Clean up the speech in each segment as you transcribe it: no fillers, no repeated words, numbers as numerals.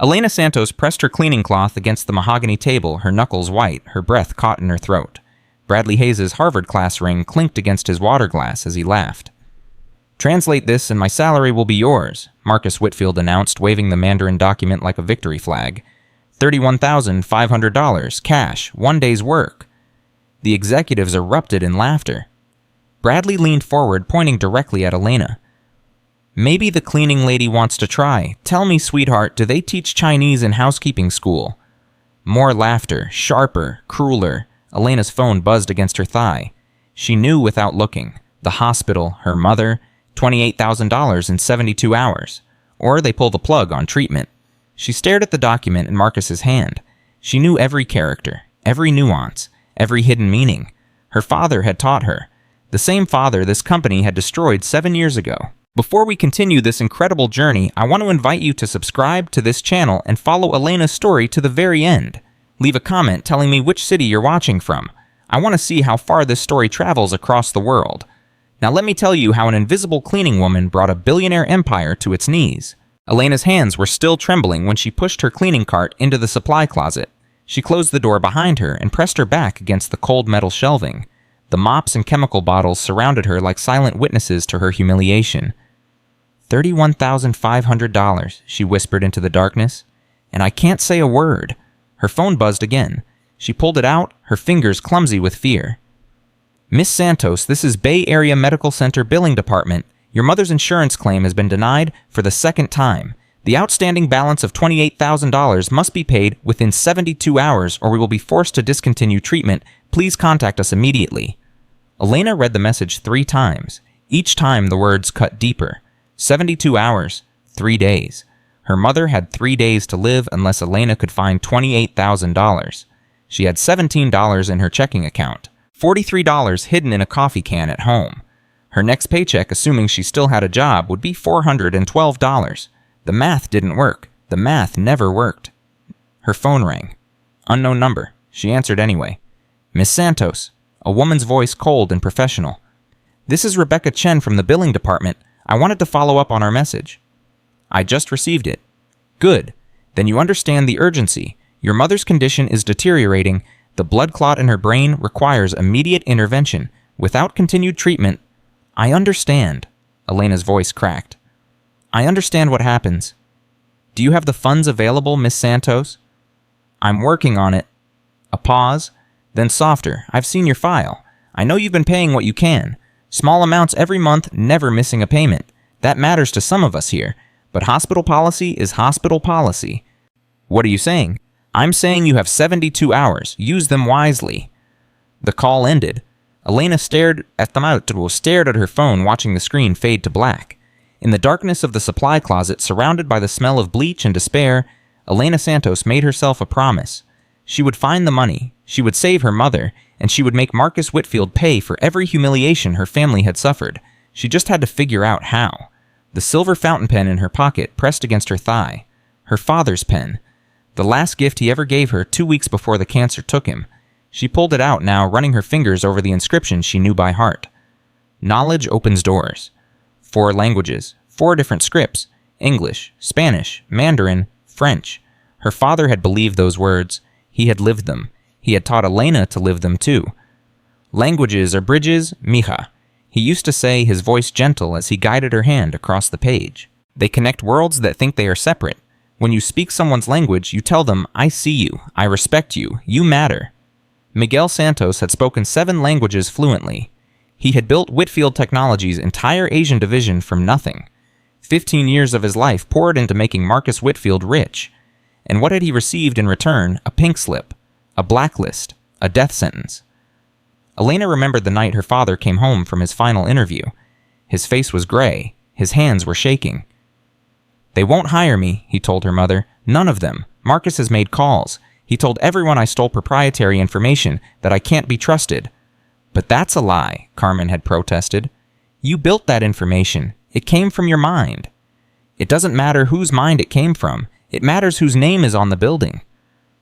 Elena Santos pressed her cleaning cloth against the mahogany table, her knuckles white, her breath caught in her throat. Bradley Hayes' Harvard class ring clinked against his water glass as he laughed. "Translate this and my salary will be yours," Marcus Whitfield announced, waving the Mandarin document like a victory flag. $31,500, cash, 1 day's work. The executives erupted in laughter. Bradley leaned forward, pointing directly at Elena. "Maybe the cleaning lady wants to try. Tell me, sweetheart, do they teach Chinese in housekeeping school?" More laughter, sharper, crueler. Elena's phone buzzed against her thigh. She knew without looking. The hospital, her mother, $28,000 in 72 hours. Or they pull the plug on treatment. She stared at the document in Marcus's hand. She knew every character, every nuance, every hidden meaning. Her father had taught her. The same father this company had destroyed 7 years ago. Before we continue this incredible journey, I want to invite you to subscribe to this channel and follow Elena's story to the very end. Leave a comment telling me which city you're watching from. I want to see how far this story travels across the world. Now let me tell you how an invisible cleaning woman brought a billionaire empire to its knees. Elena's hands were still trembling when she pushed her cleaning cart into the supply closet. She closed the door behind her and pressed her back against the cold metal shelving. The mops and chemical bottles surrounded her like silent witnesses to her humiliation. $31,500, she whispered into the darkness. And I can't say a word. Her phone buzzed again. She pulled it out, her fingers clumsy with fear. "Miss Santos, this is Bay Area Medical Center Billing Department. Your mother's insurance claim has been denied for the second time. The outstanding balance of $28,000 must be paid within 72 hours or we will be forced to discontinue treatment. Please contact us immediately." Elena read the message 3 times. Each time the words cut deeper. 72 hours, 3 days. Her mother had 3 days to live unless Elena could find $28,000. She had $17 in her checking account, $43 hidden in a coffee can at home. Her next paycheck, assuming she still had a job, would be $412. The math didn't work. The math never worked. Her phone rang. Unknown number. She answered anyway. "Miss Santos," a woman's voice cold and professional. "This is Rebecca Chen from the billing department. I wanted to follow up on our message." "I just received it." "Good. Then you understand the urgency. Your mother's condition is deteriorating. The blood clot in her brain requires immediate intervention. Without continued treatment—" "I understand." Elena's voice cracked. "I understand what happens. Do you have the funds available, Miss Santos?" "I'm working on it." A pause, then softer. "I've seen your file. I know you've been paying what you can. Small amounts every month, never missing a payment. That matters to some of us here. But hospital policy is hospital policy." "What are you saying?" "I'm saying you have 72 hours. Use them wisely." The call ended. Elena stared at her phone, watching the screen fade to black. In the darkness of the supply closet, surrounded by the smell of bleach and despair, Elena Santos made herself a promise. She would find the money, she would save her mother, and she would make Marcus Whitfield pay for every humiliation her family had suffered. She just had to figure out how. The silver fountain pen in her pocket pressed against her thigh. Her father's pen. The last gift he ever gave her 2 weeks before the cancer took him. She pulled it out now, running her fingers over the inscription she knew by heart. "Knowledge opens doors." 4 languages, 4 different scripts. English, Spanish, Mandarin, French. Her father had believed those words. He had lived them. He had taught Elena to live them too. "Languages are bridges, mija." He used to say, his voice gentle as he guided her hand across the page. "They connect worlds that think they are separate. When you speak someone's language, you tell them, 'I see you, I respect you, you matter.'" Miguel Santos had spoken 7 languages fluently. He had built Whitfield Technologies' entire Asian division from nothing. 15 years of his life poured into making Marcus Whitfield rich. And what had he received in return? A pink slip, a blacklist, a death sentence. Elena remembered the night her father came home from his final interview. His face was gray. His hands were shaking. "They won't hire me," he told her mother. "None of them. Marcus has made calls. He told everyone I stole proprietary information, that I can't be trusted." "But that's a lie," Carmen had protested. "You built that information. It came from your mind." "It doesn't matter whose mind it came from. It matters whose name is on the building."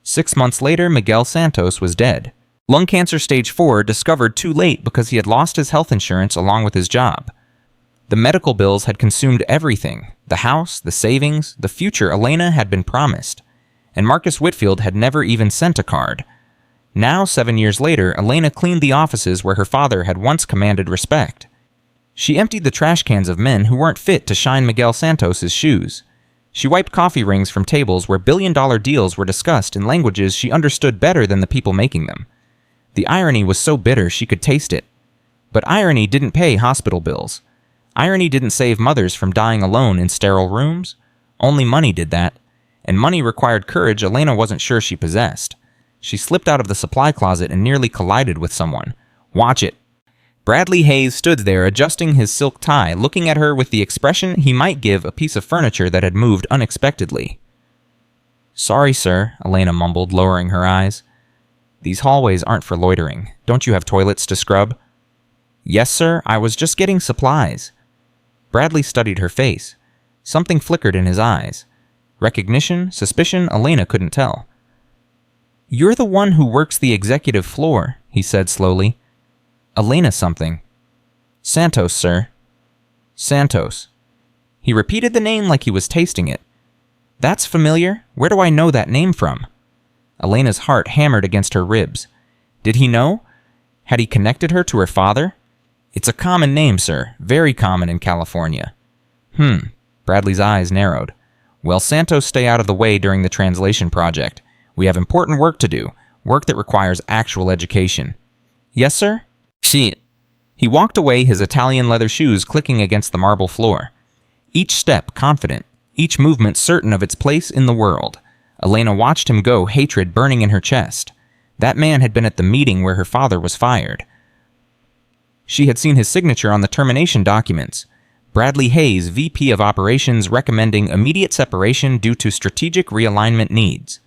6 months later, Miguel Santos was dead. Lung cancer stage 4, discovered too late because he had lost his health insurance along with his job. The medical bills had consumed everything: the house, the savings, the future Elena had been promised. And Marcus Whitfield had never even sent a card. Now, 7 years later, Elena cleaned the offices where her father had once commanded respect. She emptied the trash cans of men who weren't fit to shine Miguel Santos's shoes. She wiped coffee rings from tables where billion-dollar deals were discussed in languages she understood better than the people making them. The irony was so bitter she could taste it. But irony didn't pay hospital bills. Irony didn't save mothers from dying alone in sterile rooms. Only money did that. And money required courage Elena wasn't sure she possessed. She slipped out of the supply closet and nearly collided with someone. Watch it. Bradley Hayes stood there adjusting his silk tie, looking at her with the expression he might give a piece of furniture that had moved unexpectedly. "Sorry, sir," Elena mumbled, lowering her eyes. "These hallways aren't for loitering. Don't you have toilets to scrub?" "Yes, sir. I was just getting supplies." Bradley studied her face. Something flickered in his eyes. Recognition, suspicion, Elena couldn't tell. "You're the one who works the executive floor," he said slowly. "Elena something." "Santos, sir." "Santos." He repeated the name like he was tasting it. "That's familiar. Where do I know that name from?" Elena's heart hammered against her ribs. Did he know? Had he connected her to her father? "It's a common name, sir. Very common in California." Bradley's eyes narrowed. "Well, Santos, stay out of the way during the translation project. We have important work to do, work that requires actual education." "Yes, sir?" "Shit." He walked away, his Italian leather shoes clicking against the marble floor. Each step confident, each movement certain of its place in the world. Elena watched him go, hatred burning in her chest. That man had been at the meeting where her father was fired. She had seen his signature on the termination documents. Bradley Hayes, VP of Operations, recommending immediate separation due to strategic realignment needs.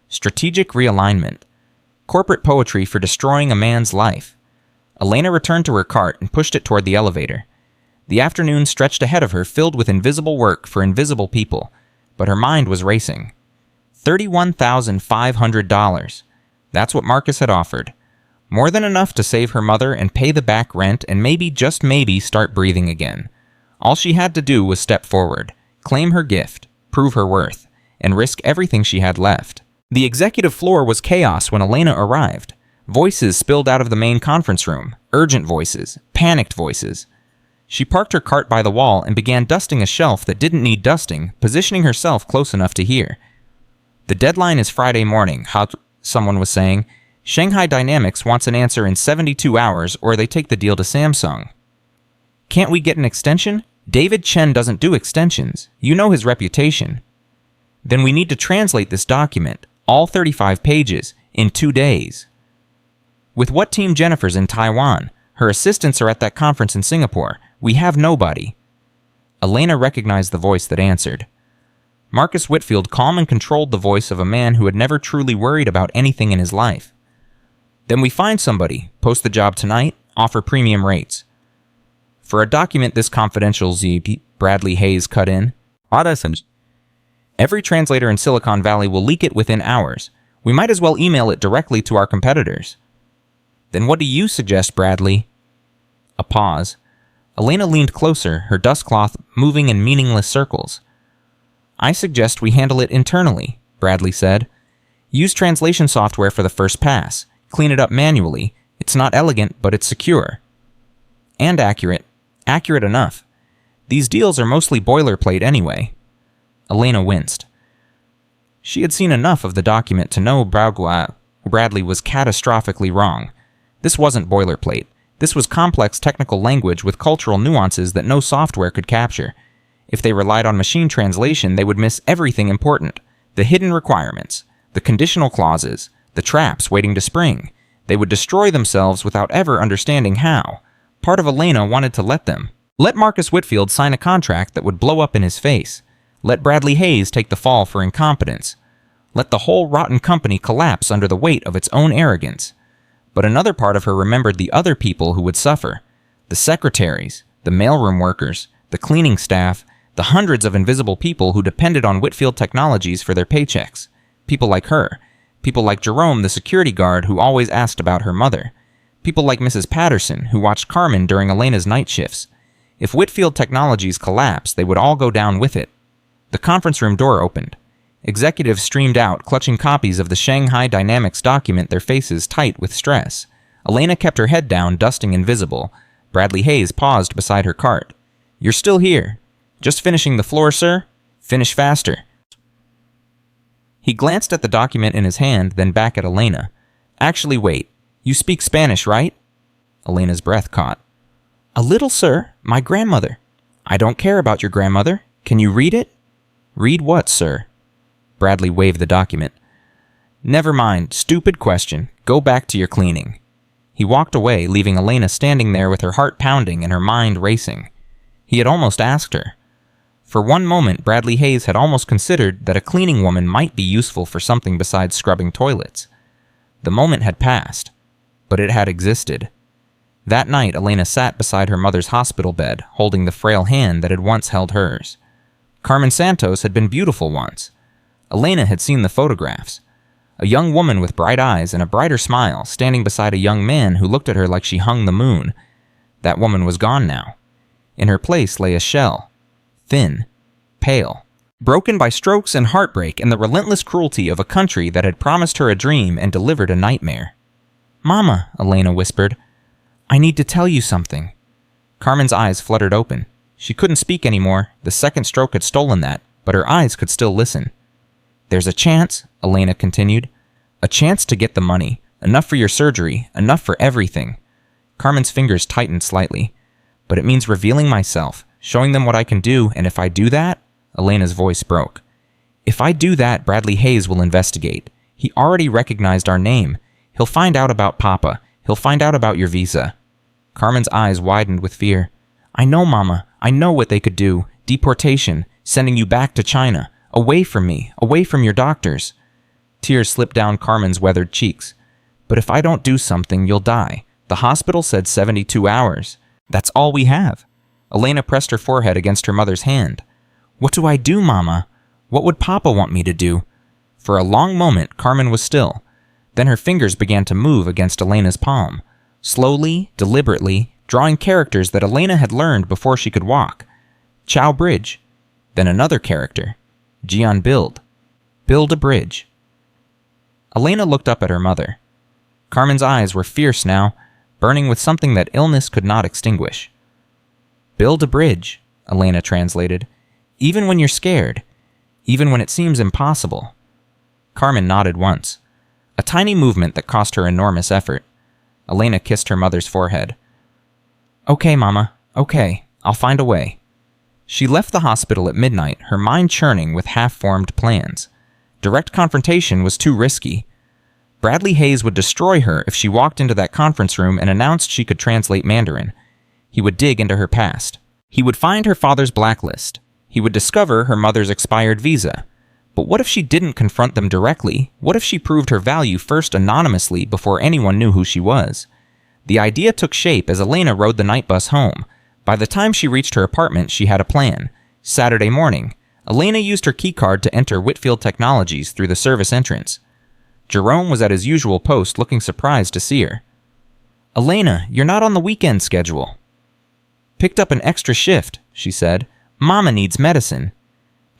Strategic realignment. Corporate poetry for destroying a man's life. Elena returned to her cart and pushed it toward the elevator. The afternoon stretched ahead of her, filled with invisible work for invisible people, but her mind was racing. $31,500. That's what Marcus had offered. More than enough to save her mother and pay the back rent and maybe, just maybe, start breathing again. All she had to do was step forward, claim her gift, prove her worth, and risk everything she had left. The executive floor was chaos when Elena arrived. Voices spilled out of the main conference room, urgent voices, panicked voices. She parked her cart by the wall and began dusting a shelf that didn't need dusting, positioning herself close enough to hear. "The deadline is Friday morning," someone was saying. "Shanghai Dynamics wants an answer in 72 hours or they take the deal to Samsung." "Can't we get an extension?" "David Chen doesn't do extensions. You know his reputation." "Then we need to translate this document, all 35 pages, in 2 days." "With what team? Jennifer's in Taiwan. Her assistants are at that conference in Singapore. We have nobody." Elena recognized the voice that answered. Marcus Whitfield, calm and controlled, the voice of a man who had never truly worried about anything in his life. "Then we find somebody, post the job tonight, offer premium rates." "For a document this confidential, Bradley Hayes cut in. "Every translator in Silicon Valley will leak it within hours. We might as well email it directly to our competitors." "Then what do you suggest, Bradley?" A pause. Elena leaned closer, her dust cloth moving in meaningless circles. "I suggest we handle it internally," Bradley said. "Use translation software for the first pass. Clean it up manually. It's not elegant, but it's secure. And accurate. Accurate enough. These deals are mostly boilerplate anyway." Elena winced. She had seen enough of the document to know Bradley was catastrophically wrong. This wasn't boilerplate. This was complex technical language with cultural nuances that no software could capture. If they relied on machine translation, they would miss everything important. The hidden requirements, the conditional clauses, the traps waiting to spring. They would destroy themselves without ever understanding how. Part of Elena wanted to let them. Let Marcus Whitfield sign a contract that would blow up in his face. Let Bradley Hayes take the fall for incompetence. Let the whole rotten company collapse under the weight of its own arrogance. But another part of her remembered the other people who would suffer. The secretaries, the mailroom workers, the cleaning staff, the hundreds of invisible people who depended on Whitfield Technologies for their paychecks. People like her. People like Jerome, the security guard who always asked about her mother. People like Mrs. Patterson, who watched Carmen during Elena's night shifts. If Whitfield Technologies collapsed, they would all go down with it. The conference room door opened. Executives streamed out, clutching copies of the Shanghai Dynamics document, their faces tight with stress. Elena kept her head down, dusting invisible. Bradley Hayes paused beside her cart. "You're still here. Just finishing the floor, sir? Finish faster." He glanced at the document in his hand, then back at Elena. "Actually, wait. You speak Spanish, right?" Elena's breath caught. "A little, sir. My grandmother." "I don't care about your grandmother. Can you read it?" "Read what, sir?" Bradley waved the document. "Never mind. Stupid question. Go back to your cleaning." He walked away, leaving Elena standing there with her heart pounding and her mind racing. He had almost asked her. For one moment, Bradley Hayes had almost considered that a cleaning woman might be useful for something besides scrubbing toilets. The moment had passed, but it had existed. That night, Elena sat beside her mother's hospital bed, holding the frail hand that had once held hers. Carmen Santos had been beautiful once. Elena had seen the photographs. A young woman with bright eyes and a brighter smile, standing beside a young man who looked at her like she hung the moon. That woman was gone now. In her place lay a shell. Thin, pale, broken by strokes and heartbreak and the relentless cruelty of a country that had promised her a dream and delivered a nightmare. "Mama," Elena whispered, "I need to tell you something." Carmen's eyes fluttered open. She couldn't speak anymore. The second stroke had stolen that, but her eyes could still listen. "There's a chance," Elena continued. "A chance to get the money. Enough for your surgery. Enough for everything." Carmen's fingers tightened slightly. "But it means revealing myself. Showing them what I can do, and if I do that," Elena's voice broke. "If I do that, Bradley Hayes will investigate. He already recognized our name. He'll find out about Papa. He'll find out about your visa." Carmen's eyes widened with fear. "I know, Mama. I know what they could do. Deportation. Sending you back to China. Away from me. Away from your doctors." Tears slipped down Carmen's weathered cheeks. "But if I don't do something, you'll die. The hospital said 72 hours. That's all we have." Elena pressed her forehead against her mother's hand. "What do I do, Mama? What would Papa want me to do?" For a long moment, Carmen was still. Then her fingers began to move against Elena's palm. Slowly, deliberately, drawing characters that Elena had learned before she could walk. Chow Bridge. Then another character. Gian Build. Build a bridge. Elena looked up at her mother. Carmen's eyes were fierce now, burning with something that illness could not extinguish. "Build a bridge," Elena translated. "Even when you're scared. Even when it seems impossible." Carmen nodded once. A tiny movement that cost her enormous effort. Elena kissed her mother's forehead. "Okay, Mama. Okay. I'll find a way." She left the hospital at midnight, her mind churning with half-formed plans. Direct confrontation was too risky. Bradley Hayes would destroy her if she walked into that conference room and announced she could translate Mandarin. He would dig into her past. He would find her father's blacklist. He would discover her mother's expired visa. But what if she didn't confront them directly? What if she proved her value first anonymously before anyone knew who she was? The idea took shape as Elena rode the night bus home. By the time she reached her apartment, she had a plan. Saturday morning, Elena used her keycard to enter Whitfield Technologies through the service entrance. Jerome was at his usual post, looking surprised to see her. "Elena, you're not on the weekend schedule." "Picked up an extra shift," she said. "Mama needs medicine."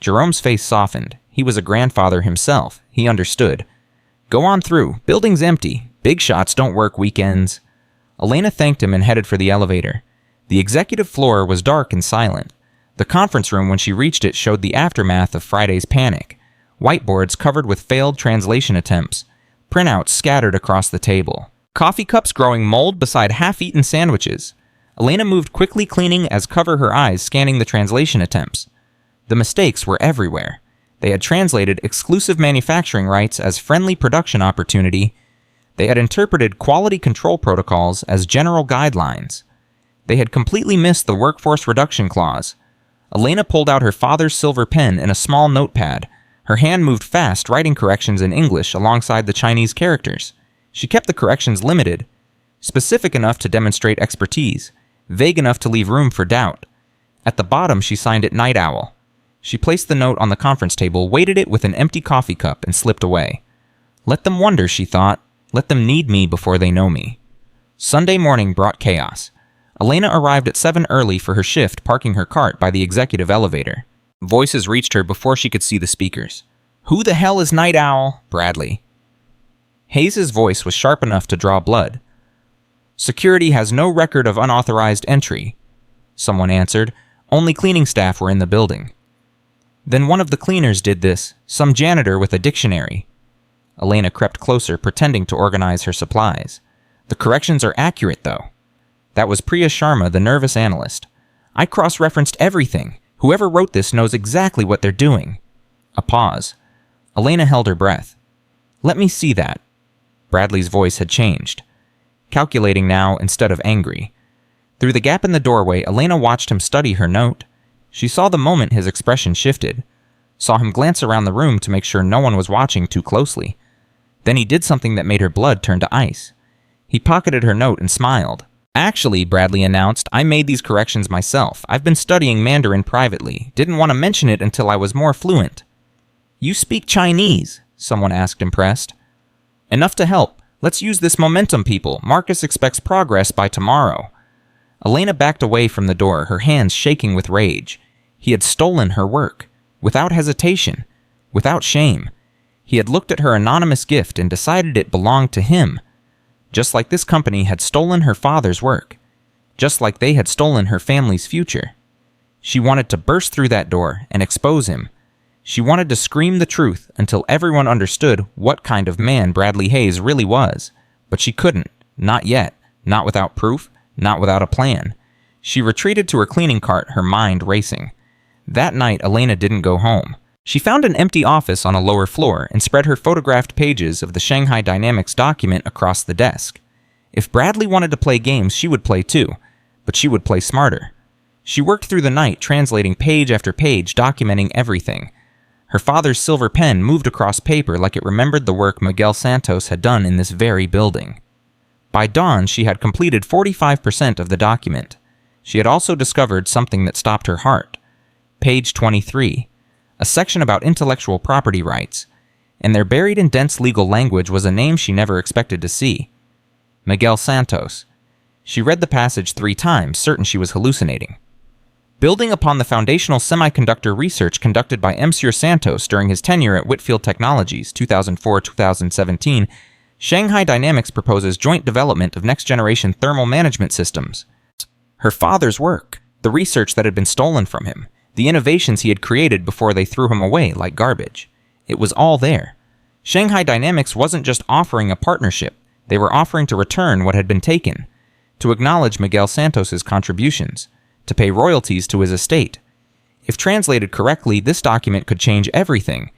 Jerome's face softened. He was a grandfather himself. He understood. "Go on through. Building's empty. Big shots don't work weekends." Elena thanked him and headed for the elevator. The executive floor was dark and silent. The conference room, when she reached it, showed the aftermath of Friday's panic. Whiteboards covered with failed translation attempts. Printouts scattered across the table. Coffee cups growing mold beside half-eaten sandwiches. Elena moved quickly, cleaning as cover her eyes, scanning the translation attempts. The mistakes were everywhere. They had translated exclusive manufacturing rights as friendly production opportunity. They had interpreted quality control protocols as general guidelines. They had completely missed the workforce reduction clause. Elena pulled out her father's silver pen and a small notepad. Her hand moved fast, writing corrections in English alongside the Chinese characters. She kept the corrections limited, specific enough to demonstrate expertise, vague enough to leave room for doubt. At the bottom, she signed it Night Owl. She placed the note on the conference table, weighted it with an empty coffee cup, and slipped away. Let them wonder, she thought. Let them need me before they know me. Sunday morning brought chaos. Elena arrived at 7 early for her shift, parking her cart by the executive elevator. Voices reached her before she could see the speakers. "Who the hell is Night Owl?" Bradley. Hayes' voice was sharp enough to draw blood. "Security has no record of unauthorized entry," someone answered. "Only cleaning staff were in the building." "Then one of the cleaners did this, some janitor with a dictionary." Elena crept closer, pretending to organize her supplies. "The corrections are accurate, though." That was Priya Sharma, the nervous analyst. "I cross-referenced everything. Whoever wrote this knows exactly what they're doing." A pause. Elena held her breath. "Let me see that." Bradley's voice had changed. Calculating now instead of angry. Through the gap in the doorway, Elena watched him study her note. She saw the moment his expression shifted. Saw him glance around the room to make sure no one was watching too closely. Then he did something that made her blood turn to ice. He pocketed her note and smiled. "Actually," Bradley announced, "I made these corrections myself. I've been studying Mandarin privately. Didn't want to mention it until I was more fluent." "You speak Chinese?" someone asked, impressed. "Enough to help. Let's use this momentum, people. Marcus expects progress by tomorrow." Elena backed away from the door, her hands shaking with rage. He had stolen her work. Without hesitation. Without shame. He had looked at her anonymous gift and decided it belonged to him. Just like this company had stolen her father's work. Just like they had stolen her family's future. She wanted to burst through that door and expose him. She wanted to scream the truth until everyone understood what kind of man Bradley Hayes really was. But she couldn't. Not yet. Not without proof. Not without a plan. She retreated to her cleaning cart, her mind racing. That night, Elena didn't go home. She found an empty office on a lower floor and spread her photographed pages of the Shanghai Dynamics document across the desk. If Bradley wanted to play games, she would play too, but she would play smarter. She worked through the night, translating page after page, documenting everything. Her father's silver pen moved across paper like it remembered the work Miguel Santos had done in this very building. By dawn, she had completed 45% of the document. She had also discovered something that stopped her heart. Page 23. A section about intellectual property rights, and there buried in dense legal language was a name she never expected to see. Miguel Santos. She read the passage 3 times, certain she was hallucinating. Building upon the foundational semiconductor research conducted by Monsieur Santos during his tenure at Whitfield Technologies, 2004-2017, Shanghai Dynamics proposes joint development of next-generation thermal management systems. Her father's work, the research that had been stolen from him, the innovations he had created before they threw him away like garbage. It was all there. Shanghai Dynamics wasn't just offering a partnership. They were offering to return what had been taken, to acknowledge Miguel Santos's contributions, to pay royalties to his estate. If translated correctly, this document could change everything.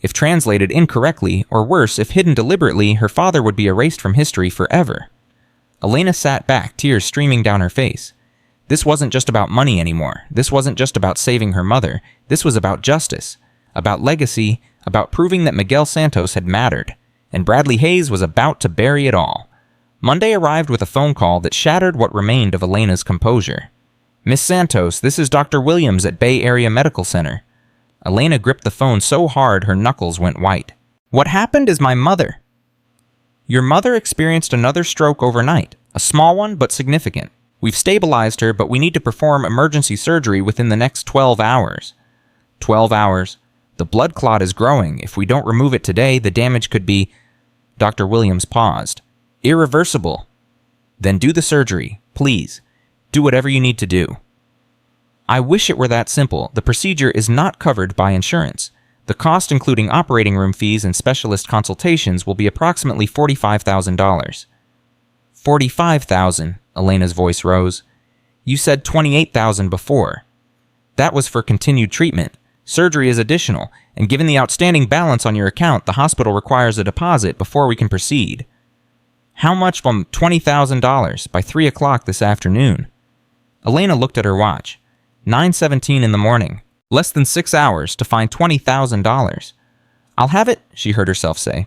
If translated incorrectly, or worse, if hidden deliberately, her father would be erased from history forever. Elena sat back, tears streaming down her face. This wasn't just about money anymore. This wasn't just about saving her mother. This was about justice, about legacy, about proving that Miguel Santos had mattered. And Bradley Hayes was about to bury it all. Monday arrived with a phone call that shattered what remained of Elena's composure. "Miss Santos, this is Dr. Williams at Bay Area Medical Center." Elena gripped the phone so hard her knuckles went white. "What happened is my mother." "Your mother experienced another stroke overnight, a small one but significant. We've stabilized her, but we need to perform emergency surgery within the next 12 hours. 12 hours. The blood clot is growing. If we don't remove it today, the damage could be..." Dr. Williams paused. "Irreversible." "Then do the surgery, please. Do whatever you need to do." "I wish it were that simple. The procedure is not covered by insurance. The cost, including operating room fees and specialist consultations, will be approximately $45,000. $45,000, Elena's voice rose. "You said $28,000 before. That was for continued treatment. Surgery is additional, and given the outstanding balance on your account, the hospital requires a deposit before we can proceed." "How much from $20,000 by 3 o'clock this afternoon?" Elena looked at her watch. 9:17 in the morning. Less than 6 hours to find $20,000. "I'll have it," she heard herself say.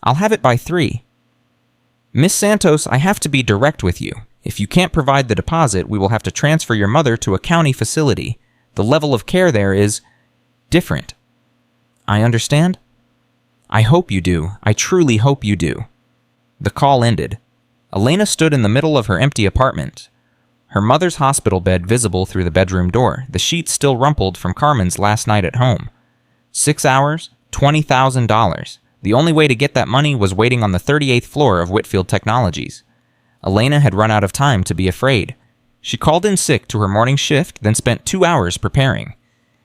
"I'll have it by 3. "Miss Santos, I have to be direct with you. If you can't provide the deposit, we will have to transfer your mother to a county facility. The level of care there is different." "I understand." "I hope you do. I truly hope you do." The call ended. Elena stood in the middle of her empty apartment. her mother's hospital bed visible through the bedroom door, the sheets still rumpled from Carmen's last night at home. 6 hours, $20,000. The only way to get that money was waiting on the 38th floor of Whitfield Technologies. Elena had run out of time to be afraid. She called in sick to her morning shift, then spent 2 hours preparing.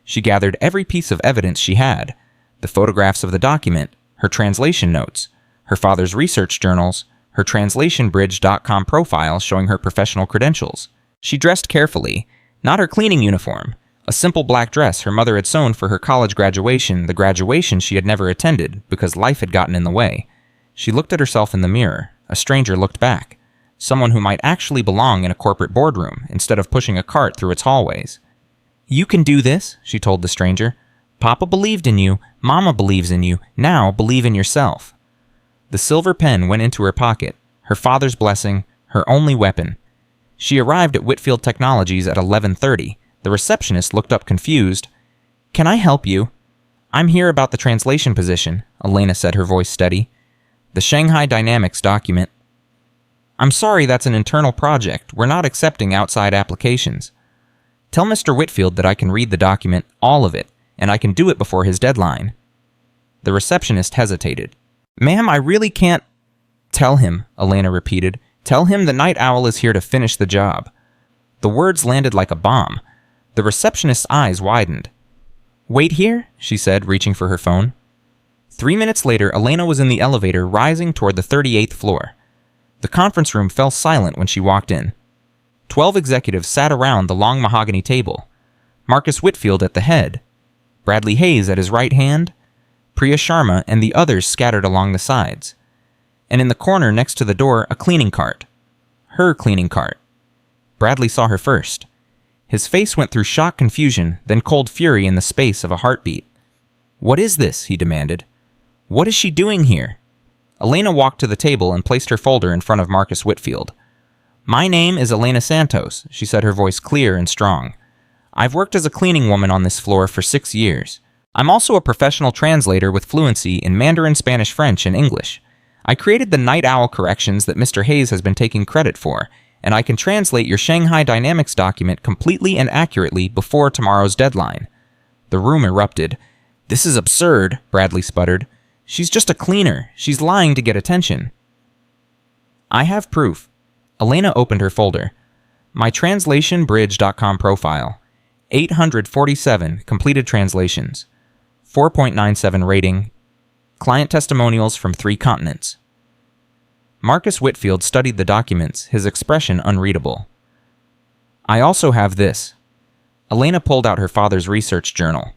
She gathered every piece of evidence she had: the photographs of the document, her translation notes, her father's research journals, her translationbridge.com profile showing her professional credentials. She dressed carefully, not her cleaning uniform, a simple black dress her mother had sewn for her college graduation, the graduation she had never attended because life had gotten in the way. She looked at herself in the mirror. A stranger looked back. Someone who might actually belong in a corporate boardroom instead of pushing a cart through its hallways. "You can do this," she told the stranger. "Papa believed in you. Mama believes in you. Now believe in yourself." The silver pen went into her pocket, her father's blessing, her only weapon. She arrived at Whitfield Technologies at 11:30. The receptionist looked up confused. "Can I help you?" "I'm here about the translation position," Elena said, her voice steady. "The Shanghai Dynamics document." "I'm sorry, that's an internal project. We're not accepting outside applications." "Tell Mr. Whitfield that I can read the document, all of it, and I can do it before his deadline." The receptionist hesitated. "Ma'am, I really can't—" "Tell him," Elena repeated. "Tell him the Night Owl is here to finish the job." The words landed like a bomb. The receptionist's eyes widened. "Wait here," she said, reaching for her phone. 3 minutes later, Elena was in the elevator rising toward the 38th floor. The conference room fell silent when she walked in. 12 executives sat around the long mahogany table. Marcus Whitfield at the head, Bradley Hayes at his right hand, Priya Sharma and the others scattered along the sides. And in the corner next to the door, a cleaning cart. Her cleaning cart. Bradley saw her first. His face went through shock confusion, then cold fury in the space of a heartbeat. "What is this?" he demanded. "What is she doing here?" Elena walked to the table and placed her folder in front of Marcus Whitfield. "My name is Elena Santos," she said, her voice clear and strong. "I've worked as a cleaning woman on this floor for 6 years. I'm also a professional translator with fluency in Mandarin, Spanish, French, and English. I created the Night Owl corrections that Mr. Hayes has been taking credit for, and I can translate your Shanghai Dynamics document completely and accurately before tomorrow's deadline." The room erupted. "This is absurd," Bradley sputtered. "She's just a cleaner. She's lying to get attention." "I have proof." Elena opened her folder. "My translationbridge.com profile. 847 completed translations. 4.97 rating. Client testimonials from 3 continents. Marcus Whitfield studied the documents, his expression unreadable. "I also have this." Elena pulled out her father's research journal.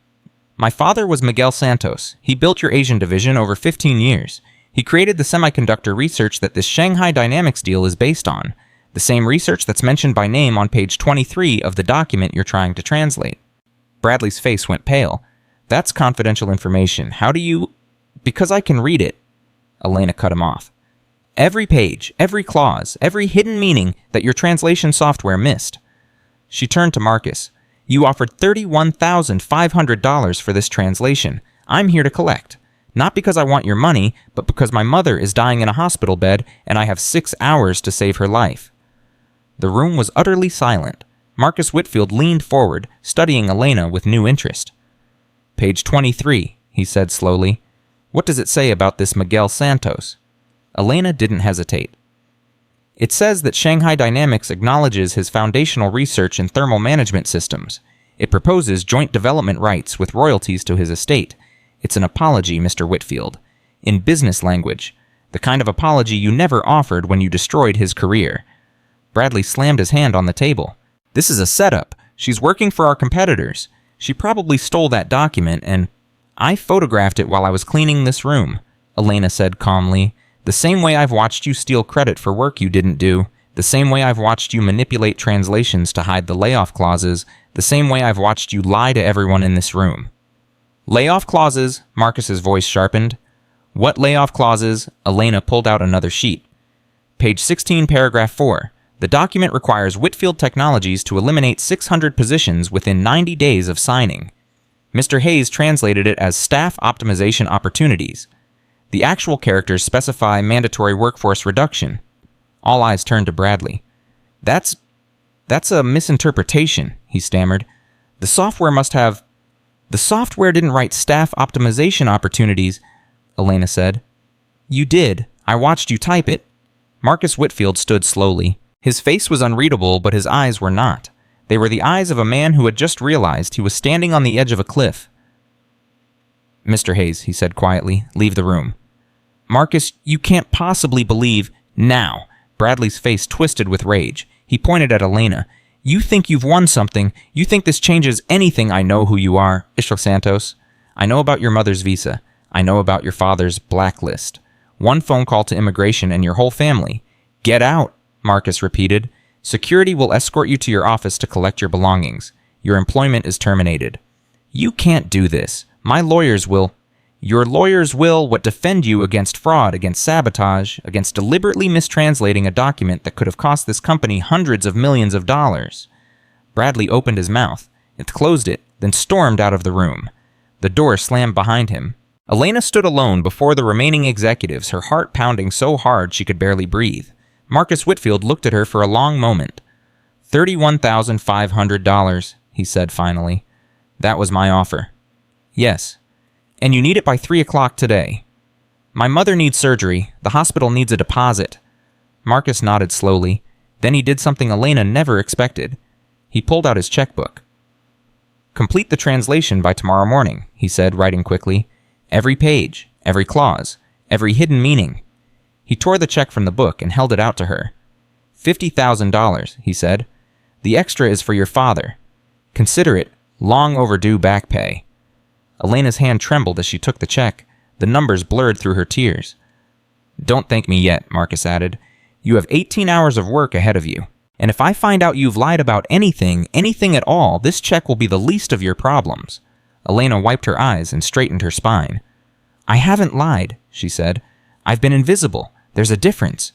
"My father was Miguel Santos. He built your Asian division over 15 years. He created the semiconductor research that this Shanghai Dynamics deal is based on, the same research that's mentioned by name on page 23 of the document you're trying to translate." Bradley's face went pale. "That's confidential information. How do you—" "Because I can read it." Elena cut him off. "Every page, every clause, every hidden meaning that your translation software missed." She turned to Marcus. "You offered $31,500 for this translation. I'm here to collect. Not because I want your money, but because my mother is dying in a hospital bed and I have 6 hours to save her life." The room was utterly silent. Marcus Whitfield leaned forward, studying Elena with new interest. "Page 23, he said slowly. "What does it say about this Miguel Santos?" Elena didn't hesitate. "It says that Shanghai Dynamics acknowledges his foundational research in thermal management systems. It proposes joint development rights with royalties to his estate. It's an apology, Mr. Whitfield. In business language. The kind of apology you never offered when you destroyed his career." Bradley slammed his hand on the table. "This is a setup. She's working for our competitors. She probably stole that document and—" "I photographed it while I was cleaning this room," Elena said calmly. "The same way I've watched you steal credit for work you didn't do. The same way I've watched you manipulate translations to hide the layoff clauses. The same way I've watched you lie to everyone in this room." "Layoff clauses," Marcus's voice sharpened. "What layoff clauses?" Elena pulled out another sheet. "Page 16, paragraph 4. The document requires Whitfield Technologies to eliminate 600 positions within 90 days of signing. Mr. Hayes translated it as staff optimization opportunities. The actual characters specify mandatory workforce reduction." All eyes turned to Bradley. "That's..." That's a misinterpretation, he stammered. The software didn't write staff optimization opportunities, Elena said. You did. I watched you type it. Marcus Whitfield stood slowly. His face was unreadable, but his eyes were not. They were the eyes of a man who had just realized he was standing on the edge of a cliff. Mr. Hayes, he said quietly, leave the room. Marcus, you can't possibly believe... Now. Bradley's face twisted with rage. He pointed at Elena. You think you've won something. You think this changes anything. I know who you are, Elena Santos. I know about your mother's visa. I know about your father's blacklist. One phone call to immigration and your whole family. Get out, Marcus repeated. Security will escort you to your office to collect your belongings. Your employment is terminated. You can't do this. My lawyers will... Your lawyers will defend you against fraud, against sabotage, against deliberately mistranslating a document that could have cost this company hundreds of millions of dollars. Bradley opened his mouth, closed it, then stormed out of the room. The door slammed behind him. Elena stood alone before the remaining executives, her heart pounding so hard she could barely breathe. Marcus Whitfield looked at her for a long moment. $31,500, he said finally. That was my offer. Yes. And you need it by 3 o'clock today. My mother needs surgery. The hospital needs a deposit. Marcus nodded slowly. Then he did something Elena never expected. He pulled out his checkbook. Complete the translation by tomorrow morning, he said, writing quickly. Every page, every clause, every hidden meaning. He tore the check from the book and held it out to her. $50,000, he said. The extra is for your father. Consider it long overdue back pay. Elena's hand trembled as she took the check. The numbers blurred through her tears. Don't thank me yet, Marcus added. You have 18 hours of work ahead of you. And if I find out you've lied about anything at all, this check will be the least of your problems. Elena wiped her eyes and straightened her spine. I haven't lied, she said. I've been invisible. There's a difference.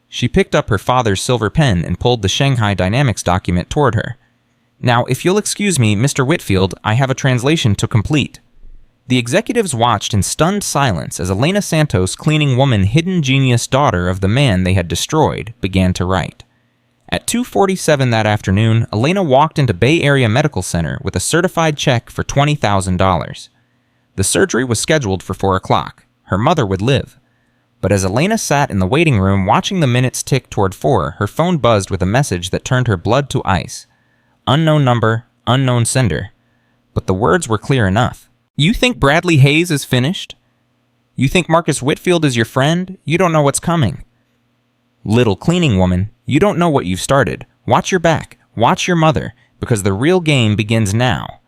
She picked up her father's silver pen and pulled the Shanghai Dynamics document toward her. Now, if you'll excuse me, Mr. Whitfield, I have a translation to complete. The executives watched in stunned silence as Elena Santos, cleaning woman hidden genius daughter of the man they had destroyed, began to write. At 2:47 that afternoon, Elena walked into Bay Area Medical Center with a certified check for $20,000. The surgery was scheduled for 4 o'clock. Her mother would live. But as Elena sat in the waiting room watching the minutes tick toward 4, her phone buzzed with a message that turned her blood to ice. Unknown number, unknown sender. But the words were clear enough. You think Bradley Hayes is finished? You think Marcus Whitfield is your friend? You don't know what's coming. Little cleaning woman, you don't know what you've started. Watch your back. Watch your mother, because the real game begins now.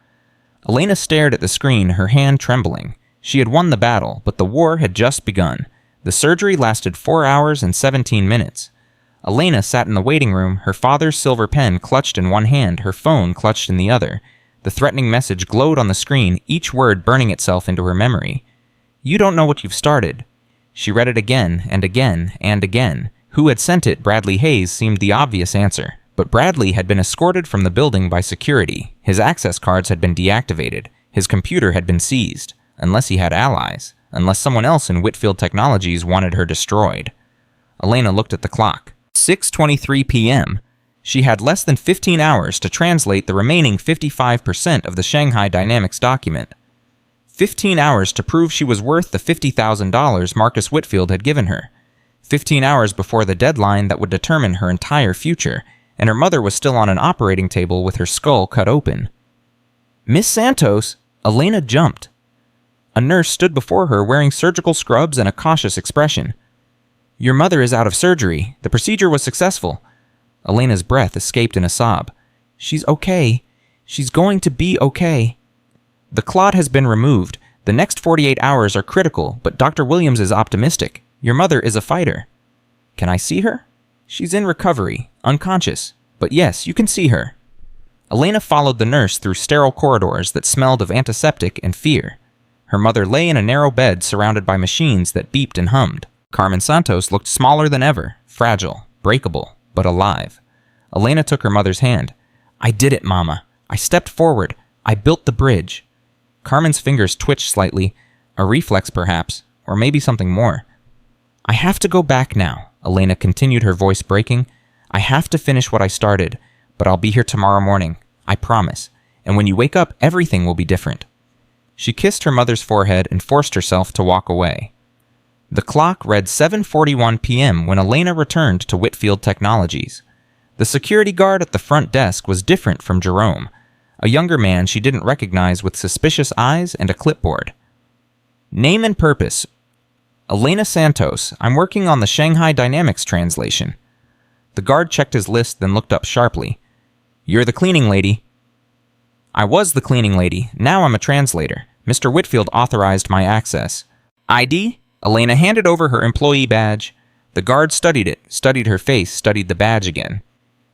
Elena stared at the screen, her hand trembling. She had won the battle, but the war had just begun. The surgery lasted 4 hours and 17 minutes. Elena sat in the waiting room, her father's silver pen clutched in one hand, her phone clutched in the other. The threatening message glowed on the screen, each word burning itself into her memory. You don't know what you've started. She read it again and again and again. Who had sent it, Bradley Hayes, seemed the obvious answer. But Bradley had been escorted from the building by security. His access cards had been deactivated. His computer had been seized. Unless he had allies. Unless someone else in Whitfield Technologies wanted her destroyed. Elena looked at the clock. 6:23 p.m. She had less than 15 hours to translate the remaining 55% of the Shanghai Dynamics document. 15 hours to prove she was worth the $50,000 Marcus Whitfield had given her. 15 hours before the deadline that would determine her entire future, and her mother was still on an operating table with her skull cut open. Miss Santos! Elena jumped. A nurse stood before her wearing surgical scrubs and a cautious expression. Your mother is out of surgery. The procedure was successful. Elena's breath escaped in a sob. She's okay. She's going to be okay. The clot has been removed. The next 48 hours are critical, but Dr. Williams is optimistic. Your mother is a fighter. Can I see her? She's in recovery, unconscious. But yes, you can see her. Elena followed the nurse through sterile corridors that smelled of antiseptic and fear. Her mother lay in a narrow bed surrounded by machines that beeped and hummed. Carmen Santos looked smaller than ever, fragile, breakable, but alive. Elena took her mother's hand. I did it, Mama. I stepped forward. I built the bridge. Carmen's fingers twitched slightly, a reflex perhaps, or maybe something more. I have to go back now, Elena continued, her voice breaking. I have to finish what I started, But I'll be here tomorrow morning, I promise. And when you wake up, everything will be different." She kissed her mother's forehead and forced herself to walk away. The clock read 7:41 p.m. when Elena returned to Whitfield Technologies. The security guard at the front desk was different from Jerome, a younger man she didn't recognize with suspicious eyes and a clipboard. "Name and purpose. Elena Santos. I'm working on the Shanghai Dynamics translation." The guard checked his list, then looked up sharply. "You're the cleaning lady." "I was the cleaning lady. Now I'm a translator. Mr. Whitfield authorized my access." "ID?" Elena handed over her employee badge. The guard studied it, studied her face, studied the badge again.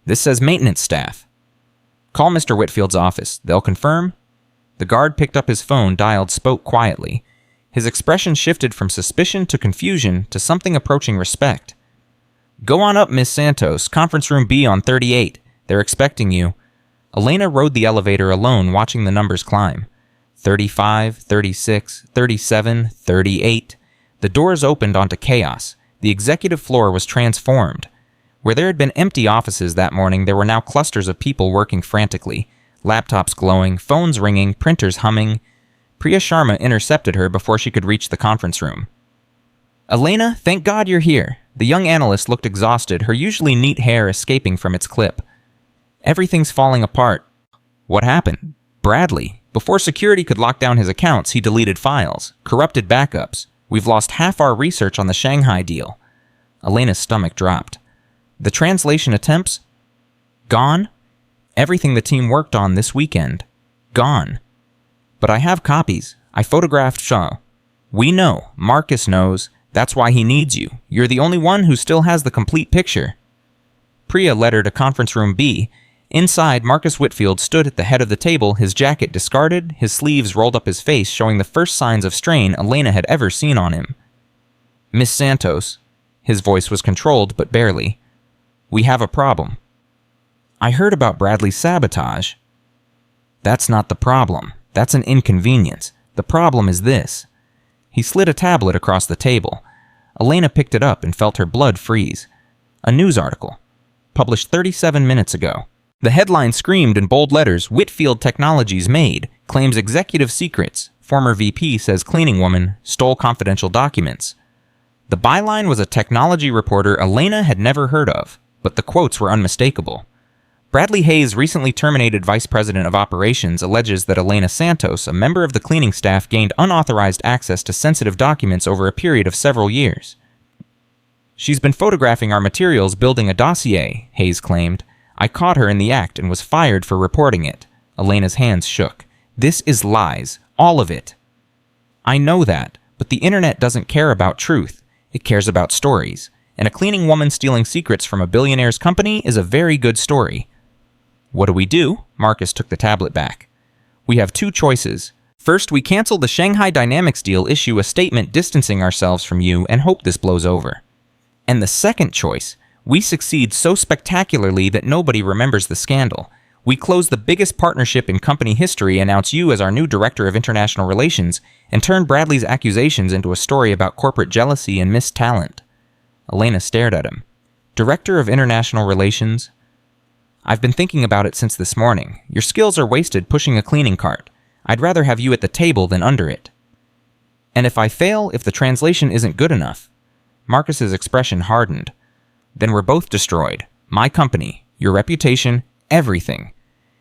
"This says maintenance staff." "Call Mr. Whitfield's office. They'll confirm." The guard picked up his phone, dialed, spoke quietly. His expression shifted from suspicion to confusion to something approaching respect. "Go on up, Miss Santos. Conference room B on 38. They're expecting you." Elena rode the elevator alone, watching the numbers climb. 35, 36, 37, 38. The doors opened onto chaos. The executive floor was transformed. Where there had been empty offices that morning, there were now clusters of people working frantically. Laptops glowing, phones ringing, printers humming. Priya Sharma intercepted her before she could reach the conference room. "Elena, thank God you're here." The young analyst looked exhausted, her usually neat hair escaping from its clip. "Everything's falling apart." "What happened?" "Bradley. Before security could lock down his accounts, he deleted files, corrupted backups. We've lost half our research on the Shanghai deal." Elena's stomach dropped. "The translation attempts? Gone? Everything the team worked on this weekend. Gone. But I have copies. I photographed Shaw. We know. Marcus knows. That's why he needs you. You're the only one who still has the complete picture." Priya led her to conference room B. Inside, Marcus Whitfield stood at the head of the table, his jacket discarded, his sleeves rolled up his face, showing the first signs of strain Elena had ever seen on him. "Miss Santos." His voice was controlled, but barely. "We have a problem." "I heard about Bradley's sabotage." "That's not the problem. That's an inconvenience. The problem is this." He slid a tablet across the table. Elena picked it up and felt her blood freeze. A news article, published 37 minutes ago. The headline screamed in bold letters, "Whitfield Technologies made, claims executive secrets. Former VP says cleaning woman stole confidential documents." The byline was a technology reporter Elena had never heard of, but the quotes were unmistakable. Bradley Hayes, recently terminated vice president of operations, alleges that Elena Santos, a member of the cleaning staff, gained unauthorized access to sensitive documents over a period of several years. "She's been photographing our materials, building a dossier," Hayes claimed. "I caught her in the act and was fired for reporting it." Elena's hands shook. "This is lies. All of it." "I know that, but the internet doesn't care about truth. It cares about stories. And a cleaning woman stealing secrets from a billionaire's company is a very good story." "What do we do?" Marcus took the tablet back. "We have two choices. First, we cancel the Shanghai Dynamics deal, issue a statement distancing ourselves from you, and hope this blows over. And the second choice, we succeed so spectacularly that nobody remembers the scandal. We close the biggest partnership in company history, announce you as our new Director of International Relations, and turn Bradley's accusations into a story about corporate jealousy and missed talent." Elena stared at him. "Director of International Relations? I've been thinking about it since this morning. Your skills are wasted pushing a cleaning cart. I'd rather have you at the table than under it. And if I fail, if the translation isn't good enough?" Marcus's expression hardened. "Then we're both destroyed. My company, your reputation, everything."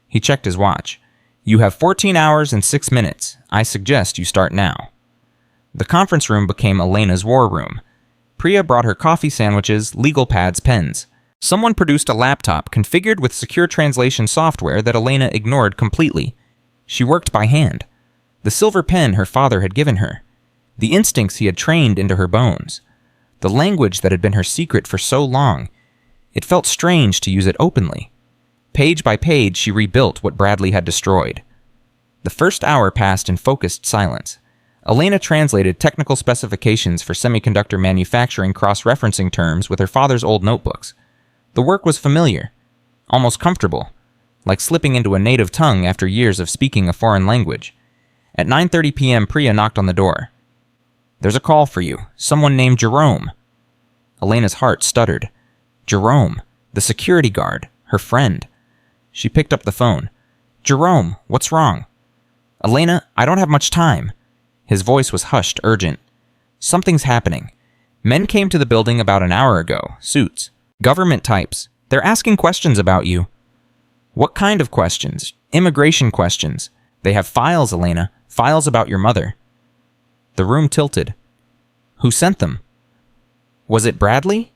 He checked his watch. "You have 14 hours and 6 minutes. I suggest you start now." The conference room became Elena's war room. Priya brought her coffee sandwiches, legal pads, pens. Someone produced a laptop configured with secure translation software that Elena ignored completely. She worked by hand. The silver pen her father had given her. The instincts he had trained into her bones. The language that had been her secret for so long. It felt strange to use it openly. Page by page, she rebuilt what Bradley had destroyed. The first hour passed in focused silence. Elena translated technical specifications for semiconductor manufacturing, cross-referencing terms with her father's old notebooks. The work was familiar, almost comfortable, like slipping into a native tongue after years of speaking a foreign language. At 9:30 p.m., Priya knocked on the door. "There's a call for you. Someone named Jerome." Elena's heart stuttered. Jerome, the security guard, her friend. She picked up the phone. "Jerome, what's wrong?" "Elena, I don't have much time." His voice was hushed, urgent. "Something's happening. Men came to the building about an hour ago, suits. Government types. They're asking questions about you." "What kind of questions?" "Immigration questions. They have files, Elena. Files about your mother." The room tilted. "Who sent them?" "Was it Bradley?"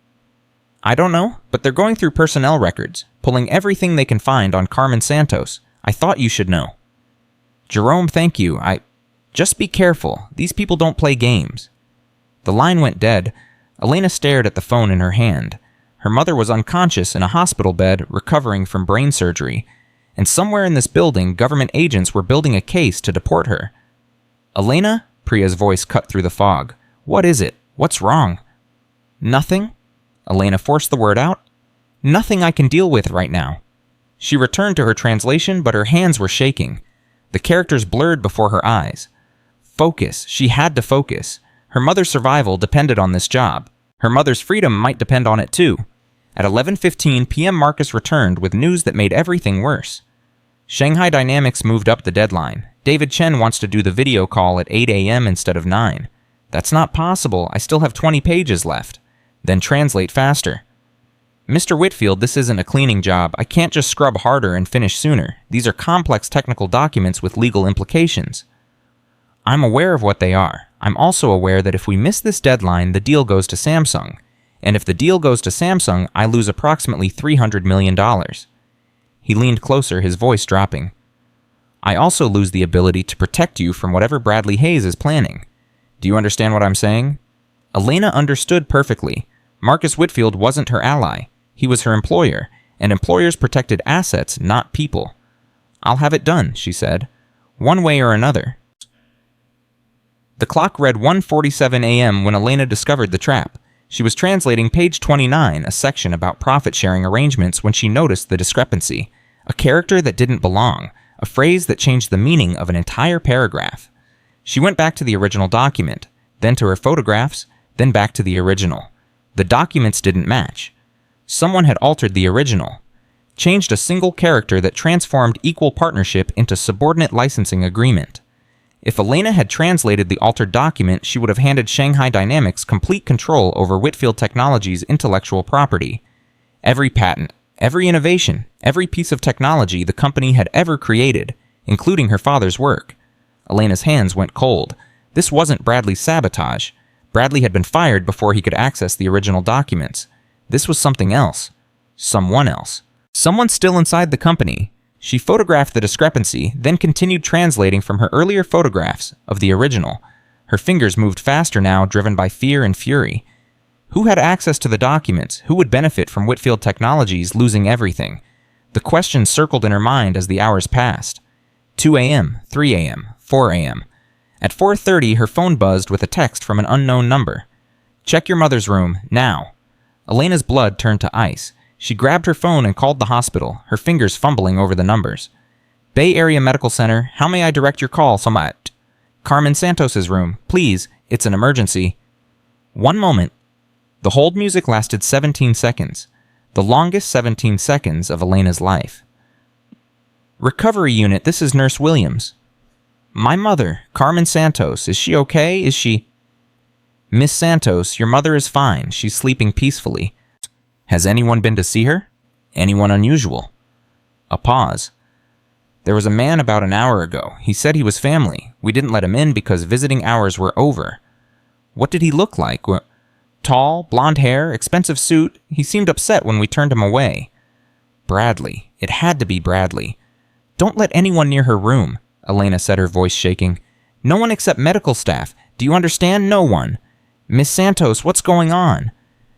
"I don't know, but they're going through personnel records, pulling everything they can find on Carmen Santos. I thought you should know." "Jerome, thank you. Just be careful. These people don't play games." The line went dead. Elena stared at the phone in her hand. Her mother was unconscious in a hospital bed, recovering from brain surgery. And somewhere in this building, government agents were building a case to deport her. "Elena?" Priya's voice cut through the fog. "What is it? What's wrong?" "Nothing." Elena forced the word out. "Nothing I can deal with right now." She returned to her translation, but her hands were shaking. The characters blurred before her eyes. Focus. She had to focus. Her mother's survival depended on this job. Her mother's freedom might depend on it too. At 11:15 p.m. Marcus returned with news that made everything worse. Shanghai Dynamics moved up the deadline. David Chen wants to do the video call at 8 a.m. instead of 9. "That's not possible. I still have 20 pages left." "Then translate faster." "Mr. Whitfield, this isn't a cleaning job. I can't just scrub harder and finish sooner. These are complex technical documents with legal implications." "I'm aware of what they are. I'm also aware that if we miss this deadline, the deal goes to Samsung. And if the deal goes to Samsung, I lose approximately $300 million. He leaned closer, his voice dropping. "I also lose the ability to protect you from whatever Bradley Hayes is planning. Do you understand what I'm saying?" Elena understood perfectly. Marcus Whitfield wasn't her ally. He was her employer, and employers protected assets, not people. "I'll have it done," she said. "One way or another." The clock read 1:47 a.m. when Elena discovered the trap. She was translating page 29, a section about profit-sharing arrangements, when she noticed the discrepancy. A character that didn't belong. A phrase that changed the meaning of an entire paragraph. She went back to the original document, then to her photographs, then back to the original. The documents didn't match. Someone had altered the original. Changed a single character that transformed equal partnership into subordinate licensing agreement. If Elena had translated the altered document, she would have handed Shanghai Dynamics complete control over Whitfield Technologies' intellectual property. Every patent, every innovation, every piece of technology the company had ever created, including her father's work. Elena's hands went cold. This wasn't Bradley's sabotage. Bradley had been fired before he could access the original documents. This was something else. Someone else. Someone still inside the company. She photographed the discrepancy, then continued translating from her earlier photographs of the original. Her fingers moved faster now, driven by fear and fury. Who had access to the documents? Who would benefit from Whitfield Technologies losing everything? The questions circled in her mind as the hours passed. 2 a.m., 3 a.m., 4 a.m. At 4:30, her phone buzzed with a text from an unknown number. "Check your mother's room, now." Elena's blood turned to ice. She grabbed her phone and called the hospital, her fingers fumbling over the numbers. "Bay Area Medical Center, how may I direct your call, Somat?" "Carmen Santos's room, please, it's an emergency." "One moment." The hold music lasted 17 seconds, the longest 17 seconds of Elena's life. "Recovery unit, this is Nurse Williams." "My mother, Carmen Santos, is she okay? Is she—" "Miss Santos, your mother is fine. She's sleeping peacefully. Has anyone been to see her? Anyone unusual?" A pause. "There was a man about an hour ago. He said he was family. We didn't let him in because visiting hours were over." "What did he look like?" "Tall, blonde hair, expensive suit. He seemed upset when we turned him away." "Bradley. It had to be Bradley." "Don't let anyone near her room," Elena said, her voice shaking. "No one except medical staff. Do you understand? No one. Miss Santos, what's going on?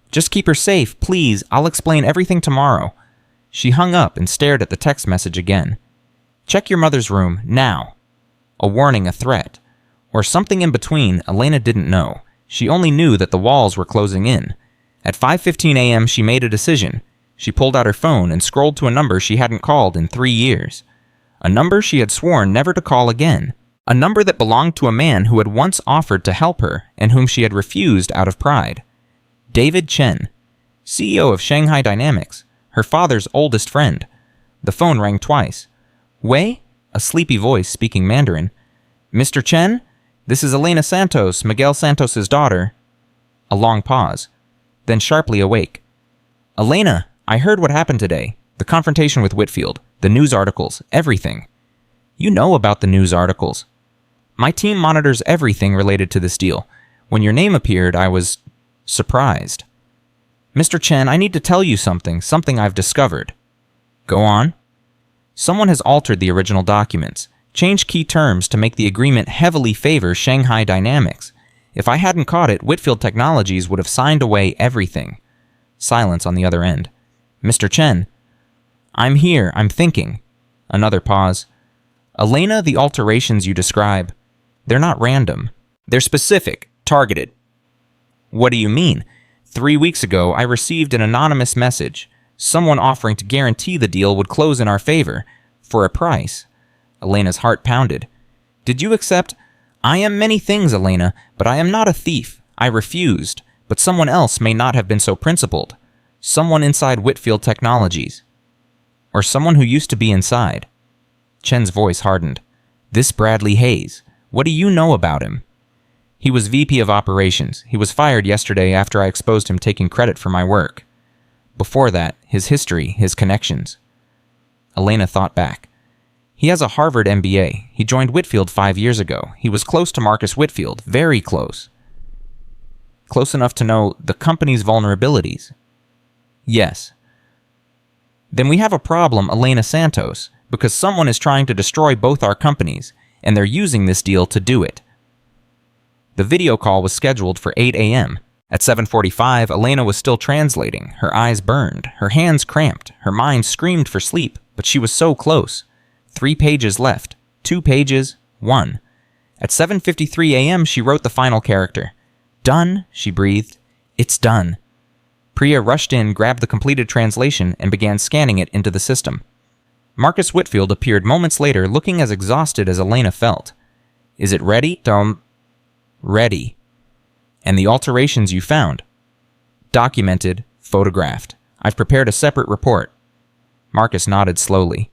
Just keep her safe, please. I'll explain everything tomorrow." She hung up and stared at the text message again. "Check your mother's room, now." A warning, a threat. Or something in between, Elena didn't know. She only knew that the walls were closing in. At 5:15 a.m., she made a decision. She pulled out her phone and scrolled to a number she hadn't called in 3 years. A number she had sworn never to call again. A number that belonged to a man who had once offered to help her and whom she had refused out of pride. David Chen, CEO of Shanghai Dynamics, her father's oldest friend. The phone rang twice. Wei? A sleepy voice speaking Mandarin. Mr. Chen? This is Elena Santos, Miguel Santos's daughter. A long pause. Then sharply awake. Elena, I heard what happened today. The confrontation with Whitfield, the news articles, everything. You know about the news articles. My team monitors everything related to this deal. When your name appeared, I was surprised. Mr. Chen, I need to tell you something I've discovered. Go on. Someone has altered the original documents, changed key terms to make the agreement heavily favor Shanghai Dynamics. If I hadn't caught it, Whitfield Technologies would have signed away everything. Silence on the other end. Mr. Chen. I'm here, I'm thinking. Another pause. Elena, the alterations you describe, they're not random. They're specific, targeted. What do you mean? 3 weeks ago, I received an anonymous message. Someone offering to guarantee the deal would close in our favor, for a price. Elena's heart pounded. Did you accept? I am many things, Elena, but I am not a thief. I refused, but someone else may not have been so principled. Someone inside Whitfield Technologies. Or someone who used to be inside. Chen's voice hardened. This Bradley Hayes. What do you know about him? He was VP of Operations. He was fired yesterday after I exposed him taking credit for my work. Before that, his history, his connections. Elena thought back. He has a Harvard MBA. He joined Whitfield 5 years ago. He was close to Marcus Whitfield, very close. Close enough to know the company's vulnerabilities. Yes. Then we have a problem, Elena Santos, because someone is trying to destroy both our companies, and they're using this deal to do it. The video call was scheduled for 8 a.m. At 7:45, Elena was still translating. Her eyes burned, her hands cramped, her mind screamed for sleep, but she was so close. 3 pages left. 2 pages. 1. At 7:53 a.m., she wrote the final character. Done, she breathed. It's done. Priya rushed in, grabbed the completed translation, and began scanning it into the system. Marcus Whitfield appeared moments later, looking as exhausted as Elena felt. Is it ready? Ready. And the alterations you found? Documented, photographed. I've prepared a separate report. Marcus nodded slowly.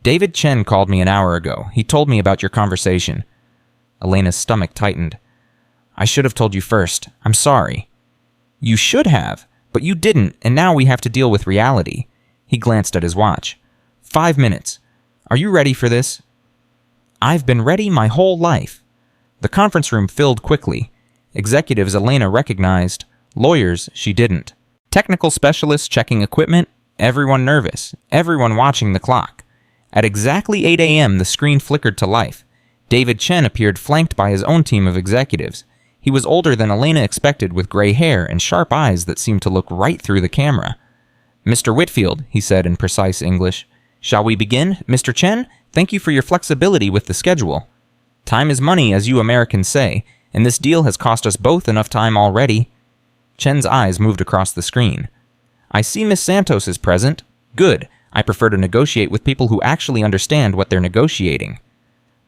David Chen called me an hour ago. He told me about your conversation. Elena's stomach tightened. I should have told you first. I'm sorry. You should have, but you didn't, and now we have to deal with reality. He glanced at his watch. 5 minutes. Are you ready for this? I've been ready my whole life. The conference room filled quickly. Executives Elena recognized. Lawyers she didn't. Technical specialists checking equipment. Everyone nervous. Everyone watching the clock. At exactly 8 a.m., the screen flickered to life. David Chen appeared flanked by his own team of executives. He was older than Elena expected, with gray hair and sharp eyes that seemed to look right through the camera. Mr. Whitfield, he said in precise English. Shall we begin? Mr. Chen, thank you for your flexibility with the schedule. Time is money, as you Americans say, and this deal has cost us both enough time already. Chen's eyes moved across the screen. I see Miss Santos is present. Good. I prefer to negotiate with people who actually understand what they're negotiating.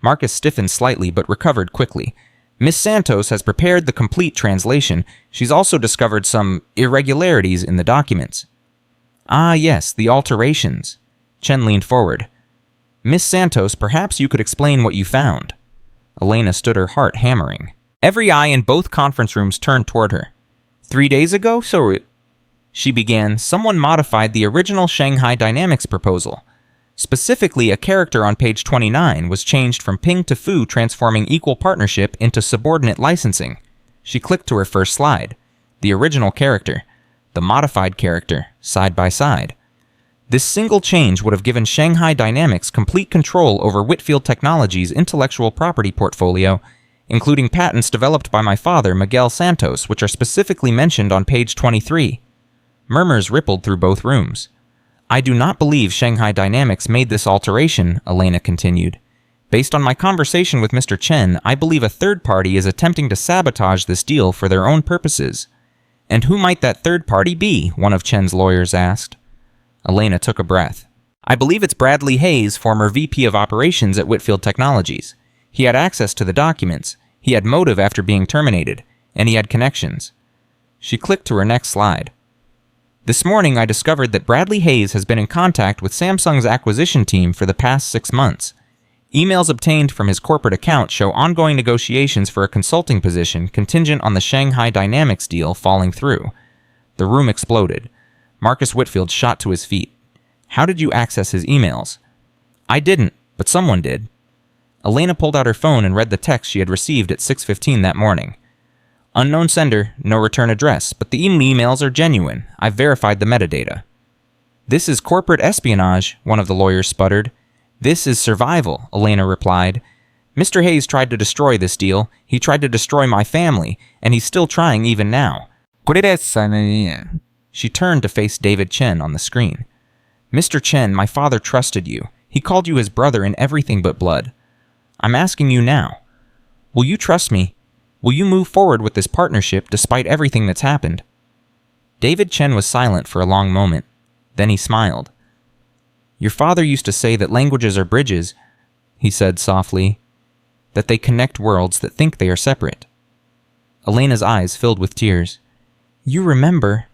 Marcus stiffened slightly but recovered quickly. Miss Santos has prepared the complete translation. She's also discovered some irregularities in the documents. Ah, yes, the alterations. Chen leaned forward. Miss Santos, perhaps you could explain what you found. Elena stood, her heart hammering. Every eye in both conference rooms turned toward her. 3 days ago, she began, someone modified the original Shanghai Dynamics proposal. Specifically, a character on page 29 was changed from Ping to Fu, transforming equal partnership into subordinate licensing. She clicked to her first slide. The original character. The modified character, side by side. This single change would have given Shanghai Dynamics complete control over Whitfield Technologies' intellectual property portfolio, including patents developed by my father, Miguel Santos, which are specifically mentioned on page 23. Murmurs rippled through both rooms. I do not believe Shanghai Dynamics made this alteration, Elena continued. Based on my conversation with Mr. Chen, I believe a third party is attempting to sabotage this deal for their own purposes. And who might that third party be? One of Chen's lawyers asked. Elena took a breath. I believe it's Bradley Hayes, former VP of Operations at Whitfield Technologies. He had access to the documents, he had motive after being terminated, and he had connections. She clicked to her next slide. This morning I discovered that Bradley Hayes has been in contact with Samsung's acquisition team for the past 6 months. Emails obtained from his corporate account show ongoing negotiations for a consulting position contingent on the Shanghai Dynamics deal falling through. The room exploded. Marcus Whitfield shot to his feet. How did you access his emails? I didn't, but someone did. Elena pulled out her phone and read the text she had received at 6:15 that morning. Unknown sender, no return address, but the emails are genuine. I've verified the metadata. This is corporate espionage, one of the lawyers sputtered. This is survival, Elena replied. Mr. Hayes tried to destroy this deal. He tried to destroy my family, and he's still trying even now. She turned to face David Chen on the screen. Mr. Chen, my father trusted you. He called you his brother in everything but blood. I'm asking you now. Will you trust me? Will you move forward with this partnership despite everything that's happened? David Chen was silent for a long moment. Then he smiled. Your father used to say that languages are bridges, he said softly, that they connect worlds that think they are separate. Elena's eyes filled with tears. You remember?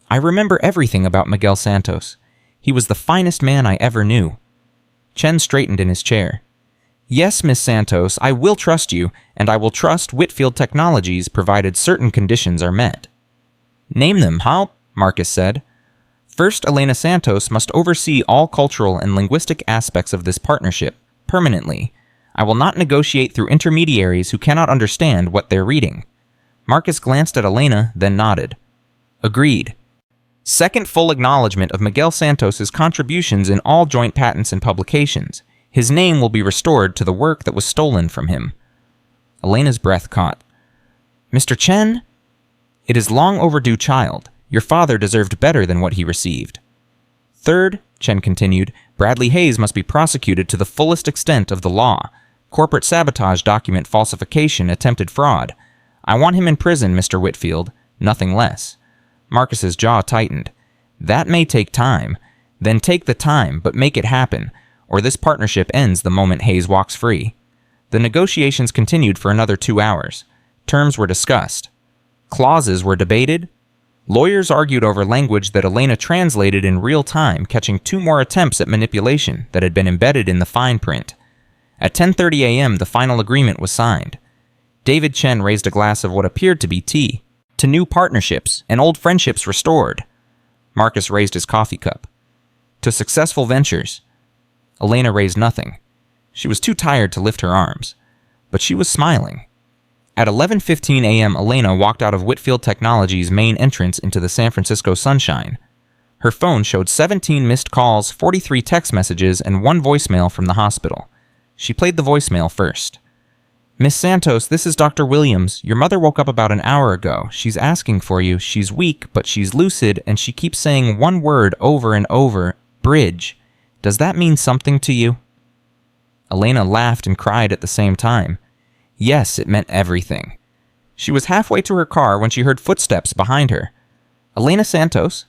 I remember everything about Miguel Santos. He was the finest man I ever knew. Chen straightened in his chair. Yes, Miss Santos, I will trust you, and I will trust Whitfield Technologies provided certain conditions are met. Name them, how? Marcus said. First, Elena Santos must oversee all cultural and linguistic aspects of this partnership, permanently. I will not negotiate through intermediaries who cannot understand what they're reading. Marcus glanced at Elena, then nodded. Agreed. Second, full acknowledgement of Miguel Santos's contributions in all joint patents and publications. His name will be restored to the work that was stolen from him. Elena's breath caught. Mr. Chen? It is long overdue, child. Your father deserved better than what he received. Third, Chen continued, Bradley Hayes must be prosecuted to the fullest extent of the law. Corporate sabotage, document falsification, attempted fraud. I want him in prison, Mr. Whitfield, nothing less. Marcus's jaw tightened. That may take time. Then take the time, but make it happen, or this partnership ends the moment Hayes walks free. The negotiations continued for another 2 hours. Terms were discussed. Clauses were debated. Lawyers argued over language that Elena translated in real time, catching 2 more attempts at manipulation that had been embedded in the fine print. At 10:30 a.m., the final agreement was signed. David Chen raised a glass of what appeared to be tea. To new partnerships and old friendships restored. Marcus raised his coffee cup. To successful ventures. Elena raised nothing. She was too tired to lift her arms. But she was smiling. At 11:15 a.m., Elena walked out of Whitfield Technologies' main entrance into the San Francisco sunshine. Her phone showed 17 missed calls, 43 text messages, and 1 voicemail from the hospital. She played the voicemail first. Miss Santos, this is Dr. Williams. Your mother woke up about an hour ago. She's asking for you. She's weak, but she's lucid, and she keeps saying one word over and over, bridge. Does that mean something to you? Elena laughed and cried at the same time. Yes, it meant everything. She was halfway to her car when she heard footsteps behind her. Elena Santos?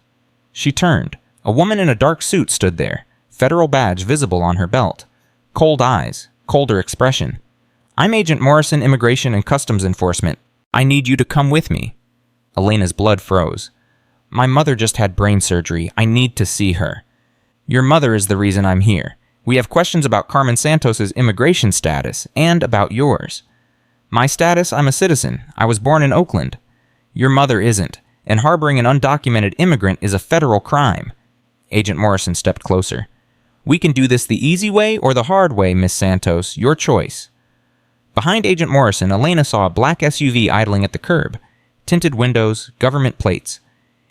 She turned. A woman in a dark suit stood there, federal badge visible on her belt. Cold eyes, colder expression. I'm Agent Morrison, Immigration and Customs Enforcement. I need you to come with me. Elena's blood froze. My mother just had brain surgery. I need to see her. Your mother is the reason I'm here. We have questions about Carmen Santos's immigration status and about yours. My status, I'm a citizen. I was born in Oakland. Your mother isn't, and harboring an undocumented immigrant is a federal crime. Agent Morrison stepped closer. We can do this the easy way or the hard way, Miss Santos. Your choice. Behind Agent Morrison, Elena saw a black SUV idling at the curb. Tinted windows, government plates.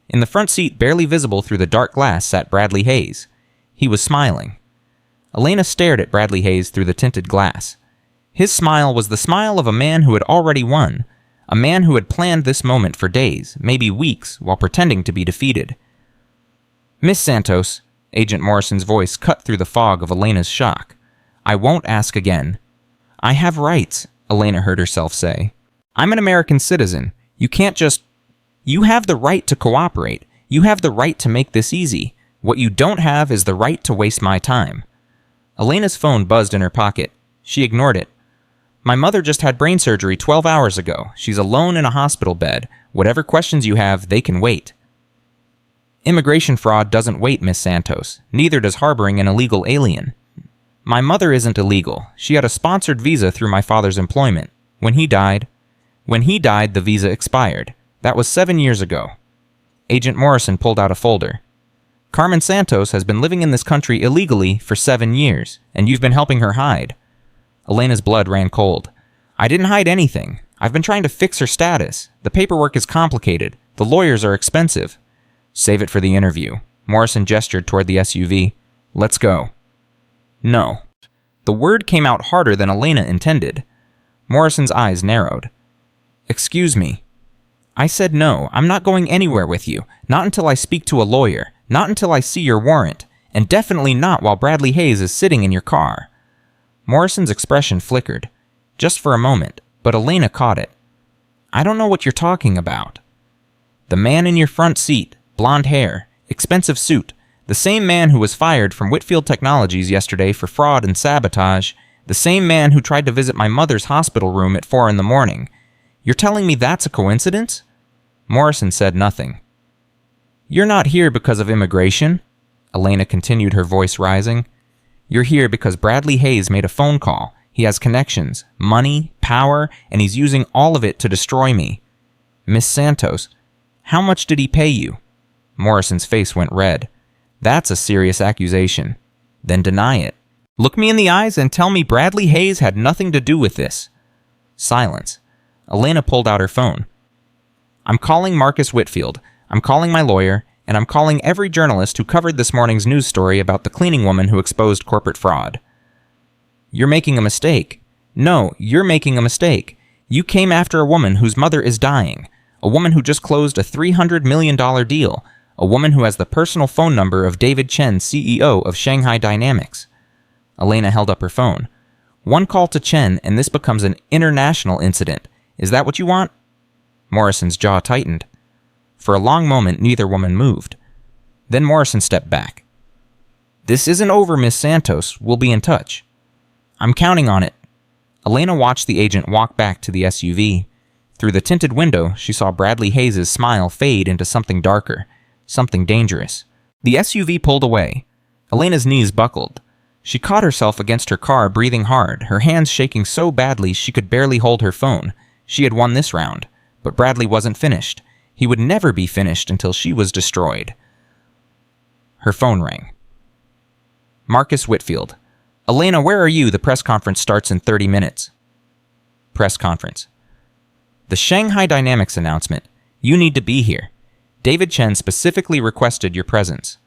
In the front seat, barely visible through the dark glass, sat Bradley Hayes. He was smiling. Elena stared at Bradley Hayes through the tinted glass. His smile was the smile of a man who had already won, a man who had planned this moment for days, maybe weeks, while pretending to be defeated. Miss Santos, Agent Morrison's voice cut through the fog of Elena's shock. I won't ask again. I have rights, Elena heard herself say. I'm an American citizen. You can't just... You have the right to cooperate. You have the right to make this easy. What you don't have is the right to waste my time. Elena's phone buzzed in her pocket. She ignored it. My mother just had brain surgery 12 hours ago. She's alone in a hospital bed. Whatever questions you have, they can wait. Immigration fraud doesn't wait, Miss Santos. Neither does harboring an illegal alien. My mother isn't illegal. She had a sponsored visa through my father's employment. When he died, the visa expired. That was 7 years ago. Agent Morrison pulled out a folder. Carmen Santos has been living in this country illegally for 7 years, and you've been helping her hide. Elena's blood ran cold. I didn't hide anything. I've been trying to fix her status. The paperwork is complicated. The lawyers are expensive. Save it for the interview. Morrison gestured toward the SUV. Let's go. No. The word came out harder than Elena intended. Morrison's eyes narrowed. Excuse me. I said no, I'm not going anywhere with you. Not until I speak to a lawyer. Not until I see your warrant. And definitely not while Bradley Hayes is sitting in your car. Morrison's expression flickered. Just for a moment, but Elena caught it. I don't know what you're talking about. The man in your front seat, blonde hair, expensive suit, the same man who was fired from Whitfield Technologies yesterday for fraud and sabotage, the same man who tried to visit my mother's hospital room at 4 in the morning. You're telling me that's a coincidence? Morrison said nothing. You're not here because of immigration, Elena continued, her voice rising. You're here because Bradley Hayes made a phone call. He has connections, money, power, and he's using all of it to destroy me. Miss Santos, how much did he pay you? Morrison's face went red. That's a serious accusation. Then deny it. Look me in the eyes and tell me Bradley Hayes had nothing to do with this. Silence. Elena pulled out her phone. I'm calling Marcus Whitfield. I'm calling my lawyer, and I'm calling every journalist who covered this morning's news story about the cleaning woman who exposed corporate fraud. You're making a mistake. No, you're making a mistake. You came after a woman whose mother is dying, a woman who just closed a $300 million deal, a woman who has the personal phone number of David Chen, CEO of Shanghai Dynamics. Elena held up her phone. One call to Chen, and this becomes an international incident. Is that what you want? Morrison's jaw tightened. For a long moment, neither woman moved. Then Morrison stepped back. This isn't over, Miss Santos. We'll be in touch. I'm counting on it. Elena watched the agent walk back to the SUV. Through the tinted window, she saw Bradley Hayes' smile fade into something darker, something dangerous. The SUV pulled away. Elena's knees buckled. She caught herself against her car, breathing hard, her hands shaking so badly she could barely hold her phone. She had won this round, but Bradley wasn't finished. He would never be finished until she was destroyed. Her phone rang. Marcus Whitfield. Elena, where are you? The press conference starts in 30 minutes. Press conference. The Shanghai Dynamics announcement. You need to be here. David Chen specifically requested your presence.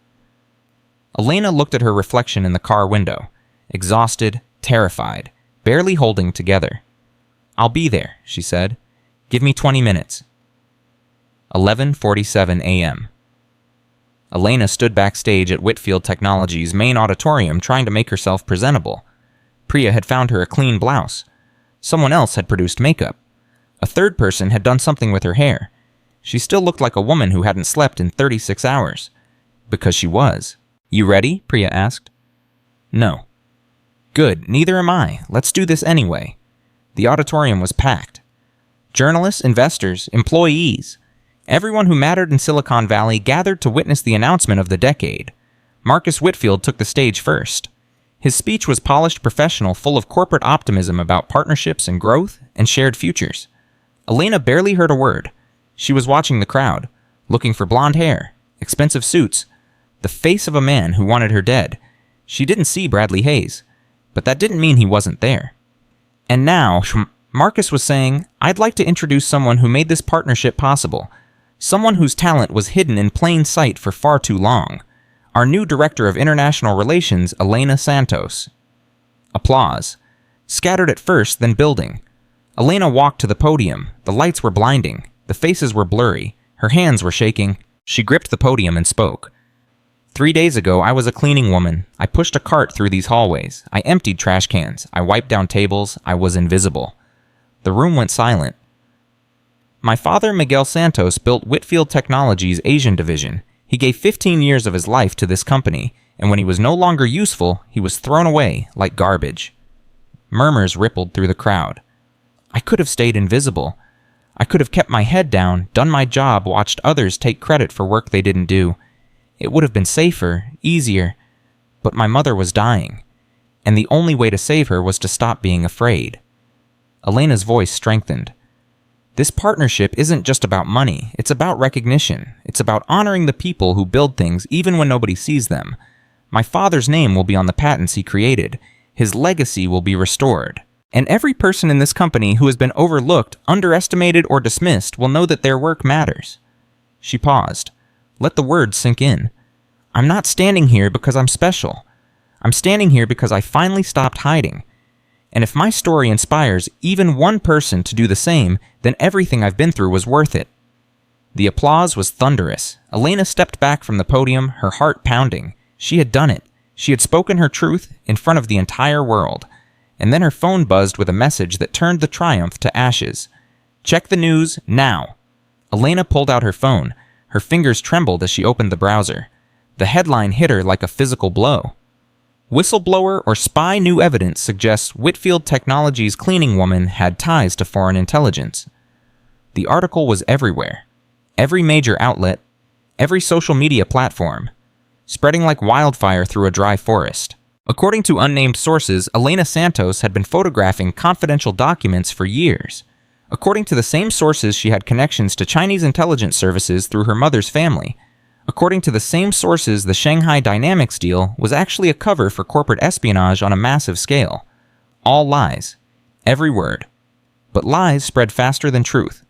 Elena looked at her reflection in the car window, exhausted, terrified, barely holding together. I'll be there, she said. Give me 20 minutes. 11:47 a.m. Elena stood backstage at Whitfield Technologies' main auditorium trying to make herself presentable. Priya had found her a clean blouse. Someone else had produced makeup. A third person had done something with her hair. She still looked like a woman who hadn't slept in 36 hours. Because she was. You ready? Priya asked. No. Good, neither am I. Let's do this anyway. The auditorium was packed. Journalists, investors, employees. Everyone who mattered in Silicon Valley gathered to witness the announcement of the decade. Marcus Whitfield took the stage first. His speech was polished professional, full of corporate optimism about partnerships and growth and shared futures. Elena barely heard a word. She was watching the crowd, looking for blonde hair, expensive suits, the face of a man who wanted her dead. She didn't see Bradley Hayes, but that didn't mean he wasn't there. And now, Marcus was saying, I'd like to introduce someone who made this partnership possible. Someone whose talent was hidden in plain sight for far too long. Our new Director of International Relations, Elena Santos. Applause. Scattered at first, then building. Elena walked to the podium. The lights were blinding. The faces were blurry. Her hands were shaking. She gripped the podium and spoke. 3 days ago, I was a cleaning woman. I pushed a cart through these hallways. I emptied trash cans. I wiped down tables. I was invisible. The room went silent. My father, Miguel Santos, built Whitfield Technologies' Asian division. He gave 15 years of his life to this company, and when he was no longer useful, he was thrown away like garbage. Murmurs rippled through the crowd. I could have stayed invisible. I could have kept my head down, done my job, watched others take credit for work they didn't do. It would have been safer, easier, but my mother was dying, and the only way to save her was to stop being afraid. Elena's voice strengthened. This partnership isn't just about money, it's about recognition. It's about honoring the people who build things even when nobody sees them. My father's name will be on the patents he created. His legacy will be restored. And every person in this company who has been overlooked, underestimated, or dismissed will know that their work matters. She paused. Let the words sink in. I'm not standing here because I'm special. I'm standing here because I finally stopped hiding. And if my story inspires even one person to do the same, then everything I've been through was worth it. The applause was thunderous. Elena stepped back from the podium, her heart pounding. She had done it. She had spoken her truth in front of the entire world. And then her phone buzzed with a message that turned the triumph to ashes. Check the news now. Elena pulled out her phone. Her fingers trembled as she opened the browser. The headline hit her like a physical blow. Whistleblower or spy new evidence suggests Whitfield Technologies cleaning woman had ties to foreign intelligence. The article was everywhere. Every major outlet, every social media platform, spreading like wildfire through a dry forest. According to unnamed sources, Elena Santos had been photographing confidential documents for years. According to the same sources, she had connections to Chinese intelligence services through her mother's family. According to the same sources, the Shanghai Dynamics deal was actually a cover for corporate espionage on a massive scale. All lies. Every word. But lies spread faster than truth.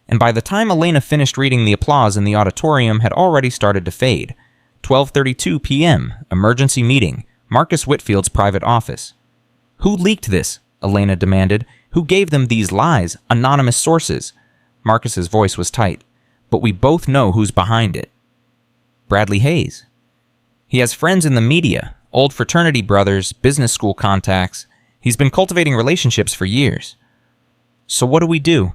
And by the time Elena finished reading, the applause in the auditorium had already started to fade. 12:32 p.m., emergency meeting, Marcus Whitfield's private office. Who leaked this? Elena demanded. Who gave them these lies? Anonymous sources. Marcus's voice was tight. But we both know who's behind it. Bradley Hayes. He has friends in the media, old fraternity brothers, business school contacts. He's been cultivating relationships for years. So what do we do?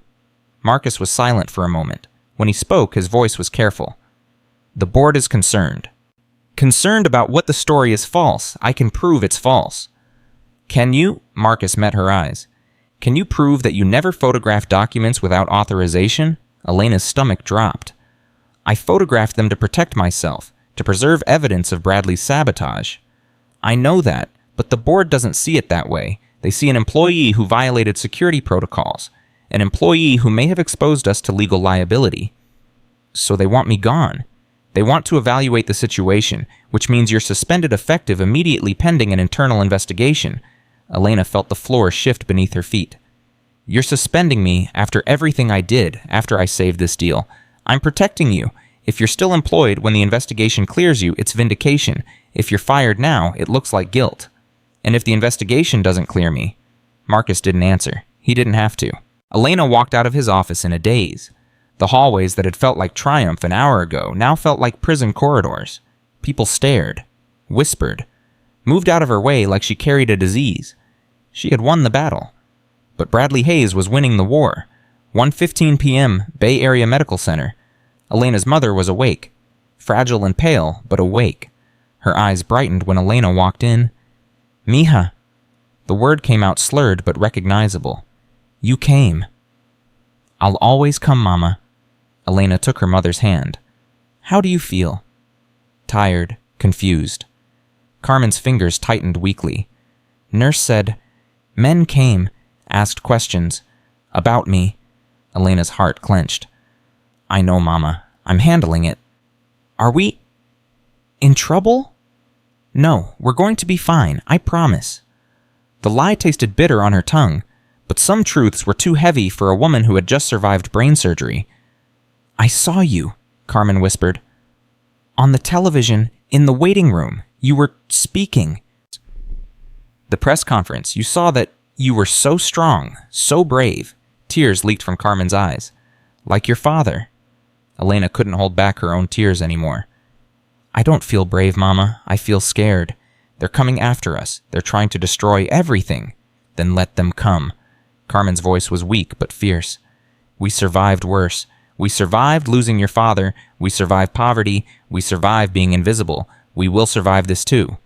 Marcus was silent for a moment. When he spoke, his voice was careful. The board is concerned. Concerned about what the story is false. I can prove it's false. Can you? Marcus met her eyes. Can you prove that you never photographed documents without authorization? Elena's stomach dropped. I photographed them to protect myself, to preserve evidence of Bradley's sabotage. I know that, but the board doesn't see it that way. They see an employee who violated security protocols, an employee who may have exposed us to legal liability. So they want me gone. They want to evaluate the situation, which means you're suspended effective immediately pending an internal investigation. Elena felt the floor shift beneath her feet. You're suspending me after everything I did, after I saved this deal. I'm protecting you. If you're still employed when the investigation clears you, it's vindication. If you're fired now, it looks like guilt. And if the investigation doesn't clear me... Marcus didn't answer. He didn't have to. Elena walked out of his office in a daze. The hallways that had felt like triumph an hour ago now felt like prison corridors. People stared, whispered, moved out of her way like she carried a disease. She had won the battle. But Bradley Hayes was winning the war. 1:15 p.m., Bay Area Medical Center. Elena's mother was awake. Fragile and pale, but awake. Her eyes brightened when Elena walked in. Mija. The word came out slurred but recognizable. You came. I'll always come, Mama. Elena took her mother's hand. How do you feel? Tired, confused. Carmen's fingers tightened weakly. Nurse said, men came, asked questions. About me. Elena's heart clenched. I know, Mama. I'm handling it. Are we in trouble? No, we're going to be fine, I promise. The lie tasted bitter on her tongue, but some truths were too heavy for a woman who had just survived brain surgery. I saw you, Carmen whispered. On the television, in the waiting room, you were speaking. The press conference, you saw that you were so strong, so brave. Tears leaked from Carmen's eyes. Like your father. Elena couldn't hold back her own tears anymore. I don't feel brave, Mama. I feel scared. They're coming after us. They're trying to destroy everything. Then let them come. Carmen's voice was weak but fierce. We survived worse. We survived losing your father. We survived poverty. We survived being invisible. We will survive this too.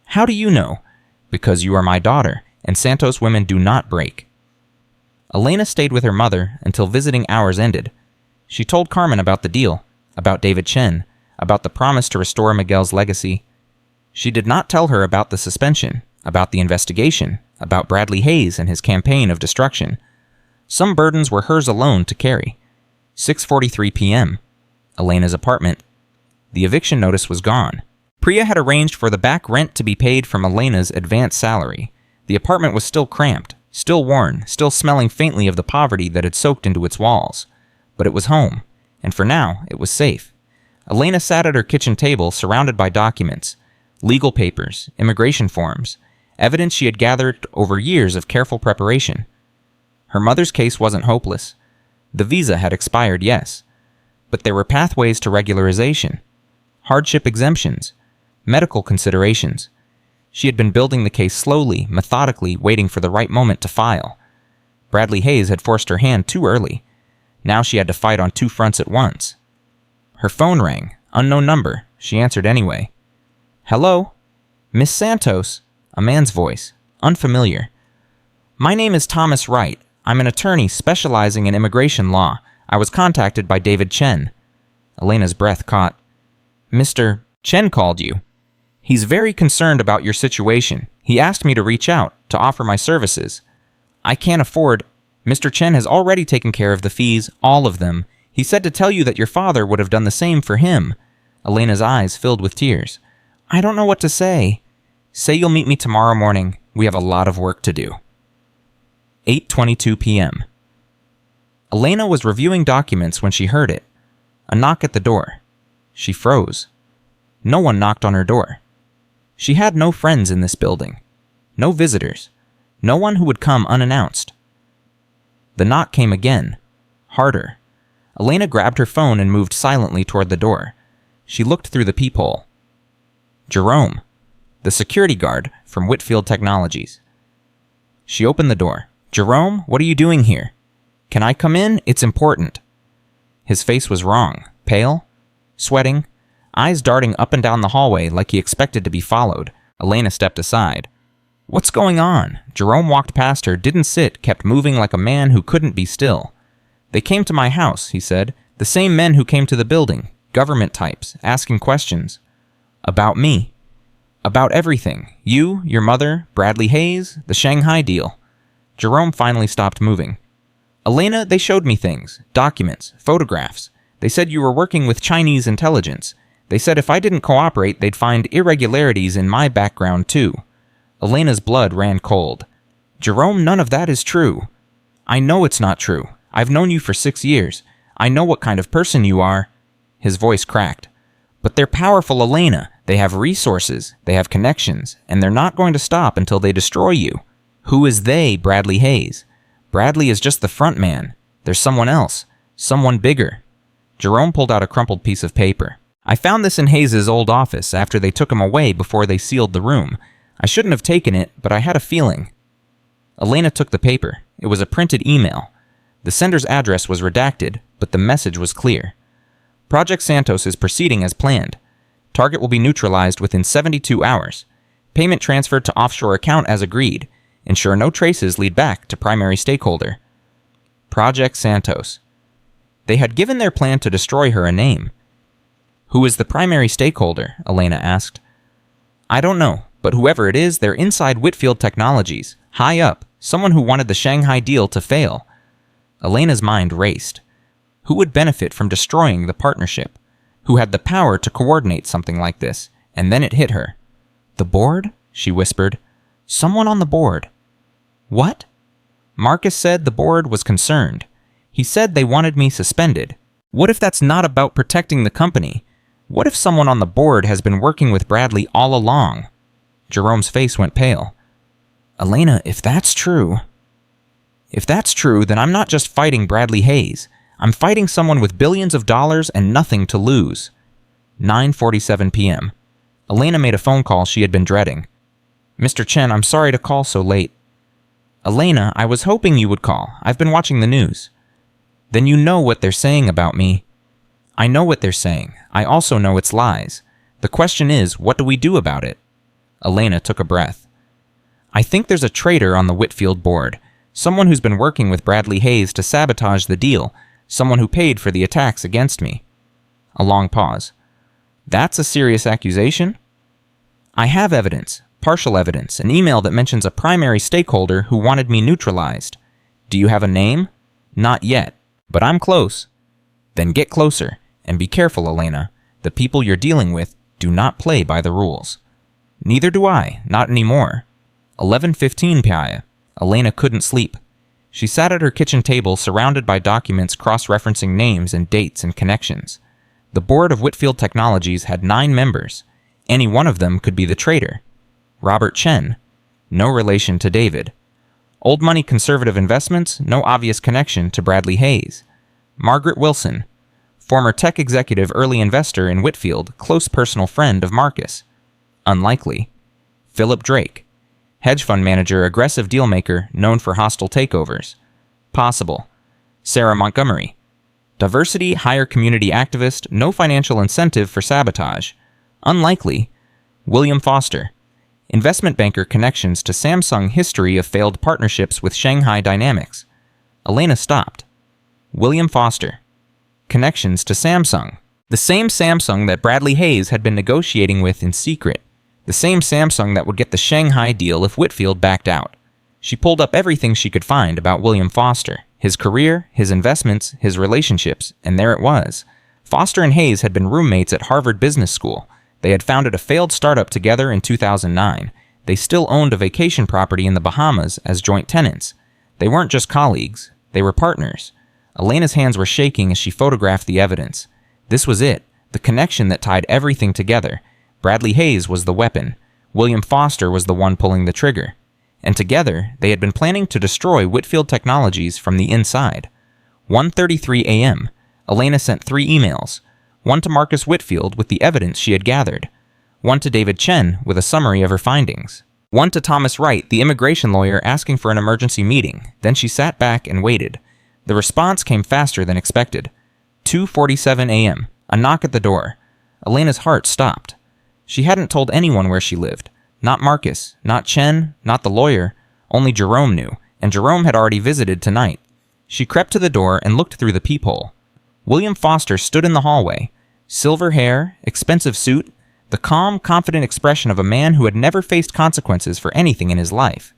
How do you know? Because you are my daughter, and Santos women do not break. Elena stayed with her mother until visiting hours ended. She told Carmen about the deal, about David Chen, about the promise to restore Miguel's legacy. She did not tell her about the suspension, about the investigation, about Bradley Hayes and his campaign of destruction. Some burdens were hers alone to carry. 6:43 p.m. Elena's apartment. The eviction notice was gone. Priya had arranged for the back rent to be paid from Elena's advance salary. The apartment was still cramped, still worn, still smelling faintly of the poverty that had soaked into its walls. But it was home, and for now, it was safe. Elena sat at her kitchen table surrounded by documents, legal papers, immigration forms, evidence she had gathered over years of careful preparation. Her mother's case wasn't hopeless. The visa had expired, yes, but there were pathways to regularization, hardship exemptions, medical considerations. She had been building the case slowly, methodically, waiting for the right moment to file. Bradley Hayes had forced her hand too early. Now she had to fight on two fronts at once. Her phone rang. Unknown number. She answered anyway. "Hello? Miss Santos?" A man's voice. Unfamiliar. "My name is Thomas Wright. I'm an attorney specializing in immigration law. I was contacted by David Chen." Elena's breath caught. "Mr. Chen called you. He's very concerned about your situation. He asked me to reach out, to offer my services. I can't afford... Mr. Chen has already taken care of the fees, all of them. He said to tell you that your father would have done the same for him." Elena's eyes filled with tears. "I don't know what to say." "Say you'll meet me tomorrow morning. We have a lot of work to do." 8:22 p.m. Elena was reviewing documents when she heard it. A knock at the door. She froze. No one knocked on her door. She had no friends in this building. No visitors. No one who would come unannounced. The knock came again. Harder. Elena grabbed her phone and moved silently toward the door. She looked through the peephole. Jerome, the security guard from Whitfield Technologies. She opened the door. "Jerome, what are you doing here?" "Can I come in? It's important." His face was wrong. Pale, sweating, eyes darting up and down the hallway like he expected to be followed. Elena stepped aside. "What's going on?" Jerome walked past her, didn't sit, kept moving like a man who couldn't be still. "They came to my house," he said. "The same men who came to the building. Government types, asking questions. About me. About everything. You, your mother, Bradley Hayes, the Shanghai deal." Jerome finally stopped moving. "Elena, they showed me things. Documents, photographs. They said you were working with Chinese intelligence. They said if I didn't cooperate, they'd find irregularities in my background too." Elena's blood ran cold. "Jerome, none of that is true." "I know it's not true. I've known you for 6 years. I know what kind of person you are." His voice cracked. "But they're powerful, Elena. They have resources. They have connections. And they're not going to stop until they destroy you." "Who is they, Bradley Hayes?" "Bradley is just the front man. There's someone else. Someone bigger." Jerome pulled out a crumpled piece of paper. "I found this in Hayes' old office after they took him away before they sealed the room. I shouldn't have taken it, but I had a feeling." Elena took the paper. It was a printed email. The sender's address was redacted, but the message was clear. "Project Santos is proceeding as planned. Target will be neutralized within 72 hours. Payment transferred to offshore account as agreed. Ensure no traces lead back to primary stakeholder." Project Santos. They had given their plan to destroy her a name. "Who is the primary stakeholder?" Elena asked. "I don't know, but whoever it is, they're inside Whitfield Technologies, high up, someone who wanted the Shanghai deal to fail." Elena's mind raced. Who would benefit from destroying the partnership? Who had the power to coordinate something like this? And then it hit her. "The board?" she whispered. "Someone on the board." "What?" "Marcus said the board was concerned. He said they wanted me suspended. What if that's not about protecting the company? What if someone on the board has been working with Bradley all along?" Jerome's face went pale. "Elena, if that's true, then I'm not just fighting Bradley Hayes. I'm fighting someone with billions of dollars and nothing to lose." 9:47 p.m. Elena made a phone call she had been dreading. "Mr. Chen, I'm sorry to call so late." "Elena, I was hoping you would call. I've been watching the news." "Then you know what they're saying about me." "I know what they're saying. I also know it's lies. The question is, what do we do about it?" Elena took a breath. "I think there's a traitor on the Whitfield board. Someone who's been working with Bradley Hayes to sabotage the deal. Someone who paid for the attacks against me." A long pause. That's a serious accusation? I have evidence, partial evidence, an email that mentions a primary stakeholder who wanted me neutralized. Do you have a name? Not yet, but I'm close. Then get closer, and be careful, Elena. The people you're dealing with do not play by the rules. Neither do I, not anymore. 11:15 p.m. Elena couldn't sleep. She sat at her kitchen table surrounded by documents cross-referencing names and dates and connections. The board of Whitfield Technologies had 9 members. Any one of them could be the traitor. Robert Chen, no relation to David. Old money conservative investments, no obvious connection to Bradley Hayes. Margaret Wilson, former tech executive early investor in Whitfield, close personal friend of Marcus. Unlikely. Philip Drake, hedge fund manager, aggressive dealmaker, known for hostile takeovers. Possible. Sarah Montgomery, diversity, higher community activist, no financial incentive for sabotage. Unlikely. William Foster, investment banker, connections to Samsung, history of failed partnerships with Shanghai Dynamics. Elena stopped. William Foster, connections to Samsung. The same Samsung that Bradley Hayes had been negotiating with in secret. The same Samsung that would get the Shanghai deal if Whitfield backed out. She pulled up everything she could find about William Foster, his career, his investments, his relationships, and there it was. Foster and Hayes had been roommates at Harvard Business School. They had founded a failed startup together in 2009. They still owned a vacation property in the Bahamas as joint tenants. They weren't just colleagues, they were partners. Elena's hands were shaking as she photographed the evidence. This was it, the connection that tied everything together. Bradley Hayes was the weapon. William Foster was the one pulling the trigger. And together, they had been planning to destroy Whitfield Technologies from the inside. 1:33 a.m. Elena sent 3 emails. One to Marcus Whitfield with the evidence she had gathered. One to David Chen with a summary of her findings. One to Thomas Wright, the immigration lawyer, asking for an emergency meeting. Then she sat back and waited. The response came faster than expected. 2:47 a.m. A knock at the door. Elena's heart stopped. She hadn't told anyone where she lived. Not Marcus, not Chen, not the lawyer. Only Jerome knew, and Jerome had already visited tonight. She crept to the door and looked through the peephole. William Foster stood in the hallway. Silver hair, expensive suit, the calm, confident expression of a man who had never faced consequences for anything in his life.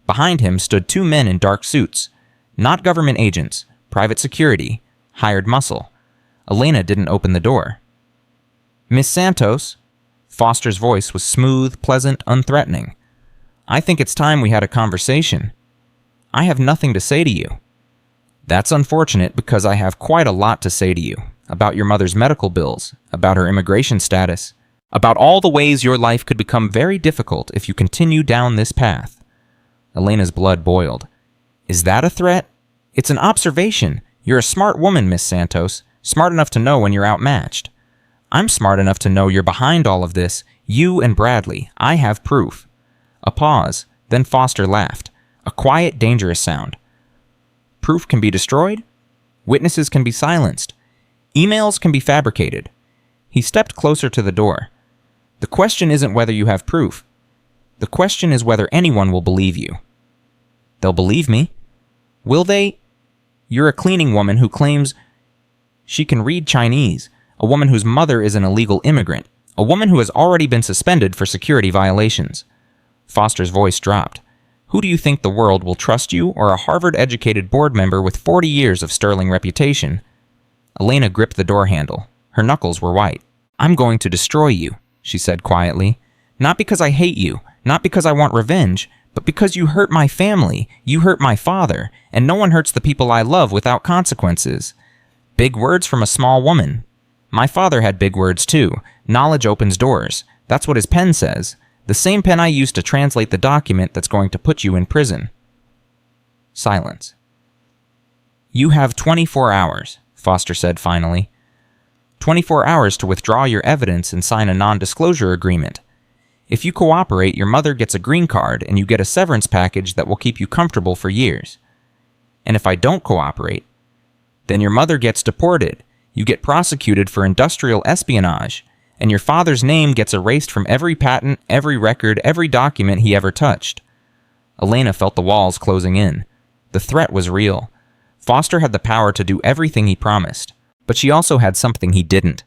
Behind him stood 2 men in dark suits. Not government agents, private security, hired muscle. Elena didn't open the door. Miss Santos. Foster's voice was smooth, pleasant, unthreatening. I think it's time we had a conversation. I have nothing to say to you. That's unfortunate because I have quite a lot to say to you. About your mother's medical bills, about her immigration status, about all the ways your life could become very difficult if you continue down this path. Elena's blood boiled. Is that a threat? It's an observation. You're a smart woman, Miss Santos, smart enough to know when you're outmatched. I'm smart enough to know you're behind all of this, you and Bradley. I have proof. A pause, then Foster laughed, a quiet, dangerous sound. Proof can be destroyed? Witnesses can be silenced. Emails can be fabricated. He stepped closer to the door. The question isn't whether you have proof. The question is whether anyone will believe you. They'll believe me. Will they? You're a cleaning woman who claims she can read Chinese, a woman whose mother is an illegal immigrant, a woman who has already been suspended for security violations. Foster's voice dropped. Who do you think the world will trust, you or a Harvard-educated board member with 40 years of sterling reputation? Elena gripped the door handle. Her knuckles were white. I'm going to destroy you, she said quietly. Not because I hate you, not because I want revenge, but because you hurt my family, you hurt my father, and no one hurts the people I love without consequences. Big words from a small woman. My father had big words too. Knowledge opens doors. That's what his pen says. The same pen I used to translate the document that's going to put you in prison. Silence. You have 24 hours, Foster said finally. 24 hours to withdraw your evidence and sign a non-disclosure agreement. If you cooperate, your mother gets a green card and you get a severance package that will keep you comfortable for years. And if I don't cooperate, then your mother gets deported, you get prosecuted for industrial espionage, and your father's name gets erased from every patent, every record, every document he ever touched. Elena felt the walls closing in. The threat was real. Foster had the power to do everything he promised, but she also had something he didn't.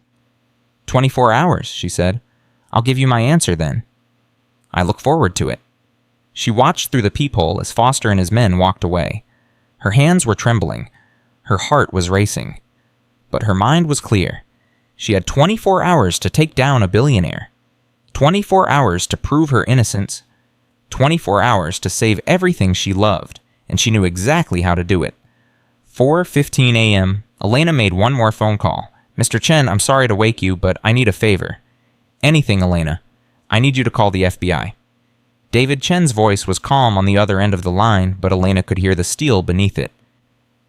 "24 hours," she said. "I'll give you my answer then." "I look forward to it." She watched through the peephole as Foster and his men walked away. Her hands were trembling. Her heart was racing. But her mind was clear. She had 24 hours to take down a billionaire. 24 hours to prove her innocence. 24 hours to save everything she loved, and she knew exactly how to do it. 4:15 a.m., Elena made one more phone call. "Mr. Chen, I'm sorry to wake you, but I need a favor." "Anything, Elena. I need you to call the FBI." David Chen's voice was calm on the other end of the line, but Elena could hear the steel beneath it.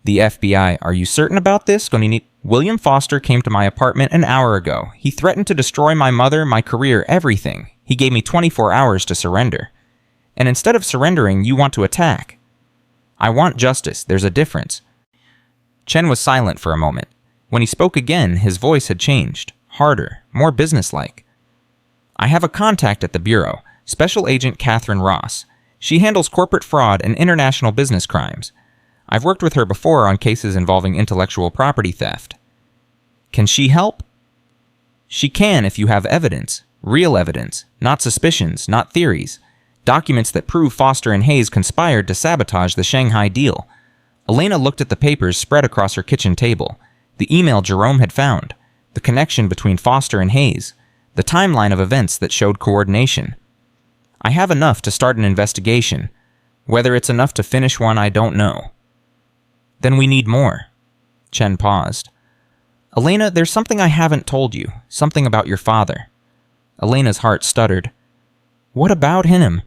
"The FBI, are you certain about this? William Foster came to my apartment an hour ago. He threatened to destroy my mother, my career, everything. He gave me 24 hours to surrender. And instead of surrendering, you want to attack. I want justice. There's a difference." Chen was silent for a moment. When he spoke again, his voice had changed, harder, more businesslike. "I have a contact at the Bureau, Special Agent Catherine Ross. She handles corporate fraud and international business crimes. I've worked with her before on cases involving intellectual property theft. Can she help?" "She can if you have evidence, real evidence, not suspicions, not theories. Documents that prove Foster and Hayes conspired to sabotage the Shanghai deal." Elena looked at the papers spread across her kitchen table, the email Jerome had found, the connection between Foster and Hayes, the timeline of events that showed coordination. "I have enough to start an investigation. Whether it's enough to finish one, I don't know." "Then we need more." Chen paused. "Elena, there's something I haven't told you, something about your father." Elena's heart stuttered. "What about him?"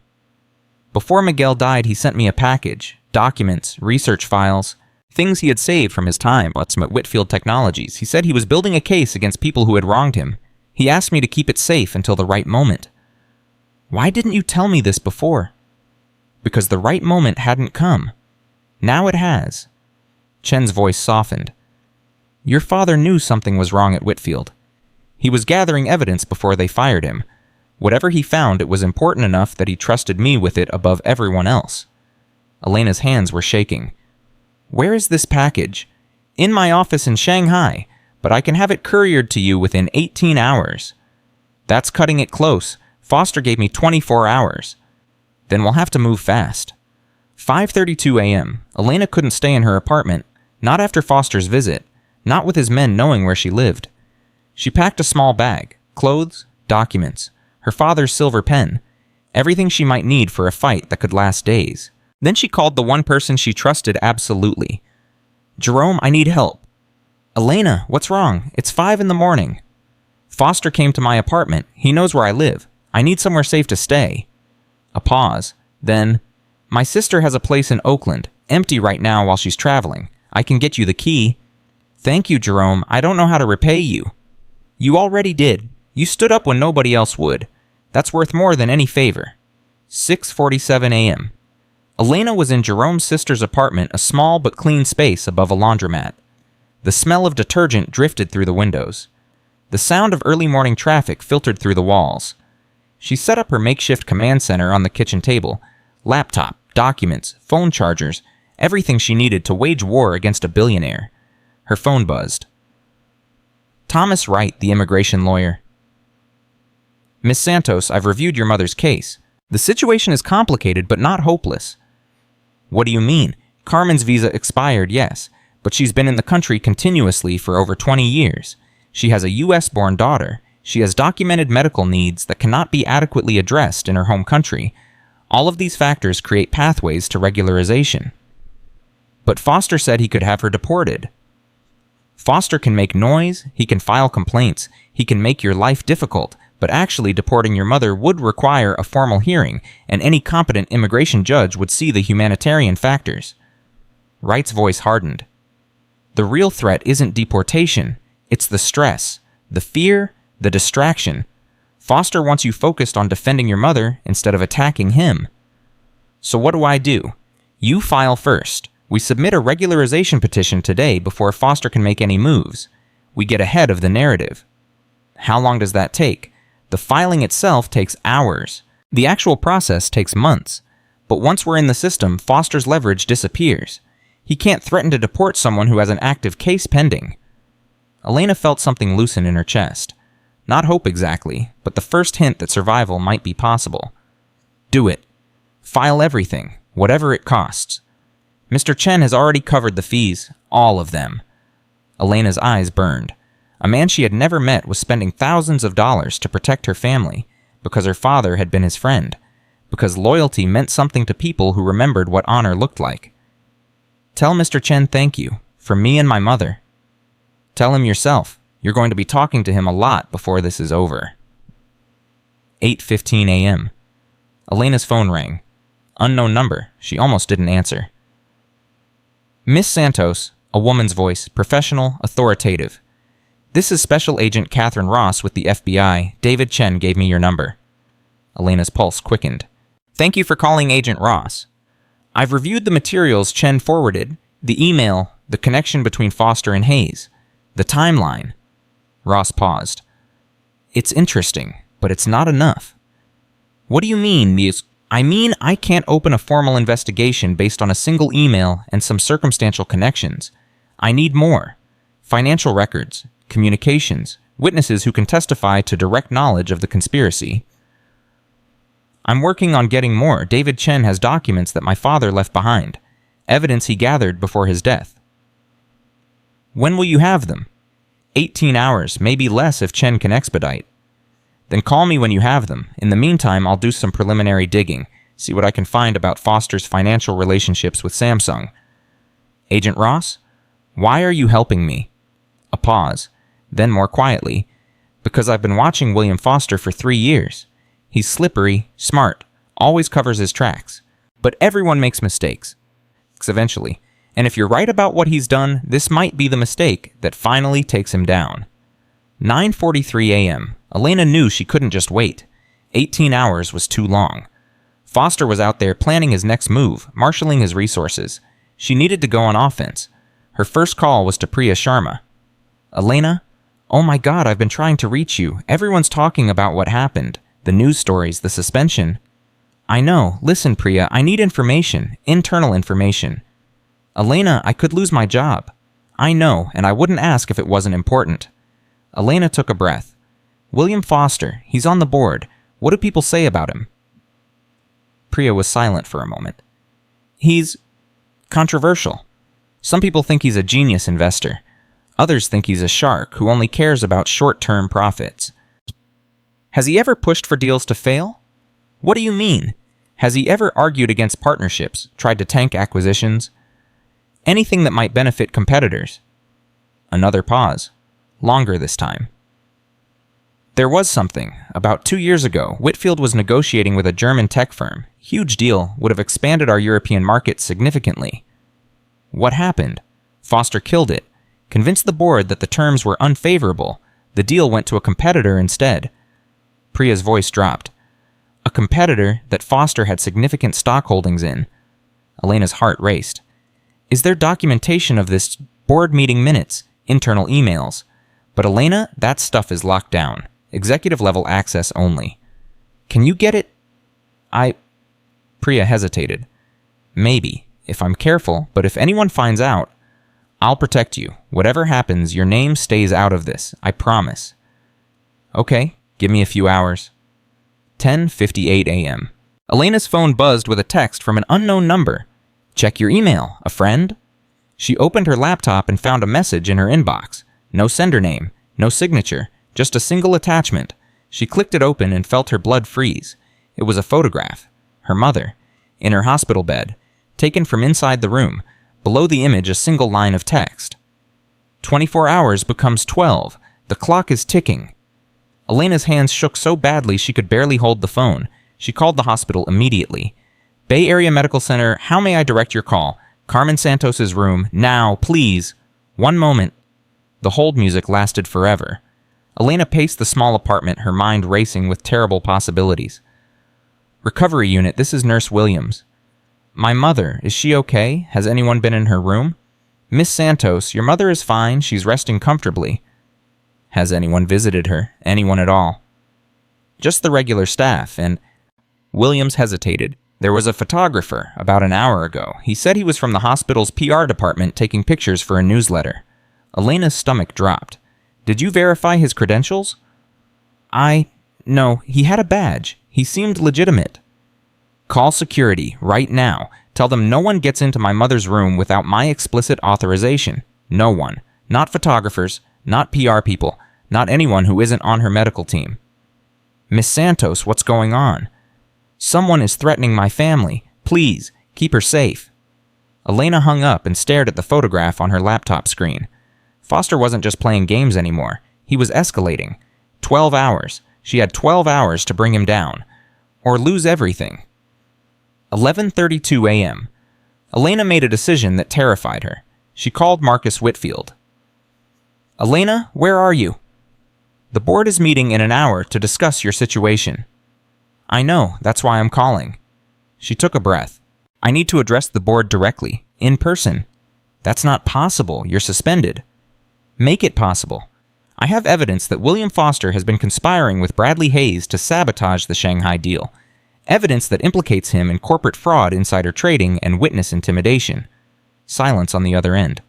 "Before Miguel died, he sent me a package, documents, research files, things he had saved from his time at Whitfield Technologies. He said he was building a case against people who had wronged him. He asked me to keep it safe until the right moment." "Why didn't you tell me this before?" "Because the right moment hadn't come. Now it has." Chen's voice softened. "Your father knew something was wrong at Whitfield. He was gathering evidence before they fired him. Whatever he found, it was important enough that he trusted me with it above everyone else." Elena's hands were shaking. "Where is this package?" "In my office in Shanghai, but I can have it couriered to you within 18 hours. "That's cutting it close. Foster gave me 24 hours. "Then we'll have to move fast." 5:32 a.m. Elena couldn't stay in her apartment, not after Foster's visit, not with his men knowing where she lived. She packed a small bag, clothes, documents, her father's silver pen, everything she might need for a fight that could last days. Then she called the one person she trusted absolutely. "Jerome, I need help." "Elena, what's wrong? It's 5 in the morning." "Foster came to my apartment. He knows where I live. I need somewhere safe to stay." A pause. Then, "My sister has a place in Oakland, empty right now while she's traveling. I can get you the key." "Thank you, Jerome. I don't know how to repay you." "You already did. You stood up when nobody else would. That's worth more than any favor." 6:47 a.m. Elena was in Jerome's sister's apartment, a small but clean space above a laundromat. The smell of detergent drifted through the windows. The sound of early morning traffic filtered through the walls. She set up her makeshift command center on the kitchen table. Laptop, documents, phone chargers, everything she needed to wage war against a billionaire. Her phone buzzed. Thomas Wright, the immigration lawyer. "Miss Santos, I've reviewed your mother's case. The situation is complicated, but not hopeless." "What do you mean? Carmen's visa expired, yes, but she's been in the country continuously for over 20 years. She has a U.S.-born daughter. She has documented medical needs that cannot be adequately addressed in her home country. All of these factors create pathways to regularization." "But Foster said he could have her deported." "Foster can make noise, he can file complaints, he can make your life difficult, but actually deporting your mother would require a formal hearing, and any competent immigration judge would see the humanitarian factors." Wright's voice hardened. "The real threat isn't deportation, it's the stress, the fear, the distraction. Foster wants you focused on defending your mother instead of attacking him." "So what do I do?" "You file first. We submit a regularization petition today before Foster can make any moves. We get ahead of the narrative." "How long does that take?" "The filing itself takes hours. The actual process takes months. But once we're in the system, Foster's leverage disappears. He can't threaten to deport someone who has an active case pending." Elena felt something loosen in her chest. Not hope exactly, but the first hint that survival might be possible. Do it. File everything, whatever it costs. Mr. Chen has already covered the fees, all of them. Elena's eyes burned. A man she had never met was spending thousands of dollars to protect her family, because her father had been his friend, because loyalty meant something to people who remembered what honor looked like. Tell Mr. Chen thank you, from me and my mother. Tell him yourself. You're going to be talking to him a lot before this is over. 8:15 a.m. Elena's phone rang. Unknown number. She almost didn't answer. Miss Santos, a woman's voice, professional, authoritative. This is Special Agent Catherine Ross with the FBI. David Chen gave me your number. Elena's pulse quickened. Thank you for calling Agent Ross. I've reviewed the materials Chen forwarded, the email, the connection between Foster and Hayes, the timeline. Ross paused. It's interesting, but it's not enough. What do you mean, Muse? I mean, I can't open a formal investigation based on a single email and some circumstantial connections. I need more. Financial records, communications, witnesses who can testify to direct knowledge of the conspiracy. I'm working on getting more. David Chen has documents that my father left behind, evidence he gathered before his death. When will you have them? 18 hours, maybe less if Chen can expedite. Then call me when you have them. In the meantime, I'll do some preliminary digging, see what I can find about Foster's financial relationships with Samsung. Agent Ross, why are you helping me? A pause, then more quietly, because I've been watching William Foster for 3 years. He's slippery, smart, always covers his tracks. But everyone makes mistakes. Eventually. And if you're right about what he's done, this might be the mistake that finally takes him down. 9:43 a.m. Elena knew she couldn't just wait. 18 hours was too long. Foster was out there planning his next move, marshaling his resources. She needed to go on offense. Her first call was to Priya Sharma. Elena? Oh my God, I've been trying to reach you. Everyone's talking about what happened. The news stories, the suspension. I know. Listen, Priya, I need information. Internal information. Elena, I could lose my job. I know, and I wouldn't ask if it wasn't important. Elena took a breath. William Foster, he's on the board. What do people say about him? Priya was silent for a moment. He's controversial. Some people think he's a genius investor. Others think he's a shark who only cares about short-term profits. Has he ever pushed for deals to fail? What do you mean? Has he ever argued against partnerships, tried to tank acquisitions? Anything that might benefit competitors. Another pause. Longer this time. There was something. About 2 years ago, Whitfield was negotiating with a German tech firm. Huge deal, would have expanded our European market significantly. What happened? Foster killed it. Convinced the board that the terms were unfavorable. The deal went to a competitor instead. Priya's voice dropped. A competitor that Foster had significant stock holdings in. Elena's heart raced. Is there documentation of this? Board meeting minutes, internal emails? But Elena, that stuff is locked down. Executive level access only. Can you get it? Priya hesitated. Maybe, if I'm careful, but if anyone finds out, I'll protect you. Whatever happens, your name stays out of this. I promise. Okay, give me a few hours. 10:58 a.m. Elena's phone buzzed with a text from an unknown number. Check your email. A friend? She opened her laptop and found a message in her inbox. No sender name, no signature, just a single attachment. She clicked it open and felt her blood freeze. It was a photograph. Her mother, in her hospital bed, taken from inside the room. Below the image, a single line of text. 24 hours becomes 12. The clock is ticking. Elena's hands shook so badly she could barely hold the phone. She called the hospital immediately. Bay Area Medical Center, how may I direct your call? Carmen Santos's room, now, please. One moment. The hold music lasted forever. Elena paced the small apartment, her mind racing with terrible possibilities. Recovery unit, this is Nurse Williams. My mother, is she okay? Has anyone been in her room? Miss Santos, your mother is fine, she's resting comfortably. Has anyone visited her? Anyone at all? Just the regular staff, and... Williams hesitated. There was a photographer about an hour ago. He said he was from the hospital's PR department taking pictures for a newsletter. Elena's stomach dropped. Did you verify his credentials? No, he had a badge. He seemed legitimate. Call security, right now. Tell them no one gets into my mother's room without my explicit authorization. No one. Not photographers, not PR people, not anyone who isn't on her medical team. Miss Santos, what's going on? Someone is threatening my family. Please, keep her safe. Elena hung up and stared at the photograph on her laptop screen. Foster wasn't just playing games anymore. He was escalating. 12 hours. She had 12 hours to bring him down. Or lose everything. 11:32 a.m. Elena made a decision that terrified her. She called Marcus Whitfield. Elena, where are you? The board is meeting in an hour to discuss your situation. I know, that's why I'm calling. She took a breath. I need to address the board directly, in person. That's not possible, you're suspended. Make it possible. I have evidence that William Foster has been conspiring with Bradley Hayes to sabotage the Shanghai deal. Evidence that implicates him in corporate fraud, insider trading, and witness intimidation. Silence on the other end.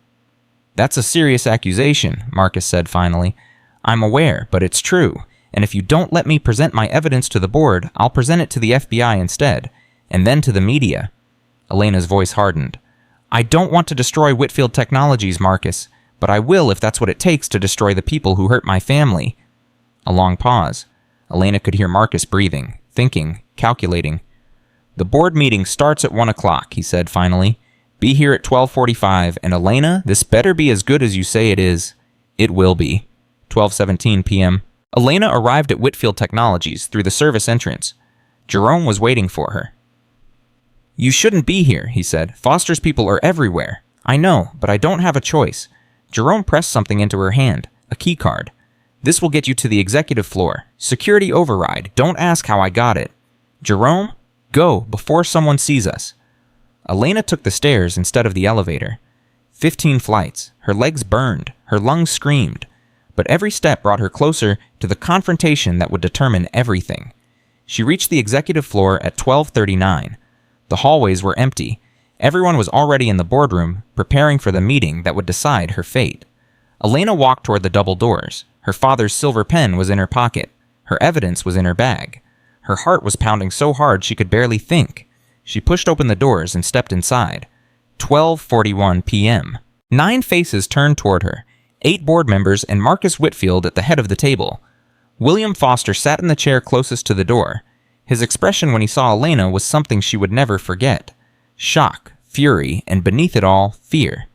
That's a serious accusation, Marcus said finally. I'm aware, but it's true, and if you don't let me present my evidence to the board, I'll present it to the FBI instead, and then to the media. Elena's voice hardened. I don't want to destroy Whitfield Technologies, Marcus, but I will if that's what it takes to destroy the people who hurt my family. A long pause. Elena could hear Marcus breathing, thinking, calculating. The board meeting starts at 1 o'clock, he said finally. Be here at 12:45, and Elena, this better be as good as you say it is. It will be. 12:17 p.m. Elena arrived at Whitfield Technologies through the service entrance. Jerome was waiting for her. You shouldn't be here, he said. Foster's people are everywhere. I know, but I don't have a choice. Jerome pressed something into her hand, a key card. This will get you to the executive floor. Security override. Don't ask how I got it. Jerome, go before someone sees us. Elena took the stairs instead of the elevator. 15 flights. Her legs burned. Her lungs screamed. But every step brought her closer to the confrontation that would determine everything. She reached the executive floor at 12:39. The hallways were empty. Everyone was already in the boardroom, preparing for the meeting that would decide her fate. Elena walked toward the double doors. Her father's silver pen was in her pocket. Her evidence was in her bag. Her heart was pounding so hard she could barely think. She pushed open the doors and stepped inside. 12:41 p.m. 9 faces turned toward her. 8 board members and Marcus Whitfield at the head of the table. William Foster sat in the chair closest to the door. His expression when he saw Elena was something she would never forget. Shock, fury, and beneath it all, fear.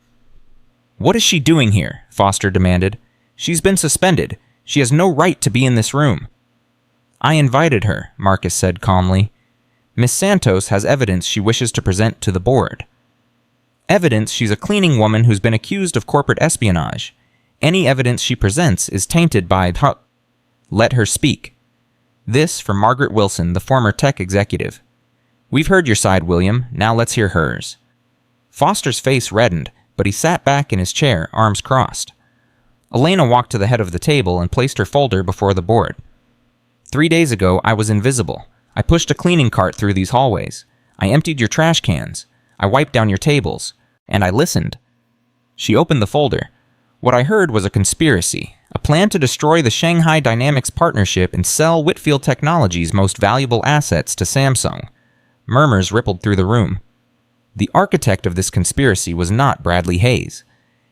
What is she doing here? Foster demanded. She's been suspended. She has no right to be in this room. I invited her, Marcus said calmly. Miss Santos has evidence she wishes to present to the board. Evidence she's a cleaning woman who's been accused of corporate espionage. Any evidence she presents is tainted by... Let her speak. This from Margaret Wilson, the former tech executive. We've heard your side, William. Now let's hear hers. Foster's face reddened, but he sat back in his chair, arms crossed. Elena walked to the head of the table and placed her folder before the board. 3 days ago, I was invisible. I pushed a cleaning cart through these hallways. I emptied your trash cans. I wiped down your tables. And I listened. She opened the folder. What I heard was a conspiracy, a plan to destroy the Shanghai Dynamics partnership and sell Whitfield Technologies' most valuable assets to Samsung. Murmurs rippled through the room. The architect of this conspiracy was not Bradley Hayes.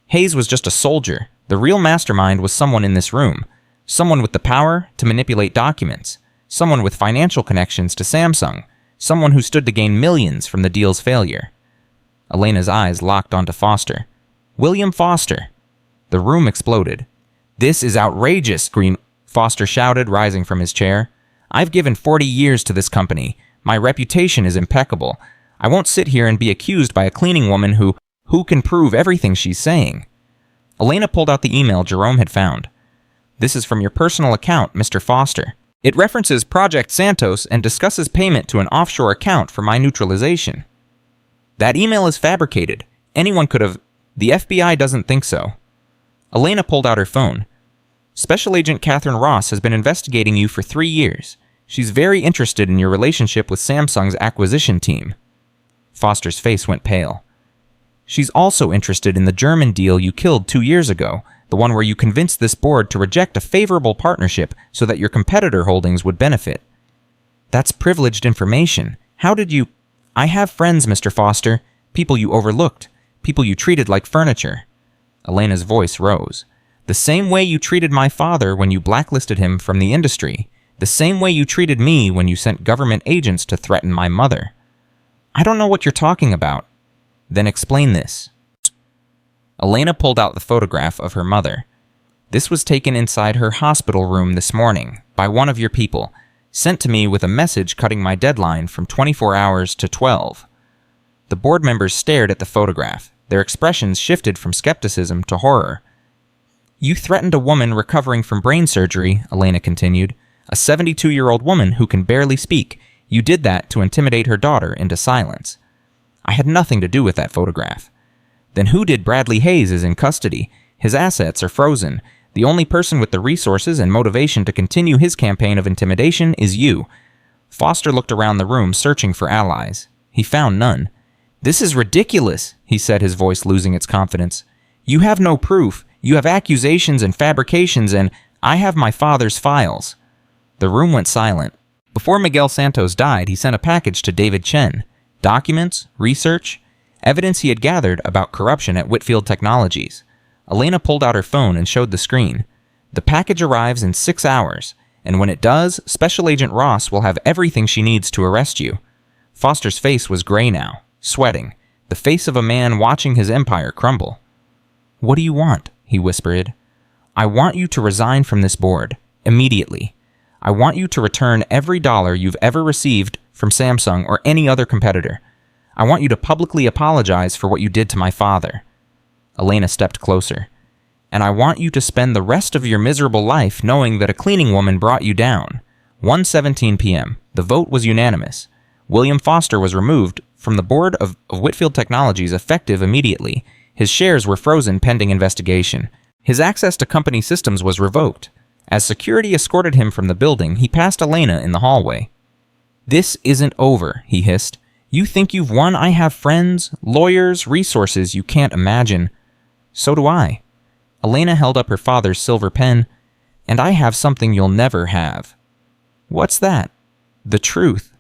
Hayes was just a soldier. The real mastermind was someone in this room. Someone with the power to manipulate documents. Someone with financial connections to Samsung. Someone who stood to gain millions from the deal's failure. Elena's eyes locked onto Foster. William Foster. The room exploded. This is outrageous, Foster shouted, rising from his chair. I've given 40 years to this company. My reputation is impeccable. I won't sit here and be accused by a cleaning woman who can prove everything she's saying. Elena pulled out the email Jerome had found. This is from your personal account, Mr. Foster. It references Project Santos and discusses payment to an offshore account for my neutralization. That email is fabricated. Anyone could have... The FBI doesn't think so. Elena pulled out her phone. Special Agent Catherine Ross has been investigating you for 3 years. She's very interested in your relationship with Samsung's acquisition team. Foster's face went pale. She's also interested in the German deal you killed 2 years ago, The one where you convinced this board to reject a favorable partnership so that your competitor holdings would benefit. That's privileged information. How did you... I have friends, Mr. Foster. People you overlooked. People you treated like furniture. Elena's voice rose. The same way you treated my father when you blacklisted him from the industry. The same way you treated me when you sent government agents to threaten my mother. I don't know what you're talking about. Then explain this. Elena pulled out the photograph of her mother. This was taken inside her hospital room this morning by one of your people, sent to me with a message cutting my deadline from 24 hours to 12. The board members stared at the photograph. Their expressions shifted from skepticism to horror. You threatened a woman recovering from brain surgery, Elena continued, a 72-year-old woman who can barely speak. You did that to intimidate her daughter into silence. I had nothing to do with that photograph. Then who did Bradley Hayes is in custody? His assets are frozen. The only person with the resources and motivation to continue his campaign of intimidation is you. Foster looked around the room searching for allies. He found none. This is ridiculous, he said, his voice losing its confidence. You have no proof. You have accusations and fabrications, and I have my father's files. The room went silent. Before Miguel Santos died, he sent a package to David Chen. Documents, research, evidence he had gathered about corruption at Whitfield Technologies. Elena pulled out her phone and showed the screen. The package arrives in 6 hours, and when it does, Special Agent Ross will have everything she needs to arrest you. Foster's face was gray now, sweating, the face of a man watching his empire crumble. What do you want? He whispered. I want you to resign from this board, immediately. I want you to return every dollar you've ever received from Samsung or any other competitor. I want you to publicly apologize for what you did to my father. Elena stepped closer. And I want you to spend the rest of your miserable life knowing that a cleaning woman brought you down. 1:17 p.m. The vote was unanimous. William Foster was removed from the board of Whitfield Technologies effective immediately. His shares were frozen pending investigation. His access to company systems was revoked. As security escorted him from the building, he passed Elena in the hallway. This isn't over, he hissed. You think you've won? I have friends, lawyers, resources you can't imagine. So do I. Elena held up her father's silver pen. And I have something you'll never have. What's that? The truth.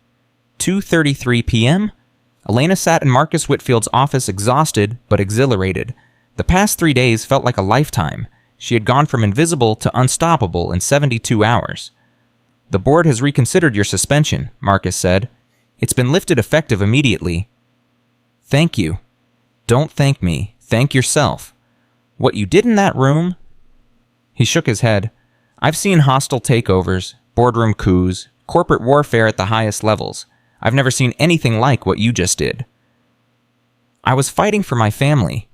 2:33 p.m.? Elena sat in Marcus Whitfield's office exhausted but exhilarated. The past 3 days felt like a lifetime. She had gone from invisible to unstoppable in 72 hours. The board has reconsidered your suspension, Marcus said. It's been lifted effective immediately. Thank you. Don't thank me. Thank yourself. What you did in that room? He shook his head. I've seen hostile takeovers, boardroom coups, corporate warfare at the highest levels. I've never seen anything like what you just did. I was fighting for my family.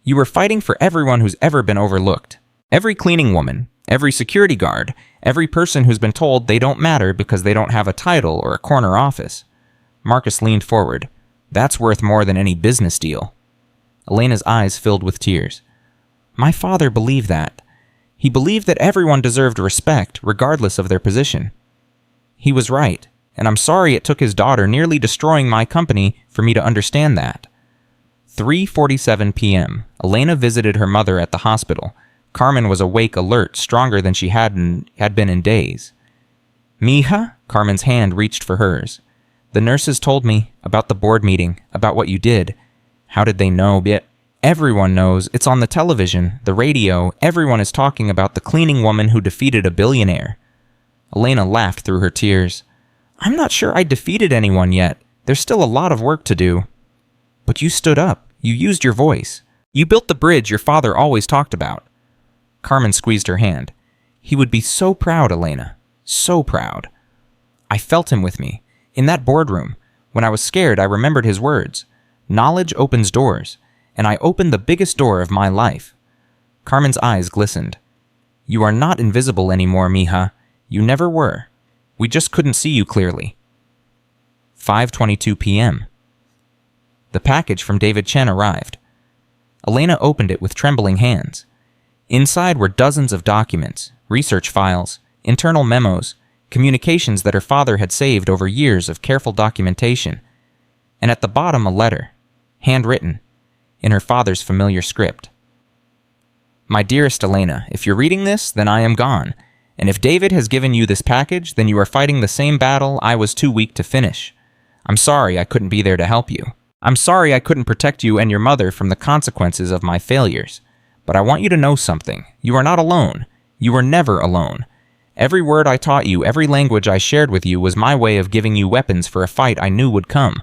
You were fighting for everyone who's ever been overlooked. Every cleaning woman, every security guard, every person who's been told they don't matter because they don't have a title or a corner office. Marcus leaned forward. That's worth more than any business deal. Elena's eyes filled with tears. My father believed that. He believed that everyone deserved respect regardless of their position. He was right, and I'm sorry it took his daughter nearly destroying my company for me to understand that. 3:47 p.m. Elena visited her mother at the hospital. Carmen was awake, alert, stronger than she had been in days. Mija? Carmen's hand reached for hers. The nurses told me about the board meeting, about what you did. How did they know? Everyone knows. It's on the television, the radio. Everyone is talking about the cleaning woman who defeated a billionaire. Elena laughed through her tears. I'm not sure I defeated anyone yet. There's still a lot of work to do. But you stood up. You used your voice. You built the bridge your father always talked about. Carmen squeezed her hand. He would be so proud, Elena. So proud. I felt him with me. In that boardroom. When I was scared, I remembered his words. Knowledge opens doors. And I opened the biggest door of my life. Carmen's eyes glistened. You are not invisible anymore, Mija. You never were. We just couldn't see you clearly. 5:22 p.m. The package from David Chen arrived. Elena opened it with trembling hands. Inside were dozens of documents, research files, internal memos, communications that her father had saved over years of careful documentation, and at the bottom a letter, handwritten, in her father's familiar script. My dearest Elena, if you're reading this, then I am gone. And if David has given you this package, then you are fighting the same battle I was too weak to finish. I'm sorry I couldn't be there to help you. I'm sorry I couldn't protect you and your mother from the consequences of my failures. But I want you to know something. You are not alone. You were never alone. Every word I taught you, every language I shared with you was my way of giving you weapons for a fight I knew would come.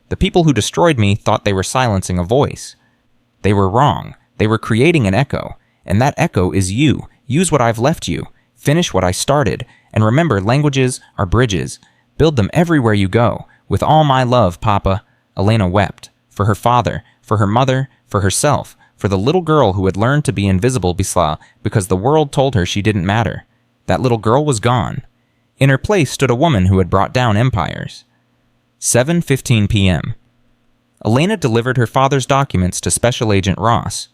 The people who destroyed me thought they were silencing a voice. They were wrong. They were creating an echo. And that echo is you. Use what I've left you. Finish what I started. And remember, languages are bridges. Build them everywhere you go. With all my love, Papa. Elena wept. For her father, for her mother, for herself, for the little girl who had learned to be invisible because the world told her she didn't matter. That little girl was gone. In her place stood a woman who had brought down empires. 7:15 p.m. Elena delivered her father's documents to Special Agent Ross.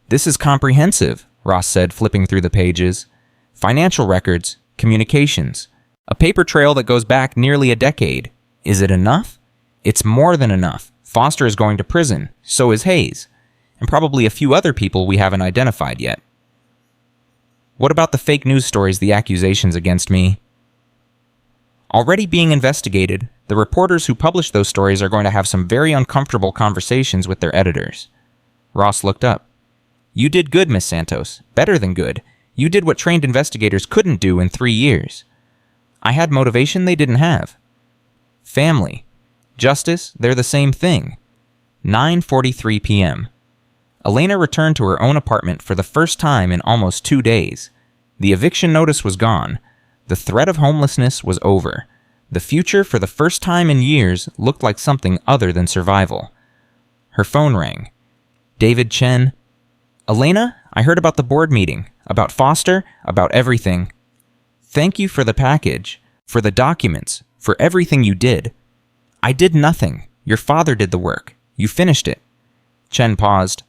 This is comprehensive, Ross said, flipping through the pages. Financial records, communications, a paper trail that goes back nearly a decade. Is it enough? It's more than enough. Foster is going to prison. So is Hayes. And probably a few other people we haven't identified yet. What about the fake news stories, the accusations against me? Already being investigated, the reporters who published those stories are going to have some very uncomfortable conversations with their editors. Ross looked up. You did good, Miss Santos. Better than good. You did what trained investigators couldn't do in 3 years. I had motivation they didn't have. Family. Justice, they're the same thing. 9:43 p.m. Elena returned to her own apartment for the first time in almost 2 days. The eviction notice was gone. The threat of homelessness was over. The future, for the first time in years, looked like something other than survival. Her phone rang. David Chen. Elena, I heard about the board meeting, about Foster, about everything. Thank you for the package, for the documents, for everything you did. I did nothing. Your father did the work. You finished it. Chen paused.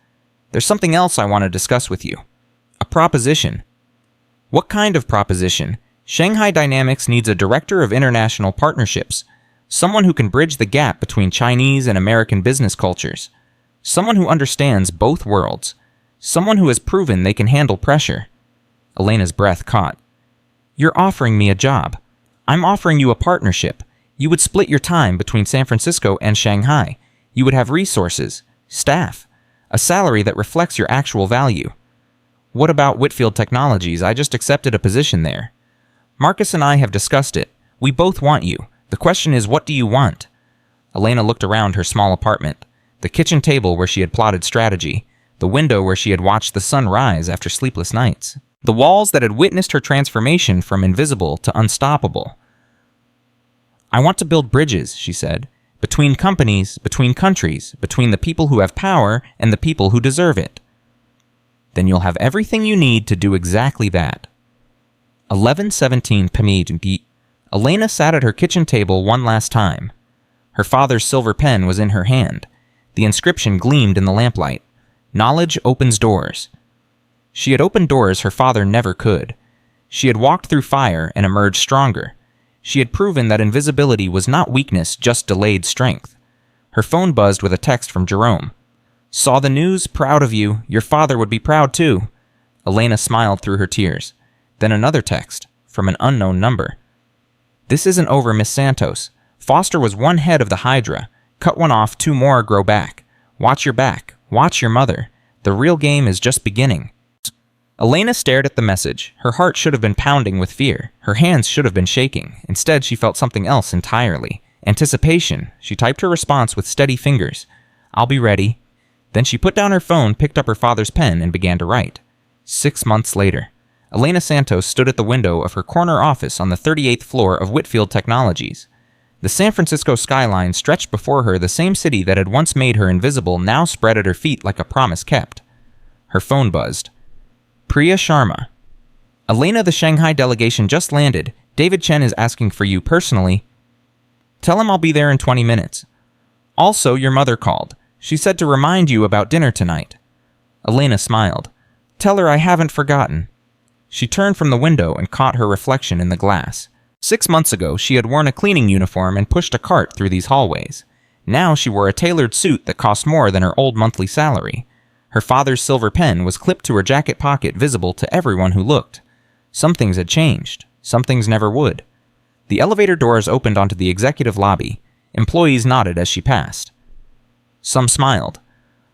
There's something else I want to discuss with you. A proposition. What kind of proposition? Shanghai Dynamics needs a director of international partnerships, someone who can bridge the gap between Chinese and American business cultures, someone who understands both worlds, someone who has proven they can handle pressure. Elena's breath caught. You're offering me a job. I'm offering you a partnership. You would split your time between San Francisco and Shanghai. You would have resources, staff, a salary that reflects your actual value. What about Whitfield Technologies? I just accepted a position there. Marcus and I have discussed it. We both want you. The question is, what do you want? Elena looked around her small apartment. The kitchen table where she had plotted strategy. The window where she had watched the sun rise after sleepless nights. The walls that had witnessed her transformation from invisible to unstoppable. I want to build bridges, she said, between companies, between countries, between the people who have power and the people who deserve it. Then you'll have everything you need to do exactly that. 11:17 p.m. Elena sat at her kitchen table one last time. Her father's silver pen was in her hand. The inscription gleamed in the lamplight. Knowledge opens doors. She had opened doors her father never could. She had walked through fire and emerged stronger. She had proven that invisibility was not weakness, just delayed strength. Her phone buzzed with a text from Jerome. Saw the news, proud of you. Your father would be proud too. Elena smiled through her tears. Then another text, from an unknown number. This isn't over, Miss Santos. Foster was one head of the Hydra. Cut one off, 2 more grow back. Watch your back. Watch your mother. The real game is just beginning. Elena stared at the message. Her heart should have been pounding with fear. Her hands should have been shaking. Instead, she felt something else entirely. Anticipation. She typed her response with steady fingers. I'll be ready. Then she put down her phone, picked up her father's pen, and began to write. 6 months later. Elena Santos stood at the window of her corner office on the 38th floor of Whitfield Technologies. The San Francisco skyline stretched before her. The same city that had once made her invisible now spread at her feet like a promise kept. Her phone buzzed. Priya Sharma. Elena, the Shanghai delegation just landed. David Chen is asking for you personally. Tell him I'll be there in 20 minutes. Also, your mother called. She said to remind you about dinner tonight. Elena smiled. Tell her I haven't forgotten. She turned from the window and caught her reflection in the glass. 6 months ago, she had worn a cleaning uniform and pushed a cart through these hallways. Now she wore a tailored suit that cost more than her old monthly salary. Her father's silver pen was clipped to her jacket pocket, visible to everyone who looked. Some things had changed. Some things never would. The elevator doors opened onto the executive lobby. Employees nodded as she passed. Some smiled.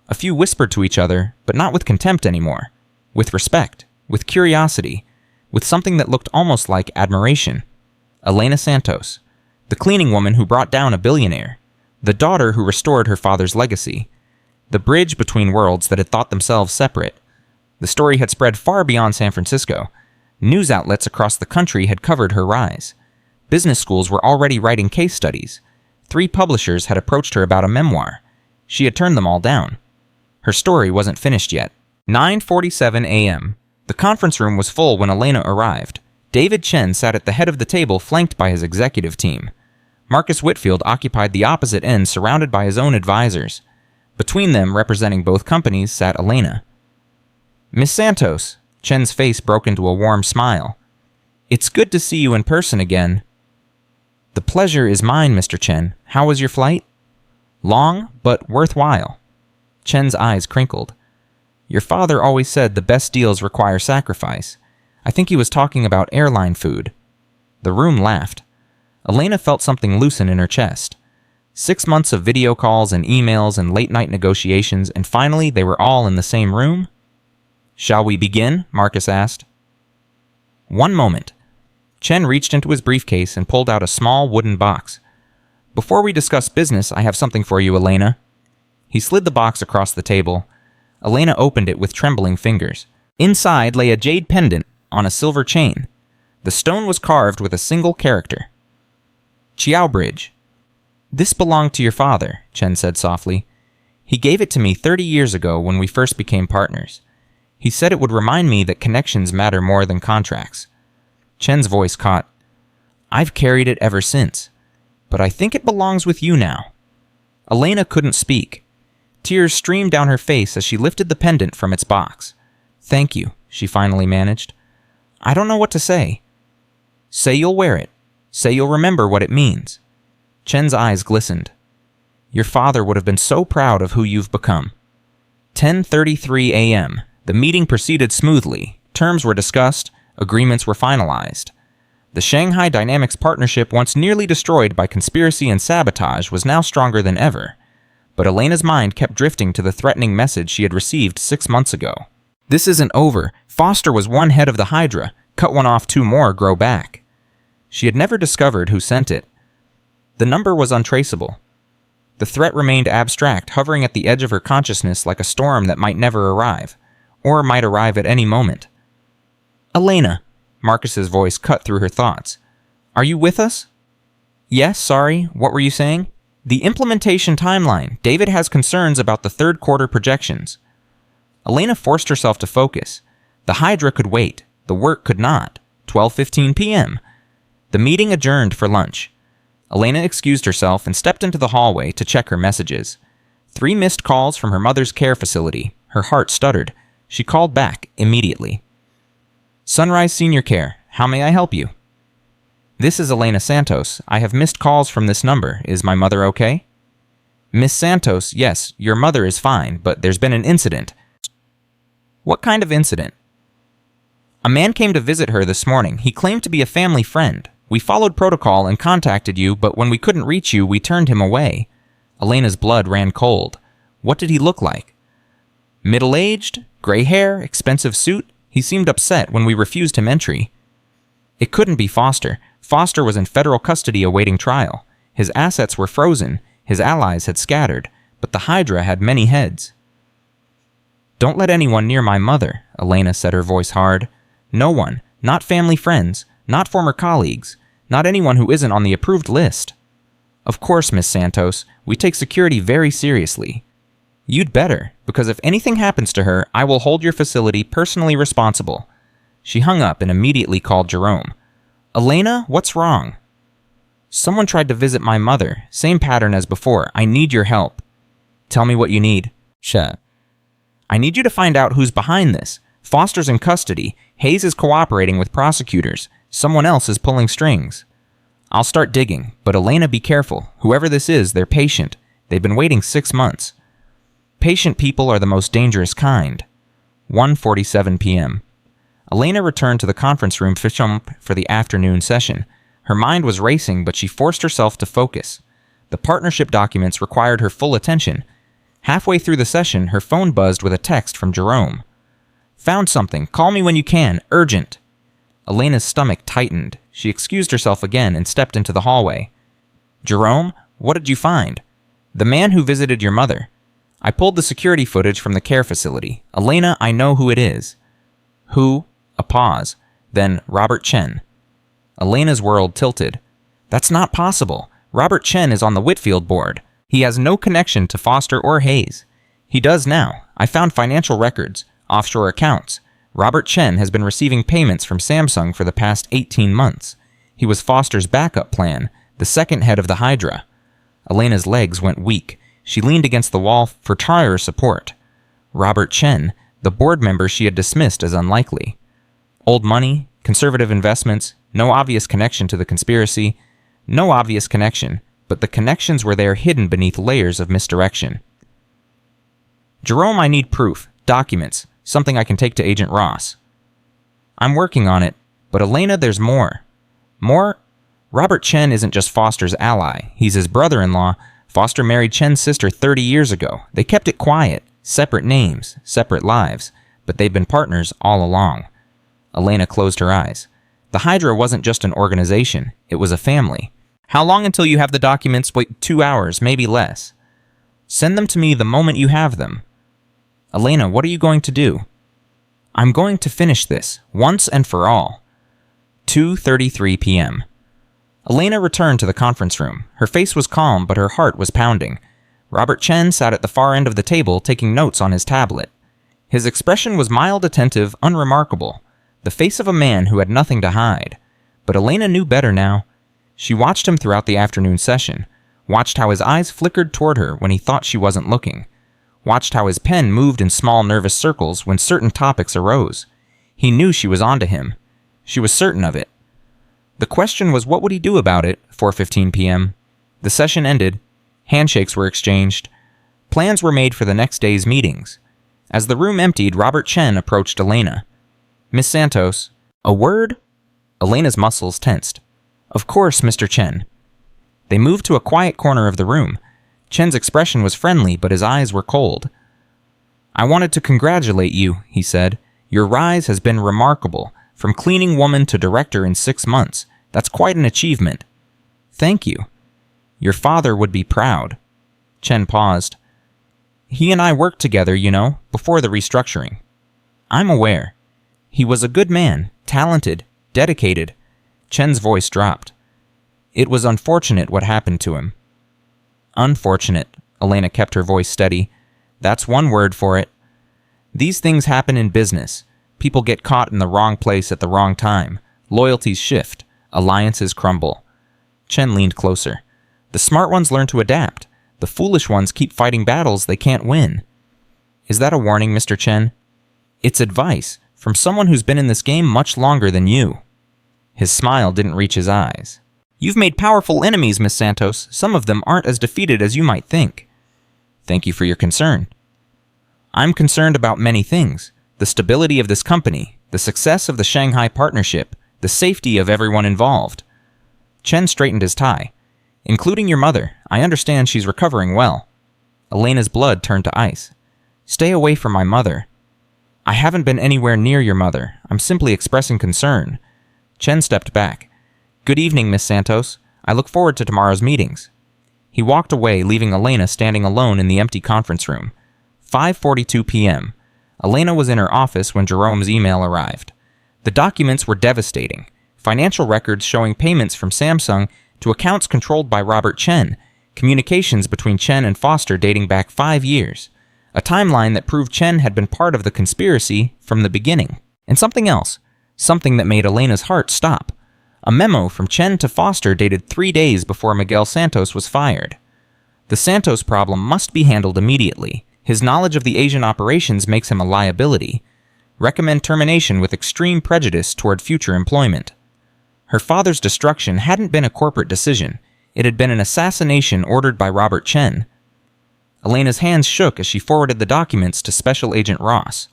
A few whispered to each other, but not with contempt anymore. With respect, with curiosity, with something that looked almost like admiration. Elena Santos, the cleaning woman who brought down a billionaire, the daughter who restored her father's legacy, the bridge between worlds that had thought themselves separate. The story had spread far beyond San Francisco. News outlets across the country had covered her rise. Business schools were already writing case studies. 3 publishers had approached her about a memoir. She had turned them all down. Her story wasn't finished yet. 9:47 a.m. The conference room was full when Elena arrived. David Chen sat at the head of the table, flanked by his executive team. Marcus Whitfield occupied the opposite end, surrounded by his own advisors. Between them, representing both companies, sat Elena. "Miss Santos," Chen's face broke into a warm smile. "It's good to see you in person again." "The pleasure is mine, Mr. Chen. How was your flight?" "Long, but worthwhile." Chen's eyes crinkled. "Your father always said the best deals require sacrifice. I think he was talking about airline food." The room laughed. Elena felt something loosen in her chest. 6 months of video calls and emails and late-night negotiations, and finally they were all in the same room? "Shall we begin?" Marcus asked. "One moment." Chen reached into his briefcase and pulled out a small wooden box. "Before we discuss business, I have something for you, Elena." He slid the box across the table. Elena opened it with trembling fingers. Inside lay a jade pendant on a silver chain. The stone was carved with a single character. "Chiao Bridge." "This belonged to your father," Chen said softly. "He gave it to me 30 years ago when we first became partners. He said it would remind me that connections matter more than contracts." Chen's voice caught. "I've carried it ever since, but I think it belongs with you now." Elena couldn't speak. Tears streamed down her face as she lifted the pendant from its box. "Thank you," she finally managed. "I don't know what to say." "Say you'll wear it. Say you'll remember what it means." Chen's eyes glistened. "Your father would have been so proud of who you've become." 10:33 a.m. The meeting proceeded smoothly. Terms were discussed. Agreements were finalized. The Shanghai Dynamics partnership, once nearly destroyed by conspiracy and sabotage, was now stronger than ever. But Elena's mind kept drifting to the threatening message she had received 6 months ago. This isn't over. Foster was one head of the Hydra. Cut one off, 2 more grow back. She had never discovered who sent it. The number was untraceable. The threat remained abstract, hovering at the edge of her consciousness like a storm that might never arrive, or might arrive at any moment. "Elena," Marcus's voice cut through her thoughts. "Are you with us?" "Yes, sorry, what were you saying?" "The implementation timeline. David has concerns about the 3rd quarter projections." Elena forced herself to focus. The Hydra could wait. The work could not. 12:15 p.m. The meeting adjourned for lunch. Elena excused herself and stepped into the hallway to check her messages. 3 missed calls from her mother's care facility. Her heart stuttered. She called back immediately. "Sunrise Senior Care, how may I help you?" "This is Elena Santos. I have missed calls from this number. Is my mother okay?" "Miss Santos, yes, your mother is fine, but there's been an incident." "What kind of incident?" "A man came to visit her this morning. He claimed to be a family friend. We followed protocol and contacted you, but when we couldn't reach you, we turned him away." Elena's blood ran cold. What did he look like? "Middle-aged, gray hair, expensive suit. He seemed upset when we refused him entry." "It couldn't be Foster. Foster was in federal custody awaiting trial. His assets were frozen. His allies had scattered, but the Hydra had many heads." "Don't let anyone near my mother," Elena said, her voice hard. "No one. Not family friends. Not former colleagues. Not anyone who isn't on the approved list." "Of course, Miss Santos. We take security very seriously." "You'd better, because if anything happens to her, I will hold your facility personally responsible." She hung up and immediately called Jerome. "Elena, what's wrong?" "Someone tried to visit my mother. Same pattern as before. I need your help." "Tell me what you need." "Sure." "I need you to find out who's behind this. Foster's in custody. Hayes is cooperating with prosecutors. Someone else is pulling strings." "I'll start digging, but Elena, be careful. Whoever this is, they're patient. They've been waiting 6 months." Patient people are the most dangerous kind. 1:47 p.m. Elena returned to the conference room for the afternoon session. Her mind was racing, but she forced herself to focus. The partnership documents required her full attention. Halfway through the session, her phone buzzed with a text from Jerome. "Found something. Call me when you can. Urgent." Elena's stomach tightened. She excused herself again and stepped into the hallway. "Jerome, what did you find?" "The man who visited your mother. I pulled the security footage from the care facility. Elena, I know who it is." "Who?" A pause. Then, "Robert Chen." Elena's world tilted. "That's not possible. Robert Chen is on the Whitfield board. He has no connection to Foster or Hayes." "He does now. I found financial records, offshore accounts. Robert Chen has been receiving payments from Samsung for the past 18 months. He was Foster's backup plan, the second head of the Hydra." Elena's legs went weak. She leaned against the wall for tire support. Robert Chen, the board member she had dismissed as unlikely. Old money, conservative investments, no obvious connection to the conspiracy. No obvious connection, but the connections were there hidden beneath layers of misdirection. "Jerome, I need proof, documents, something I can take to Agent Ross." "I'm working on it, but Elena, there's more." "More? Robert Chen isn't just Foster's ally. He's his brother-in-law. Foster married Chen's sister 30 years ago. They kept it quiet, separate names, separate lives, but they've been partners all along." Elena closed her eyes. The Hydra wasn't just an organization, it was a family. "How long until you have the documents?" "Wait, 2 hours, maybe less." "Send them to me the moment you have them." "Elena, what are you going to do?" "I'm going to finish this, once and for all." 2:33 p.m. Elena returned to the conference room. Her face was calm, but her heart was pounding. Robert Chen sat at the far end of the table, taking notes on his tablet. His expression was mild, attentive, unremarkable. The face of a man who had nothing to hide. But Elena knew better now. She watched him throughout the afternoon session, watched how his eyes flickered toward her when he thought she wasn't looking, watched how his pen moved in small nervous circles when certain topics arose. He knew she was onto him. She was certain of it. The question was, what would he do about it? 4:15 p.m. The session ended. Handshakes were exchanged. Plans were made for the next day's meetings. As the room emptied, Robert Chen approached Elena. "Miss Santos." "A word?" Elena's muscles tensed. "Of course, Mr. Chen." They moved to a quiet corner of the room. Chen's expression was friendly, but his eyes were cold. "I wanted to congratulate you," he said. "Your rise has been remarkable. From cleaning woman to director in 6 months. That's quite an achievement." "Thank you." "Your father would be proud." Chen paused. "He and I worked together, you know, before the restructuring." "I'm aware." "He was a good man, talented, dedicated." Chen's voice dropped. "It was unfortunate what happened to him." "Unfortunate," Elena kept her voice steady. "That's one word for it. These things happen in business. People get caught in the wrong place at the wrong time. Loyalties shift. Alliances crumble." Chen leaned closer. "The smart ones learn to adapt. The foolish ones keep fighting battles they can't win." "Is that a warning, Mr. Chen?" "It's advice, from someone who's been in this game much longer than you." His smile didn't reach his eyes. "You've made powerful enemies, Miss Santos. Some of them aren't as defeated as you might think." "Thank you for your concern." "I'm concerned about many things. The stability of this company, the success of the Shanghai partnership, the safety of everyone involved." Chen straightened his tie. "Including your mother. I understand she's recovering well." Elena's blood turned to ice. "Stay away from my mother." "I haven't been anywhere near your mother. I'm simply expressing concern." Chen stepped back. "Good evening, Miss Santos. I look forward to tomorrow's meetings." He walked away, leaving Elena standing alone in the empty conference room. 5:42 p.m. Elena was in her office when Jerome's email arrived. The documents were devastating. Financial records showing payments from Samsung to accounts controlled by Robert Chen, communications between Chen and Foster dating back 5 years, a timeline that proved Chen had been part of the conspiracy from the beginning. And something else, something that made Elena's heart stop. A memo from Chen to Foster dated 3 days before Miguel Santos was fired. The Santos problem must be handled immediately. His knowledge of the Asian operations makes him a liability. Recommend termination with extreme prejudice toward future employment. Her father's destruction hadn't been a corporate decision. It had been an assassination ordered by Robert Chen. Elena's hands shook as she forwarded the documents to Special Agent Ross.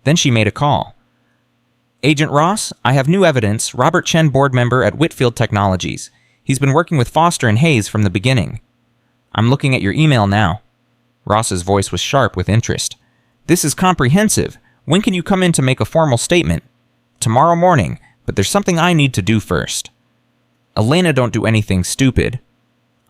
Then she made a call. Agent Ross, I have new evidence. Robert Chen, board member at Whitfield Technologies. He's been working with Foster and Hayes from the beginning. I'm looking at your email now. Ross's voice was sharp with interest. This is comprehensive. When can you come in to make a formal statement? Tomorrow morning, but there's something I need to do first. Elena, don't do anything stupid.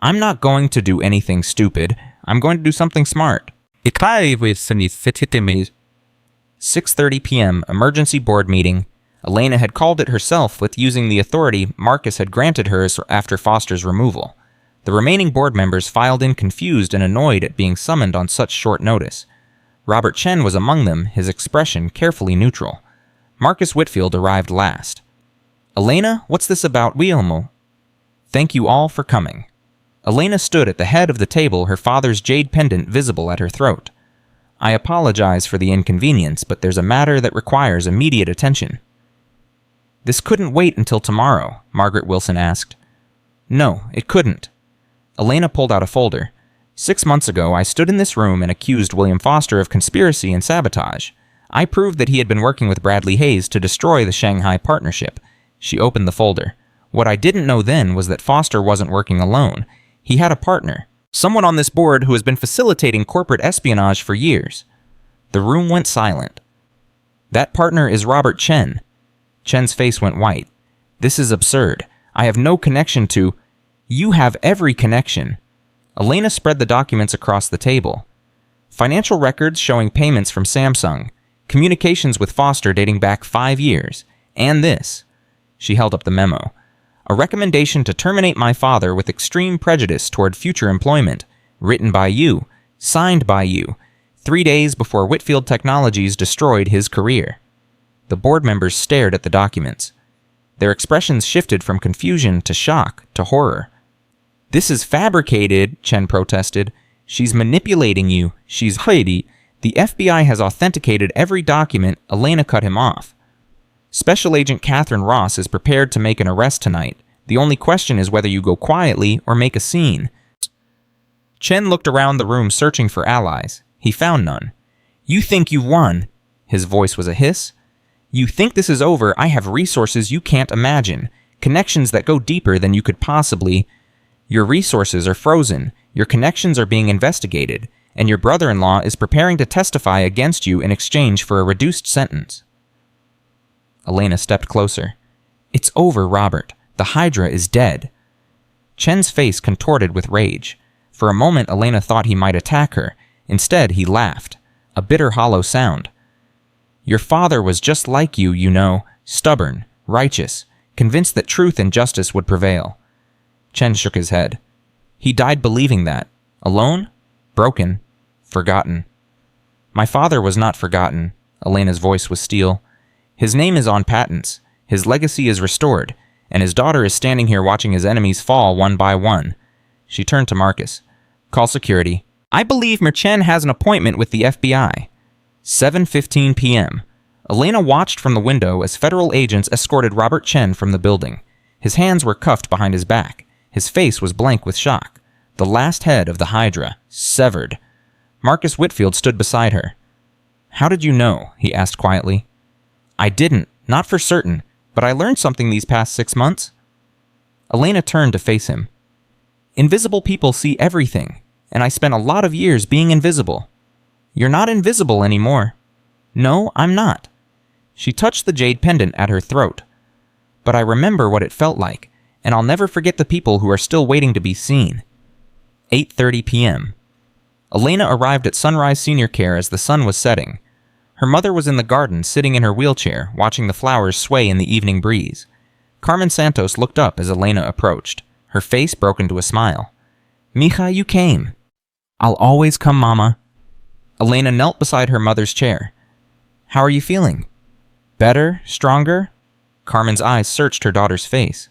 I'm not going to do anything stupid. I'm going to do something smart. 6:30 p.m. Emergency board meeting. Elena had called it herself with using the authority Marcus had granted her after Foster's removal. The remaining board members filed in confused and annoyed at being summoned on such short notice. Robert Chen was among them, his expression carefully neutral. Marcus Whitfield arrived last. Elena, what's this about Wilmo? Thank you all for coming. Elena stood at the head of the table, her father's jade pendant visible at her throat. I apologize for the inconvenience, but there's a matter that requires immediate attention. This couldn't wait until tomorrow, Margaret Wilson asked. No, it couldn't. Elena pulled out a folder. 6 months ago, I stood in this room and accused William Foster of conspiracy and sabotage. I proved that he had been working with Bradley Hayes to destroy the Shanghai partnership. She opened the folder. What I didn't know then was that Foster wasn't working alone. He had a partner, someone on this board who has been facilitating corporate espionage for years. The room went silent. That partner is Robert Chen. Chen's face went white. This is absurd. I have no connection to... You have every connection. Elena spread the documents across the table. Financial records showing payments from Samsung, communications with Foster dating back 5 years, and this. She held up the memo. A recommendation to terminate my father with extreme prejudice toward future employment, written by you, signed by you, 3 days before Whitfield Technologies destroyed his career. The board members stared at the documents. Their expressions shifted from confusion to shock to horror. This is fabricated, Chen protested. She's manipulating you. She's Heidi. The FBI has authenticated every document. Elena cut him off. Special Agent Catherine Ross is prepared to make an arrest tonight. The only question is whether you go quietly or make a scene. Chen looked around the room searching for allies. He found none. You think you've won. His voice was a hiss. You think this is over. I have resources you can't imagine. Connections that go deeper than you could possibly... Your resources are frozen, your connections are being investigated, and your brother-in-law is preparing to testify against you in exchange for a reduced sentence. Elena stepped closer. It's over, Robert. The Hydra is dead. Chen's face contorted with rage. For a moment, Elena thought he might attack her. Instead, he laughed. A bitter, hollow sound. Your father was just like you, you know, stubborn, righteous, convinced that truth and justice would prevail. Chen shook his head. He died believing that. Alone? Broken? Forgotten. My father was not forgotten. Elena's voice was steel. His name is on patents. His legacy is restored, and his daughter is standing here watching his enemies fall one by one. She turned to Marcus. Call security. I believe Chen has an appointment with the FBI. 7:15 p.m. Elena watched from the window as federal agents escorted Robert Chen from the building. His hands were cuffed behind his back. His face was blank with shock. The last head of the Hydra, severed. Marcus Whitfield stood beside her. How did you know? He asked quietly. I didn't, not for certain, but I learned something these past 6 months. Elena turned to face him. Invisible people see everything, and I spent a lot of years being invisible. You're not invisible anymore. No, I'm not. She touched the jade pendant at her throat. But I remember what it felt like, and I'll never forget the people who are still waiting to be seen. 8:30 p.m. Elena arrived at Sunrise Senior Care as the sun was setting. Her mother was in the garden, sitting in her wheelchair, watching the flowers sway in the evening breeze. Carmen Santos looked up as Elena approached. Her face broke into a smile. Mija, you came. I'll always come, Mama. Elena knelt beside her mother's chair. How are you feeling? Better? Stronger? Carmen's eyes searched her daughter's face.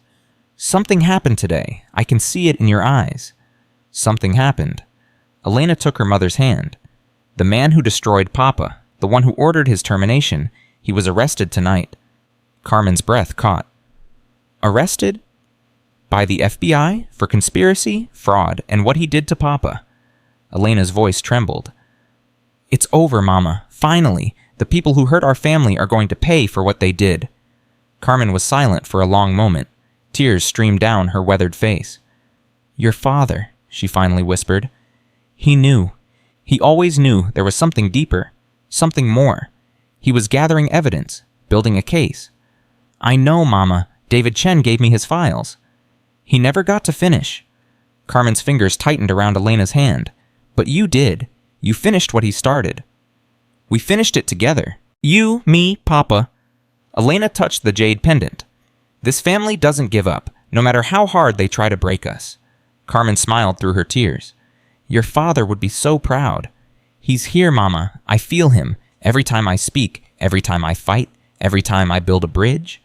Something happened today. I can see it in your eyes. Something happened. Elena took her mother's hand. The man who destroyed Papa, the one who ordered his termination, he was arrested tonight. Carmen's breath caught. Arrested? By the FBI? For conspiracy, fraud, and what he did to Papa. Elena's voice trembled. It's over, Mama. Finally. The people who hurt our family are going to pay for what they did. Carmen was silent for a long moment. Tears streamed down her weathered face. Your father, she finally whispered. He knew. He always knew there was something deeper, something more. He was gathering evidence, building a case. I know, Mama. David Chen gave me his files. He never got to finish. Carmen's fingers tightened around Elena's hand. But you did. You finished what he started. We finished it together. You, me, Papa. Elena touched the jade pendant. This family doesn't give up, no matter how hard they try to break us. Carmen smiled through her tears. Your father would be so proud. He's here, Mama. I feel him. Every time I speak, every time I fight, every time I build a bridge.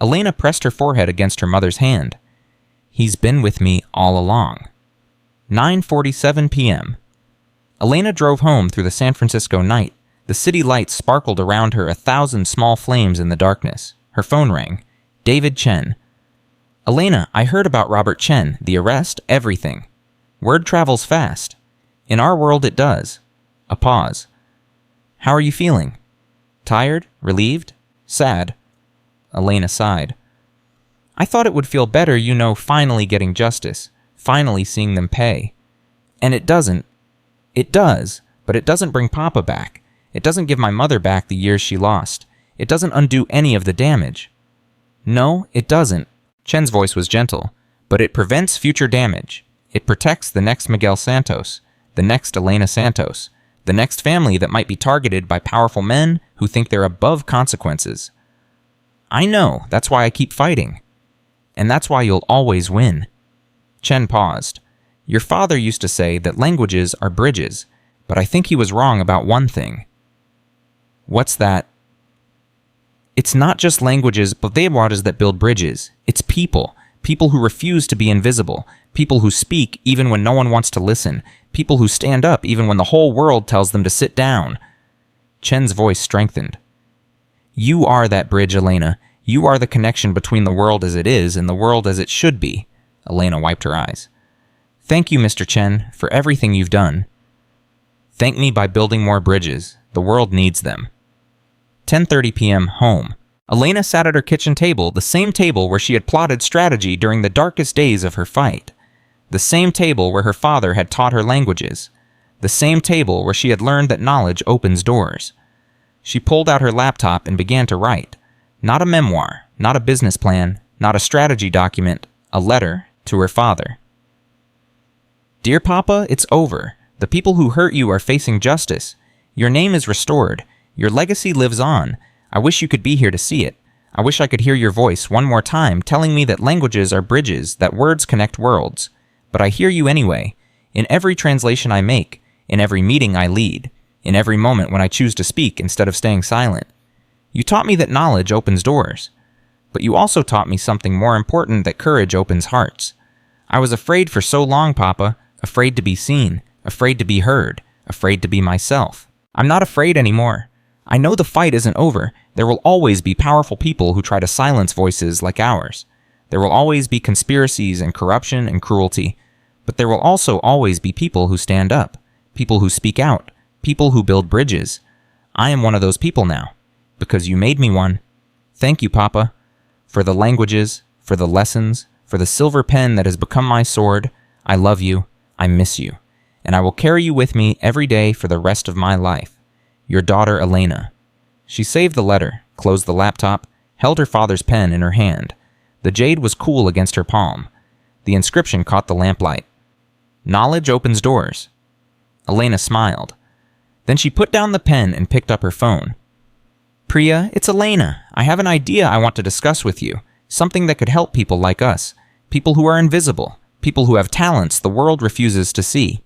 Elena pressed her forehead against her mother's hand. He's been with me all along. 9:47 p.m. Elena drove home through the San Francisco night. The city lights sparkled around her 1,000 small flames in the darkness. Her phone rang. David Chen. Elena, I heard about Robert Chen, the arrest, everything. Word travels fast. In our world it does. A pause. How are you feeling? Tired? Relieved? Sad? Elena sighed. I thought it would feel better, finally getting justice, finally seeing them pay. And it doesn't. It does, but it doesn't bring Papa back. It doesn't give my mother back the years she lost. It doesn't undo any of the damage. No, it doesn't. Chen's voice was gentle, but it prevents future damage. It protects the next Miguel Santos, the next Elena Santos, the next family that might be targeted by powerful men who think they're above consequences. I know, that's why I keep fighting. And that's why you'll always win. Chen paused. Your father used to say that languages are bridges, but I think he was wrong about one thing. What's that? It's not just languages, but languages that build bridges. It's people. People who refuse to be invisible. People who speak even when no one wants to listen. People who stand up even when the whole world tells them to sit down. Chen's voice strengthened. You are that bridge, Elena. You are the connection between the world as it is and the world as it should be. Elena wiped her eyes. Thank you, Mr. Chen, for everything you've done. Thank me by building more bridges. The world needs them. 10:30 p.m. Home. Elena sat at her kitchen table, the same table where she had plotted strategy during the darkest days of her fight. The same table where her father had taught her languages. The same table where she had learned that knowledge opens doors. She pulled out her laptop and began to write. Not a memoir, not a business plan, not a strategy document, a letter to her father. Dear Papa, it's over. The people who hurt you are facing justice. Your name is restored. Your legacy lives on. I wish you could be here to see it. I wish I could hear your voice one more time telling me that languages are bridges, that words connect worlds. But I hear you anyway, in every translation I make, in every meeting I lead, in every moment when I choose to speak instead of staying silent. You taught me that knowledge opens doors. But you also taught me something more important, that courage opens hearts. I was afraid for so long, Papa, afraid to be seen, afraid to be heard, afraid to be myself. I'm not afraid anymore. I know the fight isn't over. There will always be powerful people who try to silence voices like ours. There will always be conspiracies and corruption and cruelty. But there will also always be people who stand up, people who speak out, people who build bridges. I am one of those people now, because you made me one. Thank you, Papa, for the languages, for the lessons, for the silver pen that has become my sword. I love you. I miss you. And I will carry you with me every day for the rest of my life. Your daughter, Elena. She saved the letter, closed the laptop, held her father's pen in her hand. The jade was cool against her palm. The inscription caught the lamplight. Knowledge opens doors. Elena smiled. Then she put down the pen and picked up her phone. Priya, it's Elena. I have an idea I want to discuss with you. Something that could help people like us. People who are invisible. People who have talents the world refuses to see.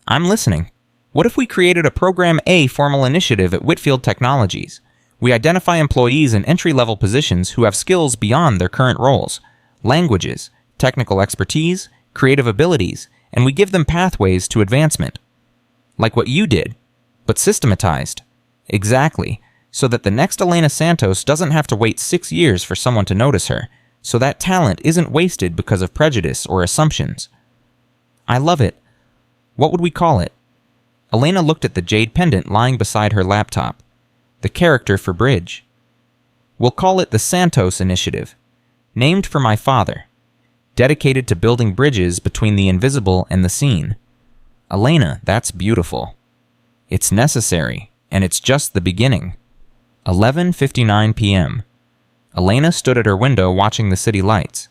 I'm listening. What if we created a Program A formal initiative at Whitfield Technologies? We identify employees in entry-level positions who have skills beyond their current roles, languages, technical expertise, creative abilities, and we give them pathways to advancement. Like what you did, but systematized. Exactly, so that the next Elena Santos doesn't have to wait 6 years for someone to notice her, so that talent isn't wasted because of prejudice or assumptions. I love it. What would we call it? Elena looked at the jade pendant lying beside her laptop. The character for bridge. We'll call it the Santos Initiative. Named for my father. Dedicated to building bridges between the invisible and the seen. Elena, that's beautiful. It's necessary, and it's just the beginning. 11:59 p.m. Elena stood at her window watching the city lights.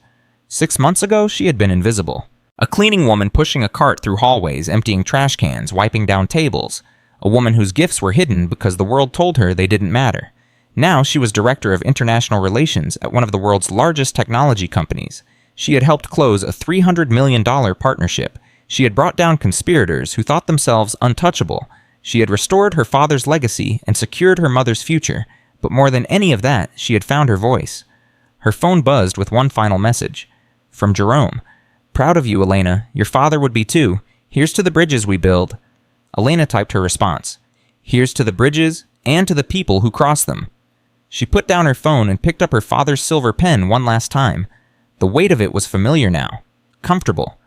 6 months ago, she had been invisible. A cleaning woman pushing a cart through hallways, emptying trash cans, wiping down tables. A woman whose gifts were hidden because the world told her they didn't matter. Now she was director of international relations at one of the world's largest technology companies. She had helped close a $300 million partnership. She had brought down conspirators who thought themselves untouchable. She had restored her father's legacy and secured her mother's future. But more than any of that, she had found her voice. Her phone buzzed with one final message. From Jerome. Proud of you, Elena. Your father would be too. Here's to the bridges we build. Elena typed her response. Here's to the bridges and to the people who cross them. She put down her phone and picked up her father's silver pen one last time. The weight of it was familiar now. Comfortable.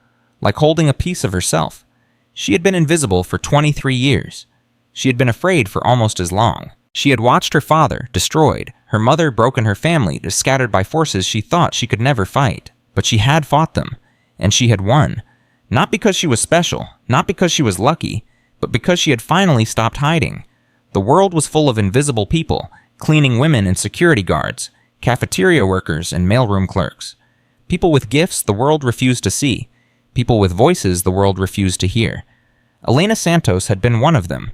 Like holding a piece of herself. She had been invisible for 23 years. She had been afraid for almost as long. She had watched her father destroyed, her mother broken, her family scattered by forces she thought she could never fight. But she had fought them. And she had won. Not because she was special, not because she was lucky, but because she had finally stopped hiding. The world was full of invisible people, cleaning women and security guards, cafeteria workers and mailroom clerks. People with gifts the world refused to see. People with voices the world refused to hear. Elena Santos had been one of them.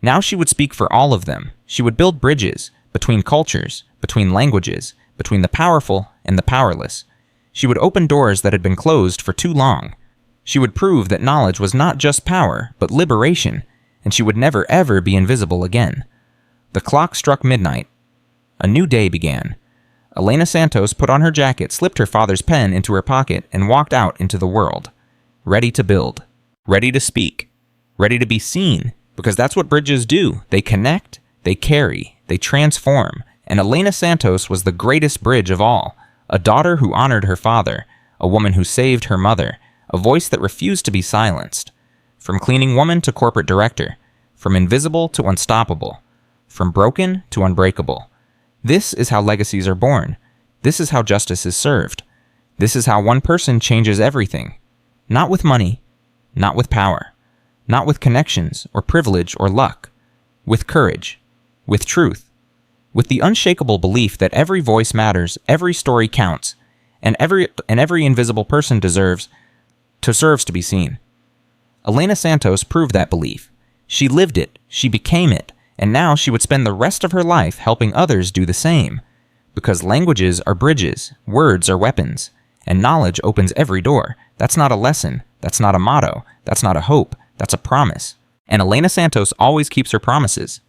Now she would speak for all of them. She would build bridges between cultures, between languages, between the powerful and the powerless. She would open doors that had been closed for too long. She would prove that knowledge was not just power, but liberation, and she would never ever be invisible again. The clock struck midnight. A new day began. Elena Santos put on her jacket, slipped her father's pen into her pocket, and walked out into the world. Ready to build. Ready to speak. Ready to be seen, because that's what bridges do. They connect, they carry, they transform, and Elena Santos was the greatest bridge of all. A daughter who honored her father, a woman who saved her mother, a voice that refused to be silenced. From cleaning woman to corporate director, from invisible to unstoppable, from broken to unbreakable. This is how legacies are born. This is how justice is served. This is how one person changes everything. Not with money, not with power, not with connections or privilege or luck, with courage, with truth. With the unshakable belief that every voice matters, every story counts, and every invisible person deserves to be seen. Elena Santos proved that belief. She lived it, she became it, and now she would spend the rest of her life helping others do the same. Because languages are bridges, words are weapons, and knowledge opens every door. That's not a lesson, that's not a motto, that's not a hope, that's a promise. And Elena Santos always keeps her promises.